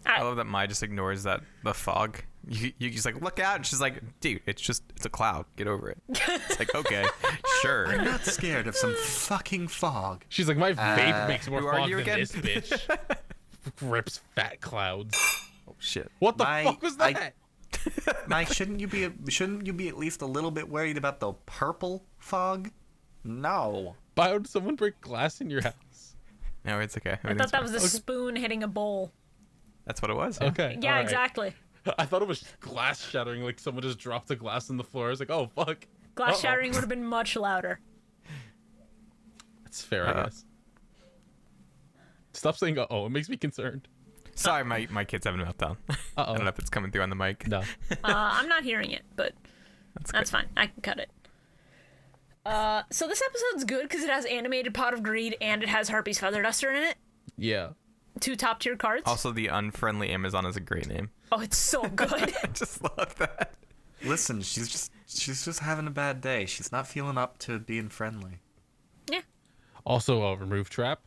I love that Maya just ignores the fog. You just like, look out, and she's like, dude, it's a cloud. Get over it. It's like, okay, sure. I'm not scared of some fucking fog. She's like, my vape makes more who are fog you than again? this bitch. Rips fat clouds. Oh shit. What the My- fuck was that? Mike, shouldn't you be at least a little bit worried about the purple fog? No. Why would someone break glass in your house? No, it's okay. I thought that was a spoon hitting a bowl. That's what it was. Okay. Yeah, all right. exactly. I thought it was glass shattering, like someone just dropped a glass on the floor. I was like, oh fuck. Glass Uh-oh. shattering would have been much louder. That's fair, I guess. Stop saying uh-oh, it makes me concerned. Sorry, my kid's having a meltdown. I don't know if it's coming through on the mic. No. I'm not hearing it, but that's fine. I can cut it. So this episode's good because it has animated Pot of Greed and it has Harpy's Feather Duster in it. Yeah. 2 top tier cards. Also, the unfriendly Amazon is a great name. Oh, it's so good. I just love that. Listen, she's just having a bad day. She's not feeling up to being friendly. Yeah. Also, remove trap.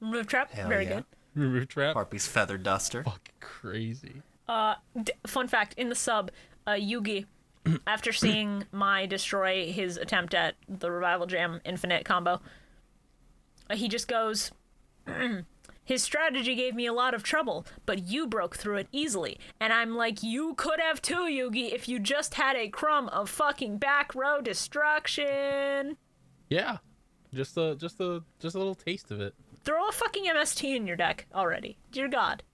Remove trap. Hell Very yeah. good. Remove trap. Harpy's Feather Duster. Fucking crazy. Fun fact, in the sub, Yugi, after seeing Mai destroy his attempt at the Revival Jam Infinite combo, he just goes, his strategy gave me a lot of trouble, but you broke through it easily. And I'm like, you could have too, Yugi, if you just had a crumb of fucking back row destruction. Yeah. Just a little taste of it. Throw a fucking MST in your deck already. Dear God.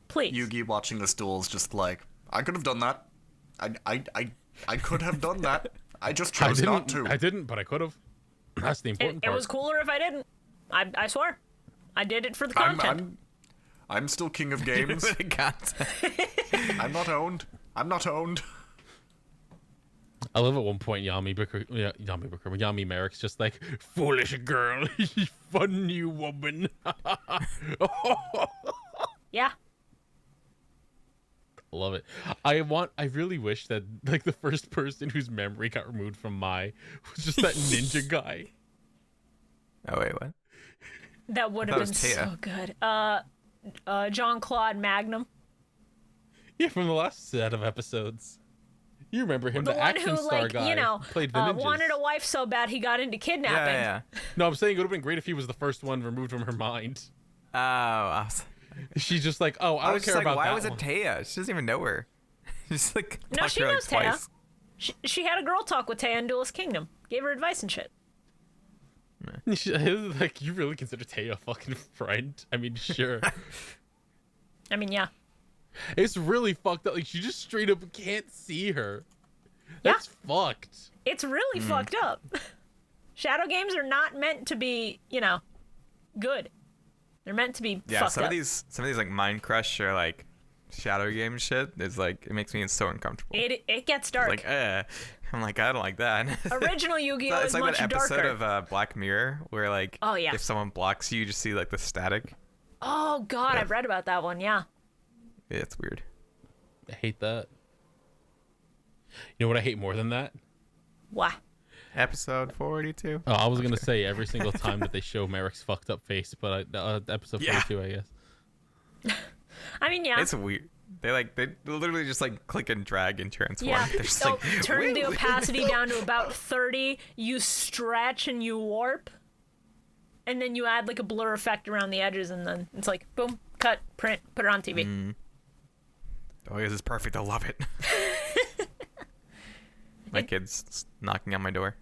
Please. Yugi watching this duel is just like, I could have done that. I could have done that. I just chose not to. I didn't, but I could have. That's the important It part. was cooler if I didn't. I swear. I did it for the content. I'm still king of games. I'm not owned. I love at one point Yami Merrick's just like, foolish girl, fun new woman. Yeah. Love it. I really wish that like the first person whose memory got removed from Mai was just that ninja guy. Oh wait, what? That would have That been was Taya. so good. Jean-Claude Magnum. Yeah, from the last set of episodes. You remember him, the one action who, star like, guy. you know, Played the ninjas. wanted a wife so bad he got into kidnapping. Yeah. No, I'm saying it would have been great if he was the first one removed from her mind. Oh, I She's just like, oh, I don't was care just like, about why that was it one. Taya? She doesn't even know her. She's like, No, talked she to her, knows like, Taya. twice. She had a girl talk with Taya in Duelist Kingdom. Gave her advice and shit. Like, you really consider Taya a fucking friend? I mean, sure. I mean, yeah. It's really fucked up. Like, you just straight up can't see her. Yeah. That's fucked. It's really fucked up. Shadow games are not meant to be, good. They're meant to be Yeah, fucked some up. of these like Mind Crush or like shadow game shit is like, it makes me so uncomfortable. It gets dark. Like, I'm like, I don't like that. Original Yu-Gi-Oh! It's is like much that episode darker. of Black Mirror where like, Oh, yeah. if someone blocks you, you just see like the static. Oh, God, I've read about that one, yeah. Yeah, it's weird. I hate that. You know what I hate more than that? Why? Episode 42. Oh, I was gonna say every single time that they show Merrick's fucked up face, but episode Yeah. 42, I guess. I mean, yeah. It's weird. They literally just like click and drag and transform. Yeah, They're just so like, turn the "Woo." opacity down to about 30, you stretch and you warp, and then you add like a blur effect around the edges, and then it's like, boom, cut, print, put it on TV. Oh, this is perfect. I love it. My kid's knocking on my door.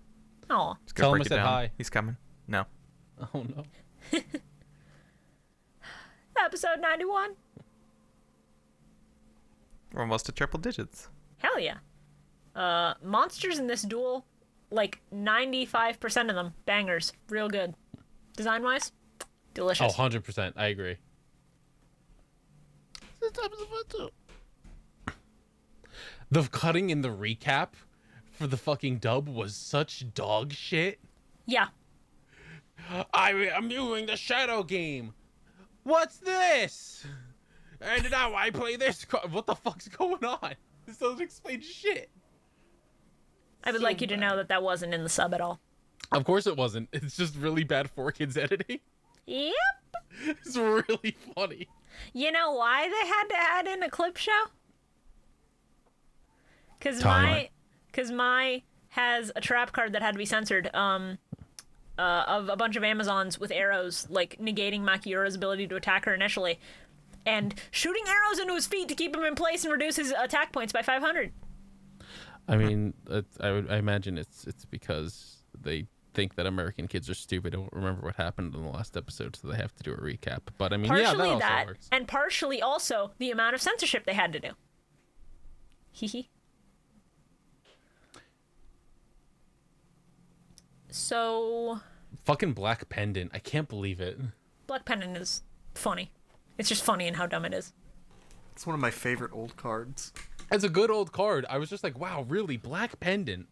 Oh, Just gonna Tell him break I it said down. hi. He's coming. No. Oh no. episode 91. We're almost to triple digits. Hell yeah. Monsters in this duel like 95% of them bangers, real good. Design wise, delicious. 100%. I agree. The cutting in the recap for the fucking dub was such dog shit. Yeah. I'm viewing the shadow game. What's this? And now I play this. What the fuck's going on? This doesn't explain shit. I would like you to know that that wasn't in the sub at all. Of course it wasn't. It's just really bad 4Kids editing. Yep. It's really funny. You know why they had to add in a clip show? Because my has a trap card that had to be censored of a bunch of Amazons with arrows, like negating Makiura's ability to attack her initially, and shooting arrows into his feet to keep him in place and reduce his attack points by 500. I mean, I imagine it's because they think that American kids are stupid and won't remember what happened in the last episode, so they have to do a recap. But I mean, Partially yeah, that also that, works. and partially also the amount of censorship they had to do. Hee. So, Fucking Black Pendant. I can't believe it. Black Pendant is funny. It's just funny in how dumb it is. It's one of my favorite old cards. It's a good old card. I was just like, wow, really? Black Pendant?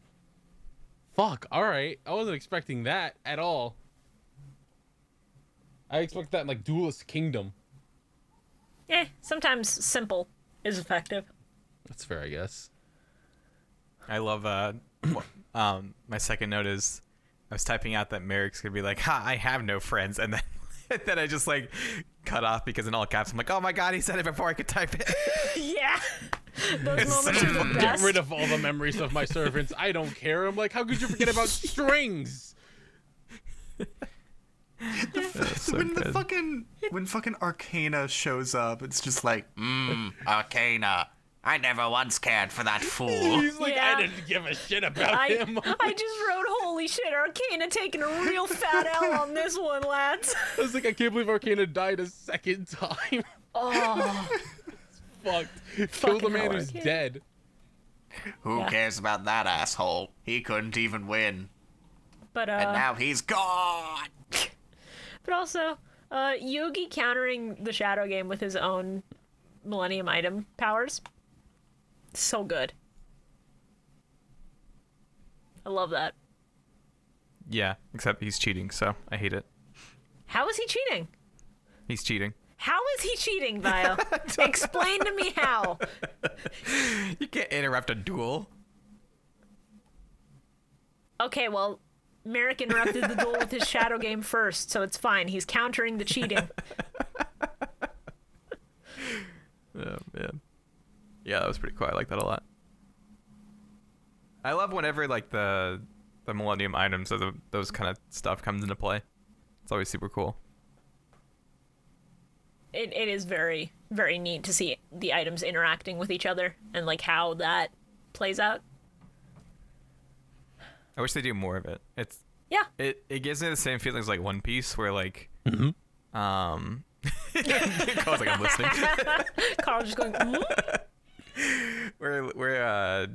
Fuck, alright. I wasn't expecting that at all. I expect that in, like, Duelist Kingdom. Sometimes simple is effective. That's fair, I guess. I love my second note is I was typing out that Merrick's gonna be like, ha, I have no friends, and then then I just like cut off because in all caps I'm like, oh my god, he said it before I could type it. Yeah. Those It's moments such are a the Get best. rid of all the memories of my servants. I don't care. I'm like, how could you forget about strings? When fucking Arcana shows up, it's just like, Arcana. I never once cared for that fool. He's like, Yeah. I didn't give a shit about him. I just wrote, holy shit, Arcana taking a real fat L on this one, lads. I was like, I can't believe Arcana died a second time. Oh, Fucked. Kill the Fucking man hell, who's Arcana. dead. Who Yeah. cares about that asshole? He couldn't even win. but And now he's gone. but also, Yogi countering the Shadow Game with his own Millennium item powers. So good. I love that. Yeah, except he's cheating, so I hate it. How is he cheating? He's cheating. How is he cheating, Bio? Explain to me how. You can't interrupt a duel. Okay, well, Merrick interrupted the duel with his Shadow Game first, so it's fine. He's countering the cheating. Oh man. Yeah, that was pretty cool. I like that a lot. I love whenever like the Millennium items or those kind of stuff comes into play. It's always super cool. It is very, very neat to see the items interacting with each other and like how that plays out. I wish they do more of it. Yeah. It gives me the same feelings like One Piece, where like Carl's like, I'm listening. Carl just going, "Hmm?" where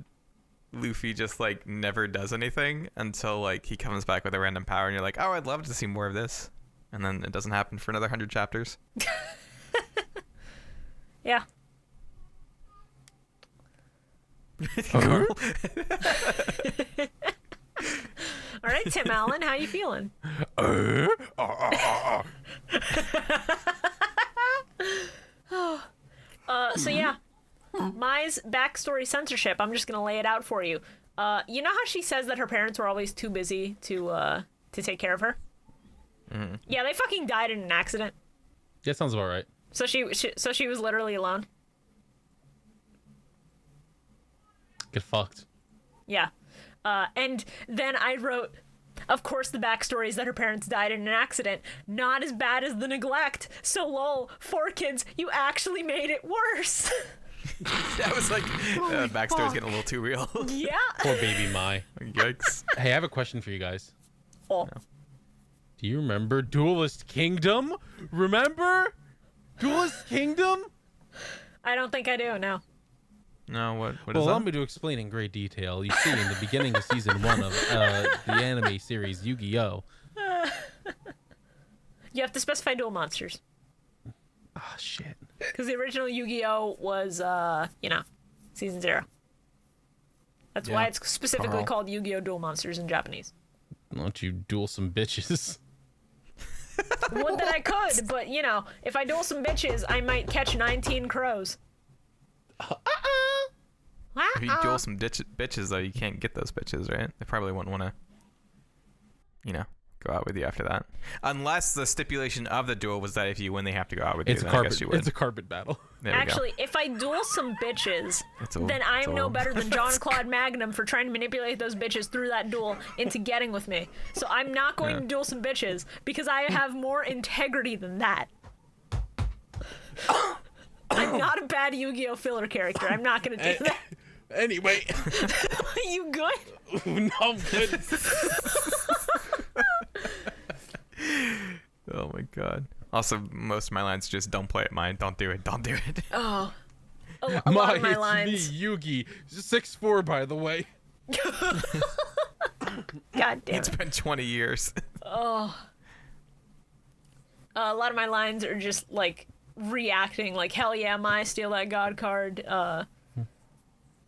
Luffy just like never does anything until like he comes back with a random power, and you're like, oh, I'd love to see more of this, and then it doesn't happen for another 100 chapters. Yeah. Carl? All right, Tim Allen, how you feeling? So yeah, Mai's backstory censorship. I'm just gonna lay it out for you. You know how she says that her parents were always too busy to take care of her? Mm-hmm. Yeah, they fucking died in an accident. Yeah, sounds about right. So she was literally alone. Get fucked. Yeah. And then I wrote, of course, the backstory is that her parents died in an accident. Not as bad as the neglect. So lol, 4 kids, you actually made it worse. That was like backstory's getting a little too real. Yeah. Poor baby Mai. Yikes. Hey, I have a question for you guys. Oh. Do you remember Duelist Kingdom? Remember? Duelist Kingdom? I don't think I do, no. No, what Well, is allow that? me to explain in great detail. You see, in the beginning of season 1 of the anime series Yu-Gi-Oh! You have to specify duel monsters. Ah, shit. Because the original Yu-Gi-Oh! Was, season 0. That's why Yeah. it's specifically Carl. called Yu-Gi-Oh! Duel Monsters in Japanese. Why don't you duel some bitches? Would that I could, but, if I duel some bitches, I might catch 19 crows. If you duel some bitches, though, you can't get those bitches, right? They probably wouldn't want to, go out with you after that. Unless the stipulation of the duel was that if you win, they have to go out with It's you. a Then I guess carpet. you would. It's a carpet battle. There we go. Actually, if I duel some bitches, It's a- then I it's am a- no better than Jean-Claude Magnum for trying to manipulate those bitches through that duel into getting with me. So I'm not going to duel some bitches because I have more integrity than that. I'm not a bad Yu-Gi-Oh! Filler character. I'm not going to do that. Anyway. You good? No, I'm good. Oh my god. Also, most of my lines just don't play it mine. Don't do it. Don't do it. Oh. A lot of my it's lines. me, Yugi. 6'4", by the way. God damn It's it. been 20 years. A lot of my lines are just like reacting, like hell yeah, my steal that god card.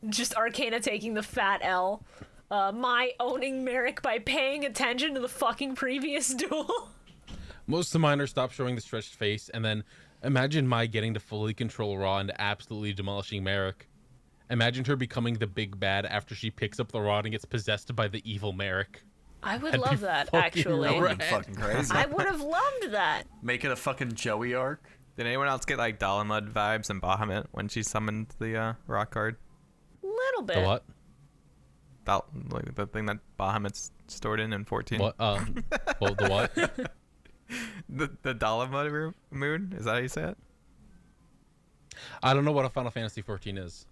Just Arcana taking the fat L. My owning Merrick by paying attention to the fucking previous duel. Most of mine are stop showing the stretched face, and then imagine Mai getting to fully control Raw and absolutely demolishing Merrick. Imagine her becoming the big bad after she picks up the rod and gets possessed by the evil Merrick. I would That'd be love that, fucking actually. That would have Right. been fucking crazy. I would have loved that. Make it a fucking Joey arc. Did anyone else get like Dalamud vibes and Bahamut when she summoned the rock card? Little bit. The what? Like the thing that Bahamut's stored in 14. What? Well, the what? The Dalamud moon? Is that how you say it? I don't know what a Final Fantasy 14 is.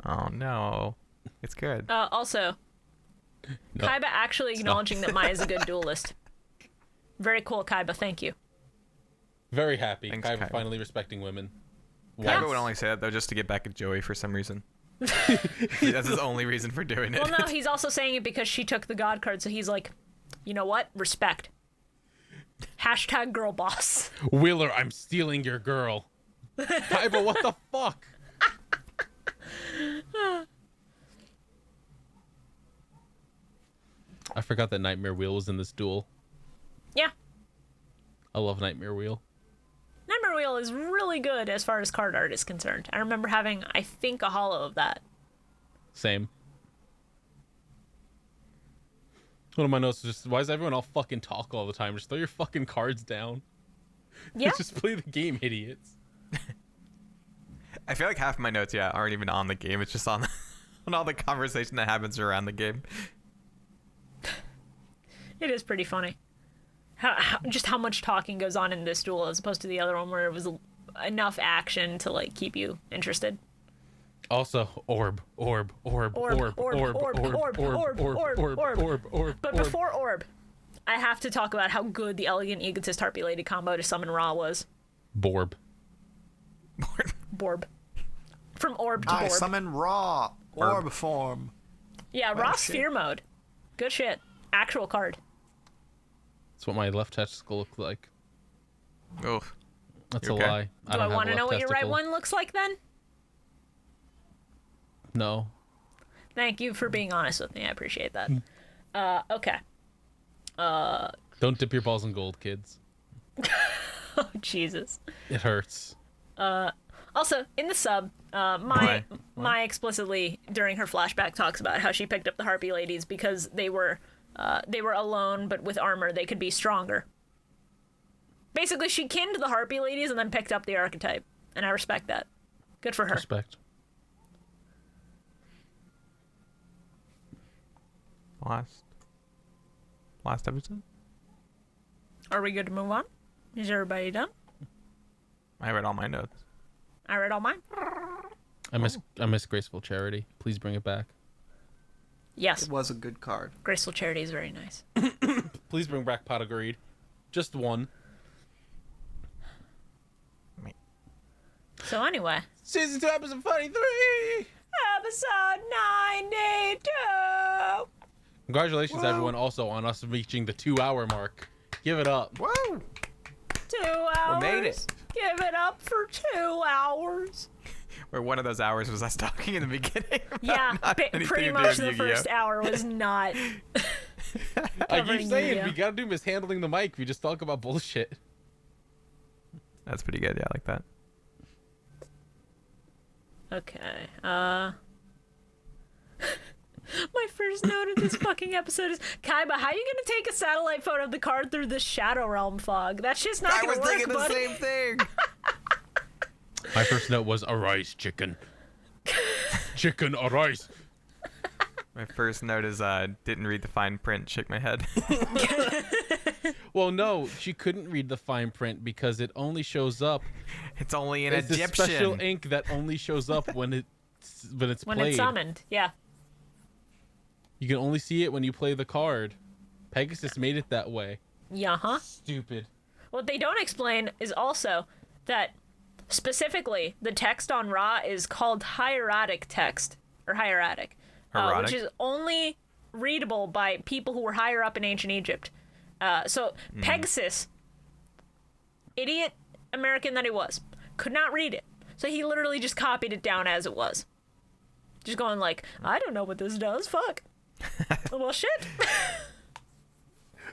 Oh no. It's good. Also, No. Kaiba actually acknowledging that Mai is a good duelist. Very cool, Kaiba. Thank you. Very happy. Thanks, Kaiba Kaiba. finally respecting women. Kaiba would only say that though just to get back at Joey for some reason. That's his only reason for doing it. Well, no, he's also saying it because she took the god card, so he's like, you know what? Respect. Hashtag girl boss. Wheeler, I'm stealing your girl. Kaiba, what the fuck? I forgot that Nightmare Wheel was in this duel. Yeah. I love Nightmare Wheel. Nightmare Wheel is really good as far as card art is concerned. I remember having, I think, a holo of that. Same. One of my notes is just, why does everyone all fucking talk all the time? Just throw your fucking cards down. Yeah. Just play the game, idiots. I feel like half of my notes, aren't even on the game. It's just on on all the conversation that happens around the game. It is pretty funny. Just how much talking goes on in this duel as opposed to the other one where it was enough action to like keep you interested. Also, orb. But before orb, I have to talk about how good the elegant egotist harpy lady combo to summon Ra was. Borb. Borb. From orb to I borb. summon Raw orb form. Yeah, Well, Raw shit. sphere mode. Good shit. Actual card. That's what my left testicle looked like. Oof. That's You a okay? lie. Do I don't have want a to know left what your right testicle. one looks like then? No. Thank you for being honest with me. I appreciate that. Okay. Don't dip your balls in gold, kids. Oh, Jesus. It hurts. Also, in the sub, Why? Mai explicitly during her flashback talks about how she picked up the Harpy ladies because they were alone, but with armor they could be stronger. Basically, she kinned the Harpy ladies and then picked up the archetype, and I respect that. Good for her. Respect. Last episode? Are we good to move on? Is everybody done? I read all my notes. I read all mine. I miss Graceful Charity. Please bring it back. Yes, It was a good card. Graceful Charity is very nice. Please bring back Pot of Greed. Just one. So anyway, Season 2, episode 43! Episode 92. Congratulations, everyone, also on us reaching the 2-hour mark. Give it up. Whoa! 2 hours. We made it. Give it up for 2 hours. Where one of those hours was us talking in the beginning. Yeah, pretty much the first hour was not. I keep covering saying Yu-Gi-Oh. we gotta do mishandling the mic. We just talk about bullshit. That's pretty good. Yeah, I like that. Okay. My first note of this fucking episode is, Kaiba, how you gonna take a satellite photo of the card through the Shadow Realm fog? That's just not gonna work, buddy. same thing. My first note was arise, chicken. Chicken, arise. My first note is didn't read the fine print. Shake my head. Well, no, she couldn't read the fine print because it only shows up. It's only in It's a Egyptian. special ink that only shows up when it's When played. it's summoned, yeah. You can only see it when you play the card. Pegasus made it that way. Yeah, huh? Stupid. What they don't explain is also that specifically the text on Ra is called hieratic text, or hieratic, Hieratic? which is only readable by people who were higher up in ancient Egypt. So Pegasus, idiot American that he was, could not read it. So he literally just copied it down as it was. Just going like, I don't know what this does, fuck. Well, shit.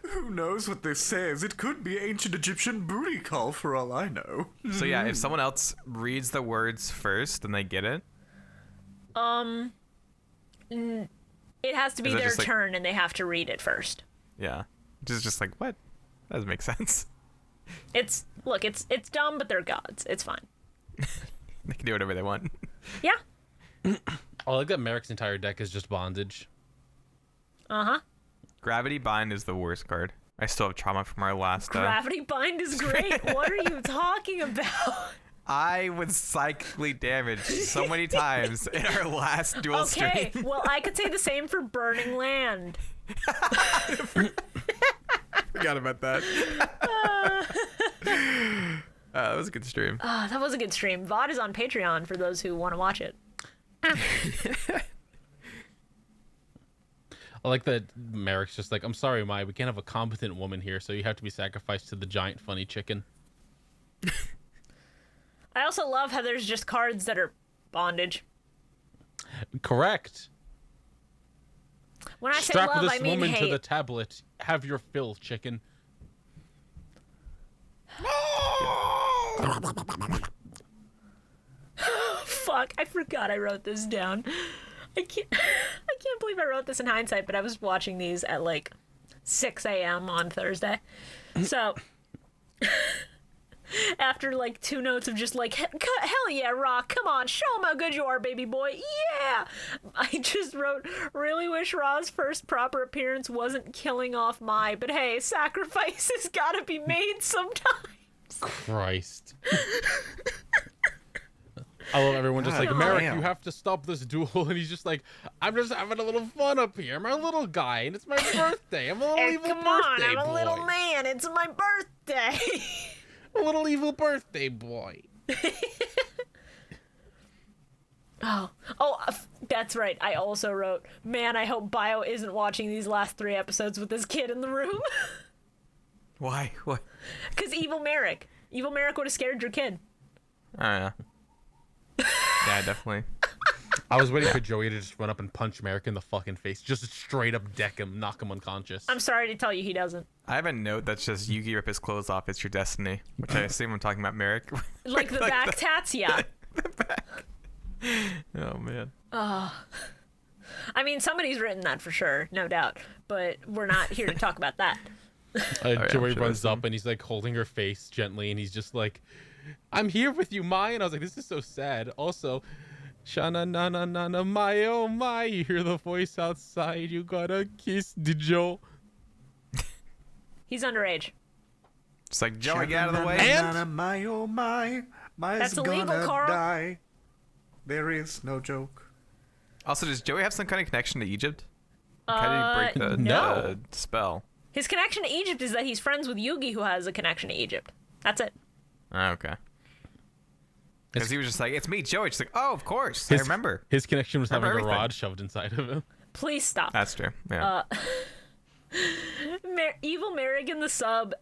Who knows what this says? It could be ancient Egyptian booty call for all I know. So yeah, if someone else reads the words first, then they get it. It has to be Is it their just like- turn and they have to read it first. Yeah. Just like what? That doesn't make sense. It's dumb, but they're gods. It's fine. They can do whatever they want. Yeah. I like that Merrick's entire deck is just bondage. Uh-huh. Gravity Bind is the worst card. I still have trauma from our last. Gravity Bind is great. What are you talking about? I was psychically damaged so many times in our last duel Okay, stream. well, I could say the same for Burning Land. Forgot about that. That was a good stream. That was a good stream. VOD is on Patreon for those who want to watch it. I like that Merrick's just like, I'm sorry, Mai, we can't have a competent woman here, so you have to be sacrificed to the giant funny chicken. I also love how there's just cards that are bondage. Correct. When I say Strap love, this I mean woman to hate. the tablet. Have your fill, chicken. Fuck, I forgot I wrote this down. I can't believe I wrote this in hindsight, but I was watching these at like 6 a.m. on Thursday. So after like 2 notes of just like, hell yeah, Rock, come on, show him how good you are, baby boy, yeah! I just wrote, really wish Ra's first proper appearance wasn't killing off Mai, but hey, sacrifices gotta be made sometimes. Christ. I love everyone just like, Merrick, damn. you have to stop this duel. And he's just like, I'm just having a little fun up here. I'm a little guy, and it's my birthday. I'm a little Hey, evil come on, birthday I'm a boy. little man, it's my birthday! A little evil birthday boy. That's right. I also wrote, man, I hope Bio isn't watching these last 3 episodes with this kid in the room. Why? What? Because Evil Merrick would have scared your kid. Oh, yeah. Yeah, definitely. I was waiting for Joey to just run up and punch Merrick in the fucking face. Just straight up deck him, knock him unconscious. I'm sorry to tell you he doesn't. I have a note that's just Yugi rip his clothes off. It's your destiny, which I assume I'm talking about Merrick. Like the back tats, yeah. Oh man. I mean, somebody's written that for sure, no doubt. But we're not here to talk about that. yeah, Joey I'm sure runs that's up and he's like holding her face gently, and he's just like, I'm here with you, Mai. And I was like, this is so sad. Also, Shana na na na na my oh my, you hear the voice outside, you gotta kiss the Joe. He's underage. It's like Joey, get out of the way. And- My oh my, Mai's That's illegal, gonna Carl. die. There is no joke. Also, does Joey have some kind of connection to Egypt? How did he break the no. spell? His connection to Egypt is that he's friends with Yugi, who has a connection to Egypt. That's it. Oh, okay. Because he was just like, it's me, Joey. She's like, oh, of course. I remember. His connection was having a Remember everything. rod shoved inside of him. Please stop. That's true. Yeah. Evil Merrick in the sub,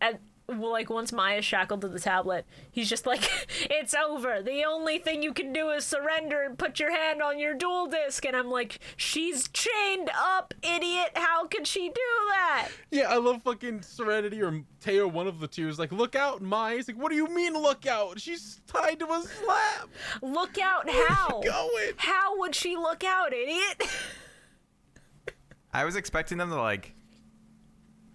once Maya's shackled to the tablet, he's just like, it's over. The only thing you can do is surrender and put your hand on your dual disc. And I'm like, she's chained up, idiot. How could she do that? Yeah, I love fucking Serenity or Teo, one of the two, is like, look out, Mai. He's like, what do you mean, look out? She's tied to a slab. Look out how? Going. How would she look out, idiot? I was expecting them to, like...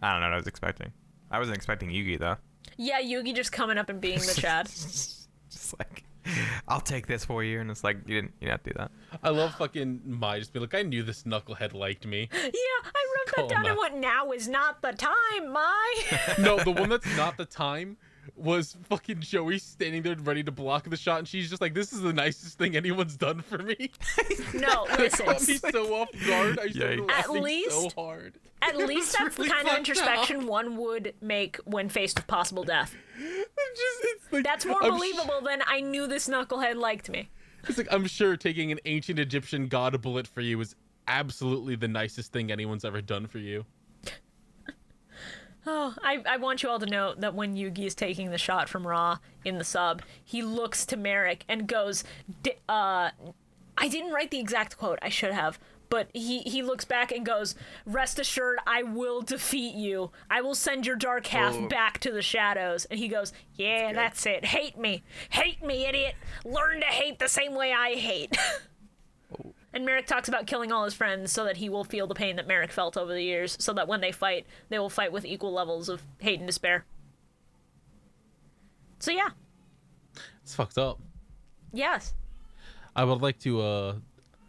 I don't know what I was expecting. I wasn't expecting Yugi, though. Yeah, Yugi just coming up and being the Chad. Just like, I'll take this for you. And it's like, you didn't have to do that. I love fucking Mai just be like, I knew this knucklehead liked me. Yeah, I wrote Call that down him and went, now is not the time, Mai. No, the one that's not the time was fucking Joey standing there ready to block the shot, and she's just like, this is the nicest thing anyone's done for me. No, It listen. caught me so off guard. I started Yikes. laughing so hard. At least that's really the kind of fucked introspection one would make when faced with possible death. It's like, That's more I'm believable than I knew this knucklehead liked me. It's like, I'm sure taking an ancient Egyptian god bullet for you is absolutely the nicest thing anyone's ever done for you. Oh, I want you all to know that when Yugi is taking the shot from Ra in the sub, he looks to Merrick and goes, I didn't write the exact quote, I should have, but he looks back and goes, rest assured, I will defeat you. I will send your dark half back to the shadows. And he goes, yeah, that's it. Hate me. Hate me, idiot. Learn to hate the same way I hate. And Merrick talks about killing all his friends so that he will feel the pain that Merrick felt over the years, so that when they fight, they will fight with equal levels of hate and despair. So yeah. It's fucked up. Yes. I would like to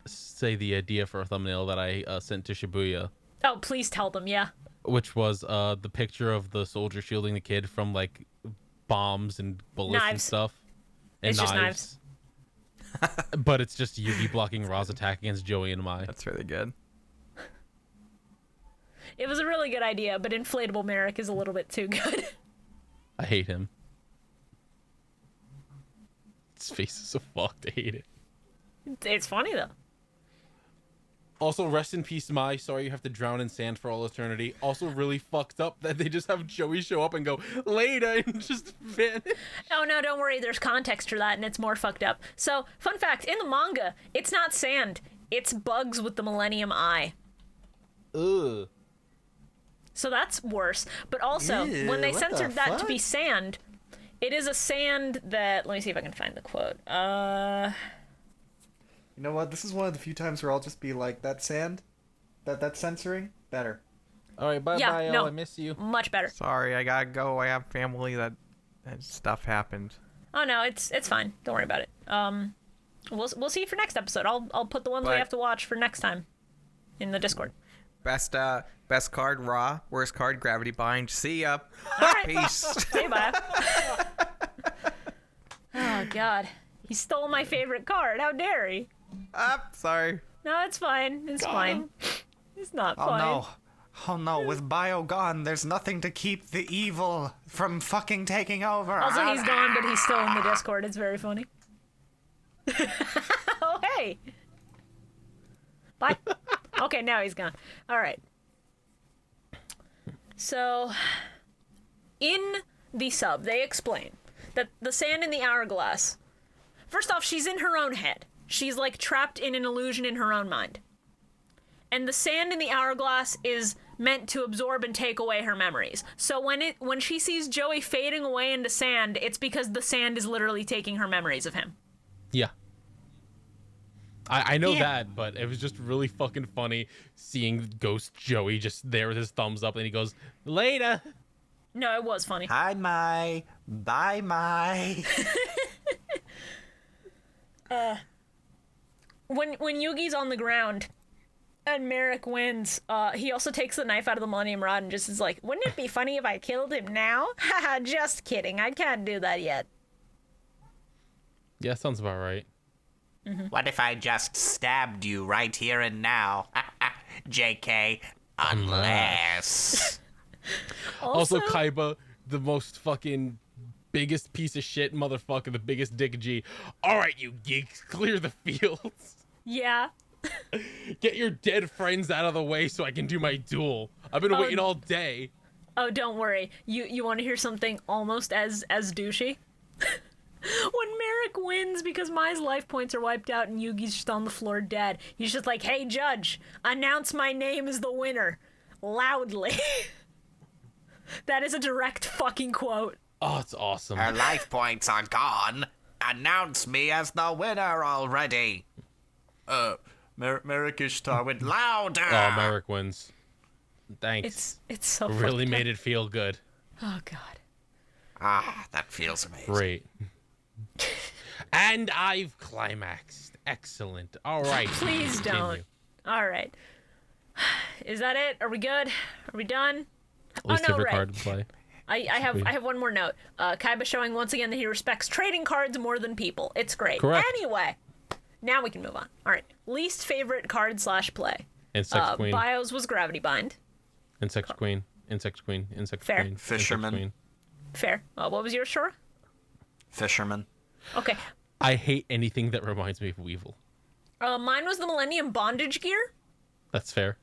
say the idea for a thumbnail that I sent to Shibuya, Oh, please tell them, yeah. which was the picture of the soldier shielding the kid from like bombs and bullets and Knives. stuff. And It's just knives. But it's just Yugi blocking Ra's attack against Joey and Mai. That's really good. It was a really good idea, but inflatable Merrick is a little bit too good. I hate him. His face is so fucked. I hate it. It's funny, though. Also, rest in peace, Mai. Sorry you have to drown in sand for all eternity. Also, really fucked up that they just have Joey show up and go, later, and just vanish. Oh, no, don't worry. There's context for that, and it's more fucked up. So, fun fact, in the manga, it's not sand. It's bugs with the Millennium Eye. Ugh. So that's worse. But also, when they what censored the that to be fuck? sand, it is a sand that... Let me see if I can find the quote. You know what? This is one of the few times where I'll just be like, that sand? That's censoring? Better. All right, bye-bye, Yeah, no. I miss you. Much better. Sorry, I gotta go. I have family that stuff happened. Oh, no, it's fine. Don't worry about it. We'll see you for next episode. I'll put the ones we But- have to watch for next time in the Discord. Best card, Raw. Worst card, Gravity Bind. See ya. right. Peace. Say bye. Oh, God. He stole my favorite card. How dare he? Sorry. No, it's fine. It's fine. It's not Oh fine. no. Oh no, with Bio gone, there's nothing to keep the evil from fucking taking over. Also, he's gone, but he's still in the Discord. It's very funny. Oh, hey. Bye. Okay, now he's gone. All right. So, in the sub, they explain that the sand in the hourglass... First off, she's in her own head. She's, like, trapped in an illusion in her own mind. And the sand in the hourglass is meant to absorb and take away her memories. So when she sees Joey fading away into sand, it's because the sand is literally taking her memories of him. Yeah. I know that, but it was just really fucking funny seeing Ghost Joey just there with his thumbs up, and he goes, later. No, it was funny. Hi, Mai. Bye, Mai. When Yugi's on the ground and Merrick wins, he also takes the knife out of the Millennium Rod and just is like, wouldn't it be funny if I killed him now? Haha, just kidding. I can't do that yet. Yeah, sounds about right. What if I just stabbed you right here and now? JK, unless... Also, Kaiba, the most fucking biggest piece of shit motherfucker, the biggest dick G. All right, you geeks, clear the fields. Yeah. Get your dead friends out of the way so I can do my duel. I've been waiting all day. Oh, don't worry. You want to hear something almost as douchey? When Merrick wins because Mai's life points are wiped out and Yugi's just on the floor dead, he's just like, "Hey, judge, announce my name as the winner." Loudly. That is a direct fucking quote. Oh, it's awesome. Her life points are gone. Announce me as the winner already. Merrick Ishtar went louder. Oh, Merrick wins. Thanks. It's so really fucked made up. it feel good. Oh god. Ah, that feels amazing. Great. And I've climaxed. Excellent. All right. Please don't. Continue. All right. Is that it? Are we good? Are we done? Least favorite right. card to play. I have one more note. Kaiba showing once again that he respects trading cards more than people. It's great. Correct. Anyway, now we can move on. All right. Least favorite card / play. Insect Queen. Bios was Gravity Bind. Insect Queen. Insect Queen. Insect Fair. Queen. Fisherman. Insect Queen. Fair. What was yours, Shora? Fisherman. Okay. I hate anything that reminds me of Weevil. Mine was the Millennium Bondage Gear. That's fair.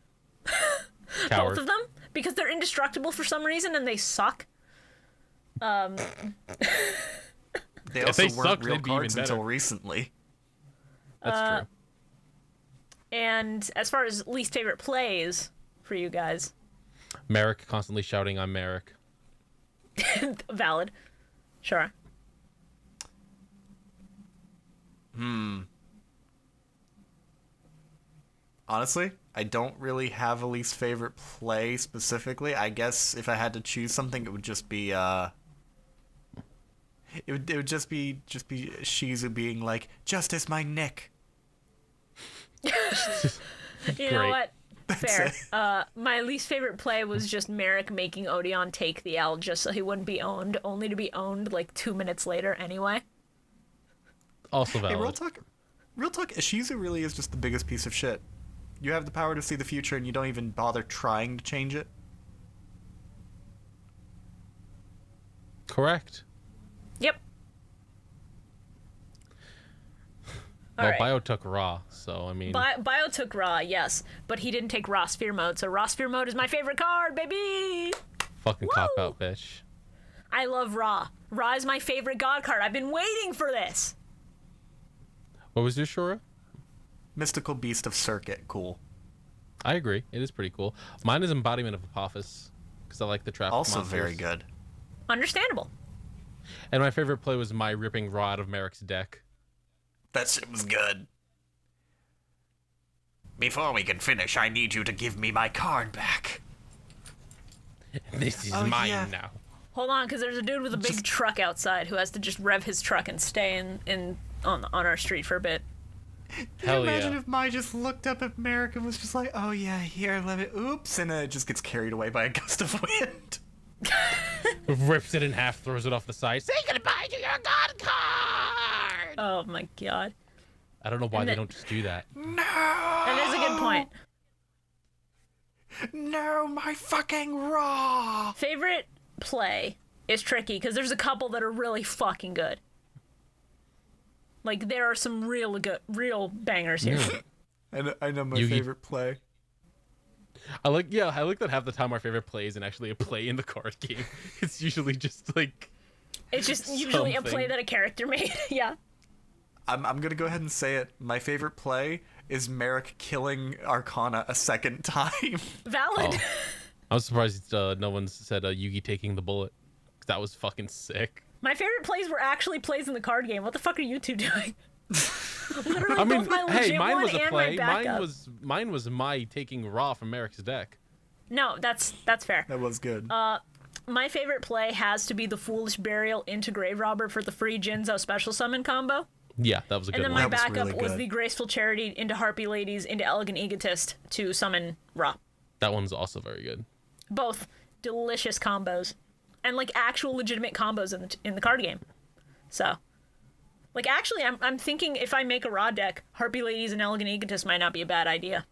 Coward. Both of them. Because they're indestructible for some reason and they suck. They If also they weren't sucked, real they'd be even cards until better. recently. That's true. And as far as least favorite plays for you guys, Merrick constantly shouting, "I'm Merrick." valid. Sure. Honestly, I don't really have a least favorite play specifically. I guess if I had to choose something, it would just be it would just be Shizu being like, "Just as my Nick." You know Great. what? Fair. it. My least favorite play was just Merrick making Odeon take the L just so he wouldn't be owned, only to be owned like 2 minutes later anyway. Also Hey, valid. real talk, Shizu really is just the biggest piece of shit. You have the power to see the future and you don't even bother trying to change it. Correct. Yep. Well, Alright. Bio took Raw, so I mean, Bio took Raw, yes, but he didn't take Raw Sphere mode, so Raw Sphere mode is my favorite card, baby! fucking Woo! cop out, bitch. I love Raw. Raw is my favorite god card. I've been waiting for this! What was your Shora? Mystical Beast of Circuit, cool. I agree. It is pretty cool. Mine is Embodiment of Apophis, because I like the trap. Also monsters. very good. Understandable. And my favorite play was my ripping Raw out of Merrick's deck. That shit was good. Before we can finish, I need you to give me my card back. This is Oh, mine yeah. now. Hold on, because there's a dude with a big truck outside who has to just rev his truck and stay on our street for a bit. Hell Imagine yeah. if Mai just looked up at Merrick and was just like, "Oh yeah, here, let it." Oops, and it just gets carried away by a gust of wind. Rips it in half, throws it off the side. Say goodbye to your god card! Oh my god. I don't know why And they then- don't just do that. That is a good point. No, my fucking Raw. Favorite play is tricky because there's a couple that are really fucking good. Like there are some real bangers here. I know my Yugi. favorite play. I like that half the time our favorite play isn't actually a play in the card game. It's usually just like It's just usually a Something. play that a character made. Yeah. I'm gonna go ahead and say it. My favorite play is Merrick killing Arcana a second time. Valid. Oh. I was surprised no one said Yugi taking the bullet. 'Cause that was fucking sick. My favorite plays were actually plays in the card game. What the fuck are you two doing? Literally I mean, both my hey, legit mine one was a and play. my backup. Mine was my taking Raw from Merrick's deck. No, that's fair. That was good. My favorite play has to be the Foolish Burial into Grave Robber for the free Jinzo special summon combo. Yeah, that was a And good then one. my That was backup really was good. the Graceful Charity into Harpy Ladies into Elegant Egotist to summon Ra. That one's also very good. Both delicious combos. And like actual legitimate combos in the card game. So, like actually I'm thinking if I make a Ra deck, Harpy Ladies and Elegant Egotist might not be a bad idea.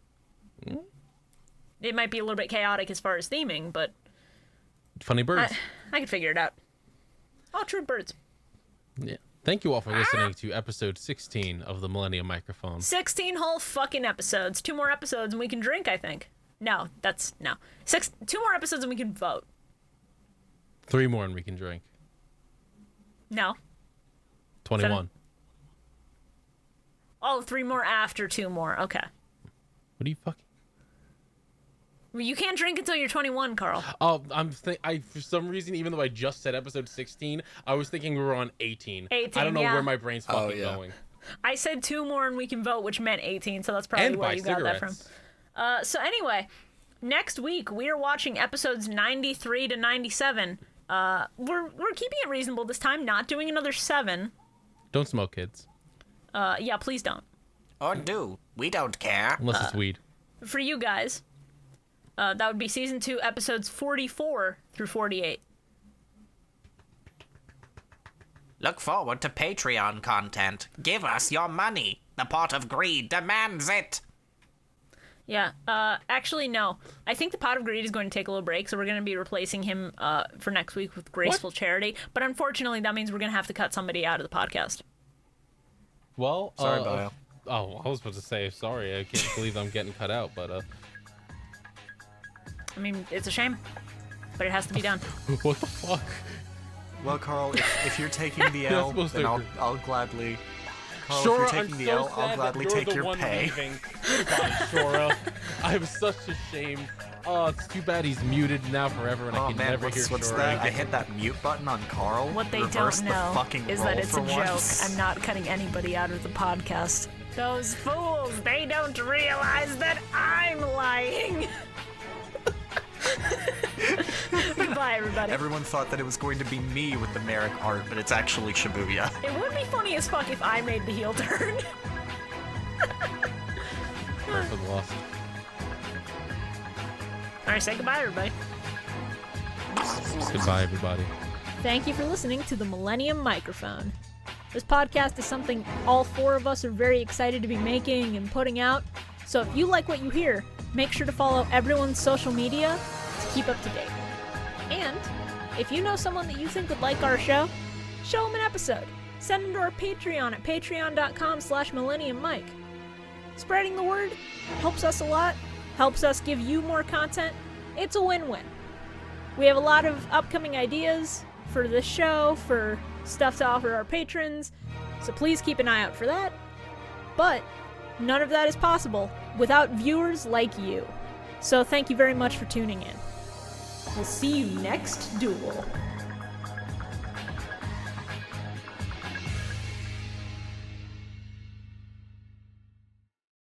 It might be a little bit chaotic as far as theming, but Funny birds. I could figure it out. Oh, true birds. Yeah. Thank you all for listening to episode 16 of the Millennium Microphone. 16 whole fucking episodes. 2 more episodes and we can drink, I think. No. 2 more episodes and we can vote. 3 more and we can drink. No. 21. 7. Oh, 3 more after 2 more. Okay. What are you fucking... Well, you can't drink until you're 21, Carl. Oh, for some reason, even though I just said episode 16, I was thinking we were on 18. 18, I don't know yeah. where my brain's fucking yeah. going. I said 2 more and we can vote, which meant 18, so that's probably And where buy you got that from. cigarettes. So anyway, next week we are watching episodes 93 to 97. We're keeping it reasonable this time, not doing another 7. Don't smoke, kids. Yeah, please don't. Or do. We don't care. Unless it's weed. For you guys, that would be season 2, episodes 44 through 48. Look forward to Patreon content. Give us your money. The pot of greed demands it. Yeah, actually, no. I think the Pot of Greed is going to take a little break, so we're going to be replacing him for next week with Graceful Charity. But unfortunately, that means we're going to have to cut somebody out of the podcast. Well, Sorry, Bio. Oh, I was about to say, sorry, I can't believe I'm getting cut out, but, I mean, it's a shame, but it has to be done. what the fuck? Well, Carl, if you're taking the L, supposed then to- I'll gladly. Carl, Shora, if you're I'm taking the so L, sad I'll that gladly you're take the your one pay. leaving. Goodbye, Shora. I'm such a shame. Oh, it's too bad he's muted now forever, and I Oh can man, never hear what's Shora that? I again. hit that mute button on Carl. What they Reverse don't the know fucking is role that it's a for joke. once. I'm not cutting anybody out of the podcast. Those fools, they don't realize that I'm lying. Goodbye, everybody. Everyone thought that it was going to be me with the Merrick art, but it's actually Shibuya. It would be funny as fuck if I made the heel turn. Sorry for the loss. Alright, say goodbye, everybody. Goodbye, everybody. Thank you for listening to the Millennium Microphone. This podcast is something all 4 of us are very excited to be making and putting out. So if you like what you hear, make sure to follow everyone's social media to keep up to date. And if you know someone that you think would like our show, show them an episode. Send them to our Patreon at patreon.com/millenniummike. Spreading the word helps us a lot, helps us give you more content. It's a win-win. We have a lot of upcoming ideas for this show, for stuff to offer our patrons, so please keep an eye out for that. But none of that is possible without viewers like you. So thank you very much for tuning in. We'll see you next Duel.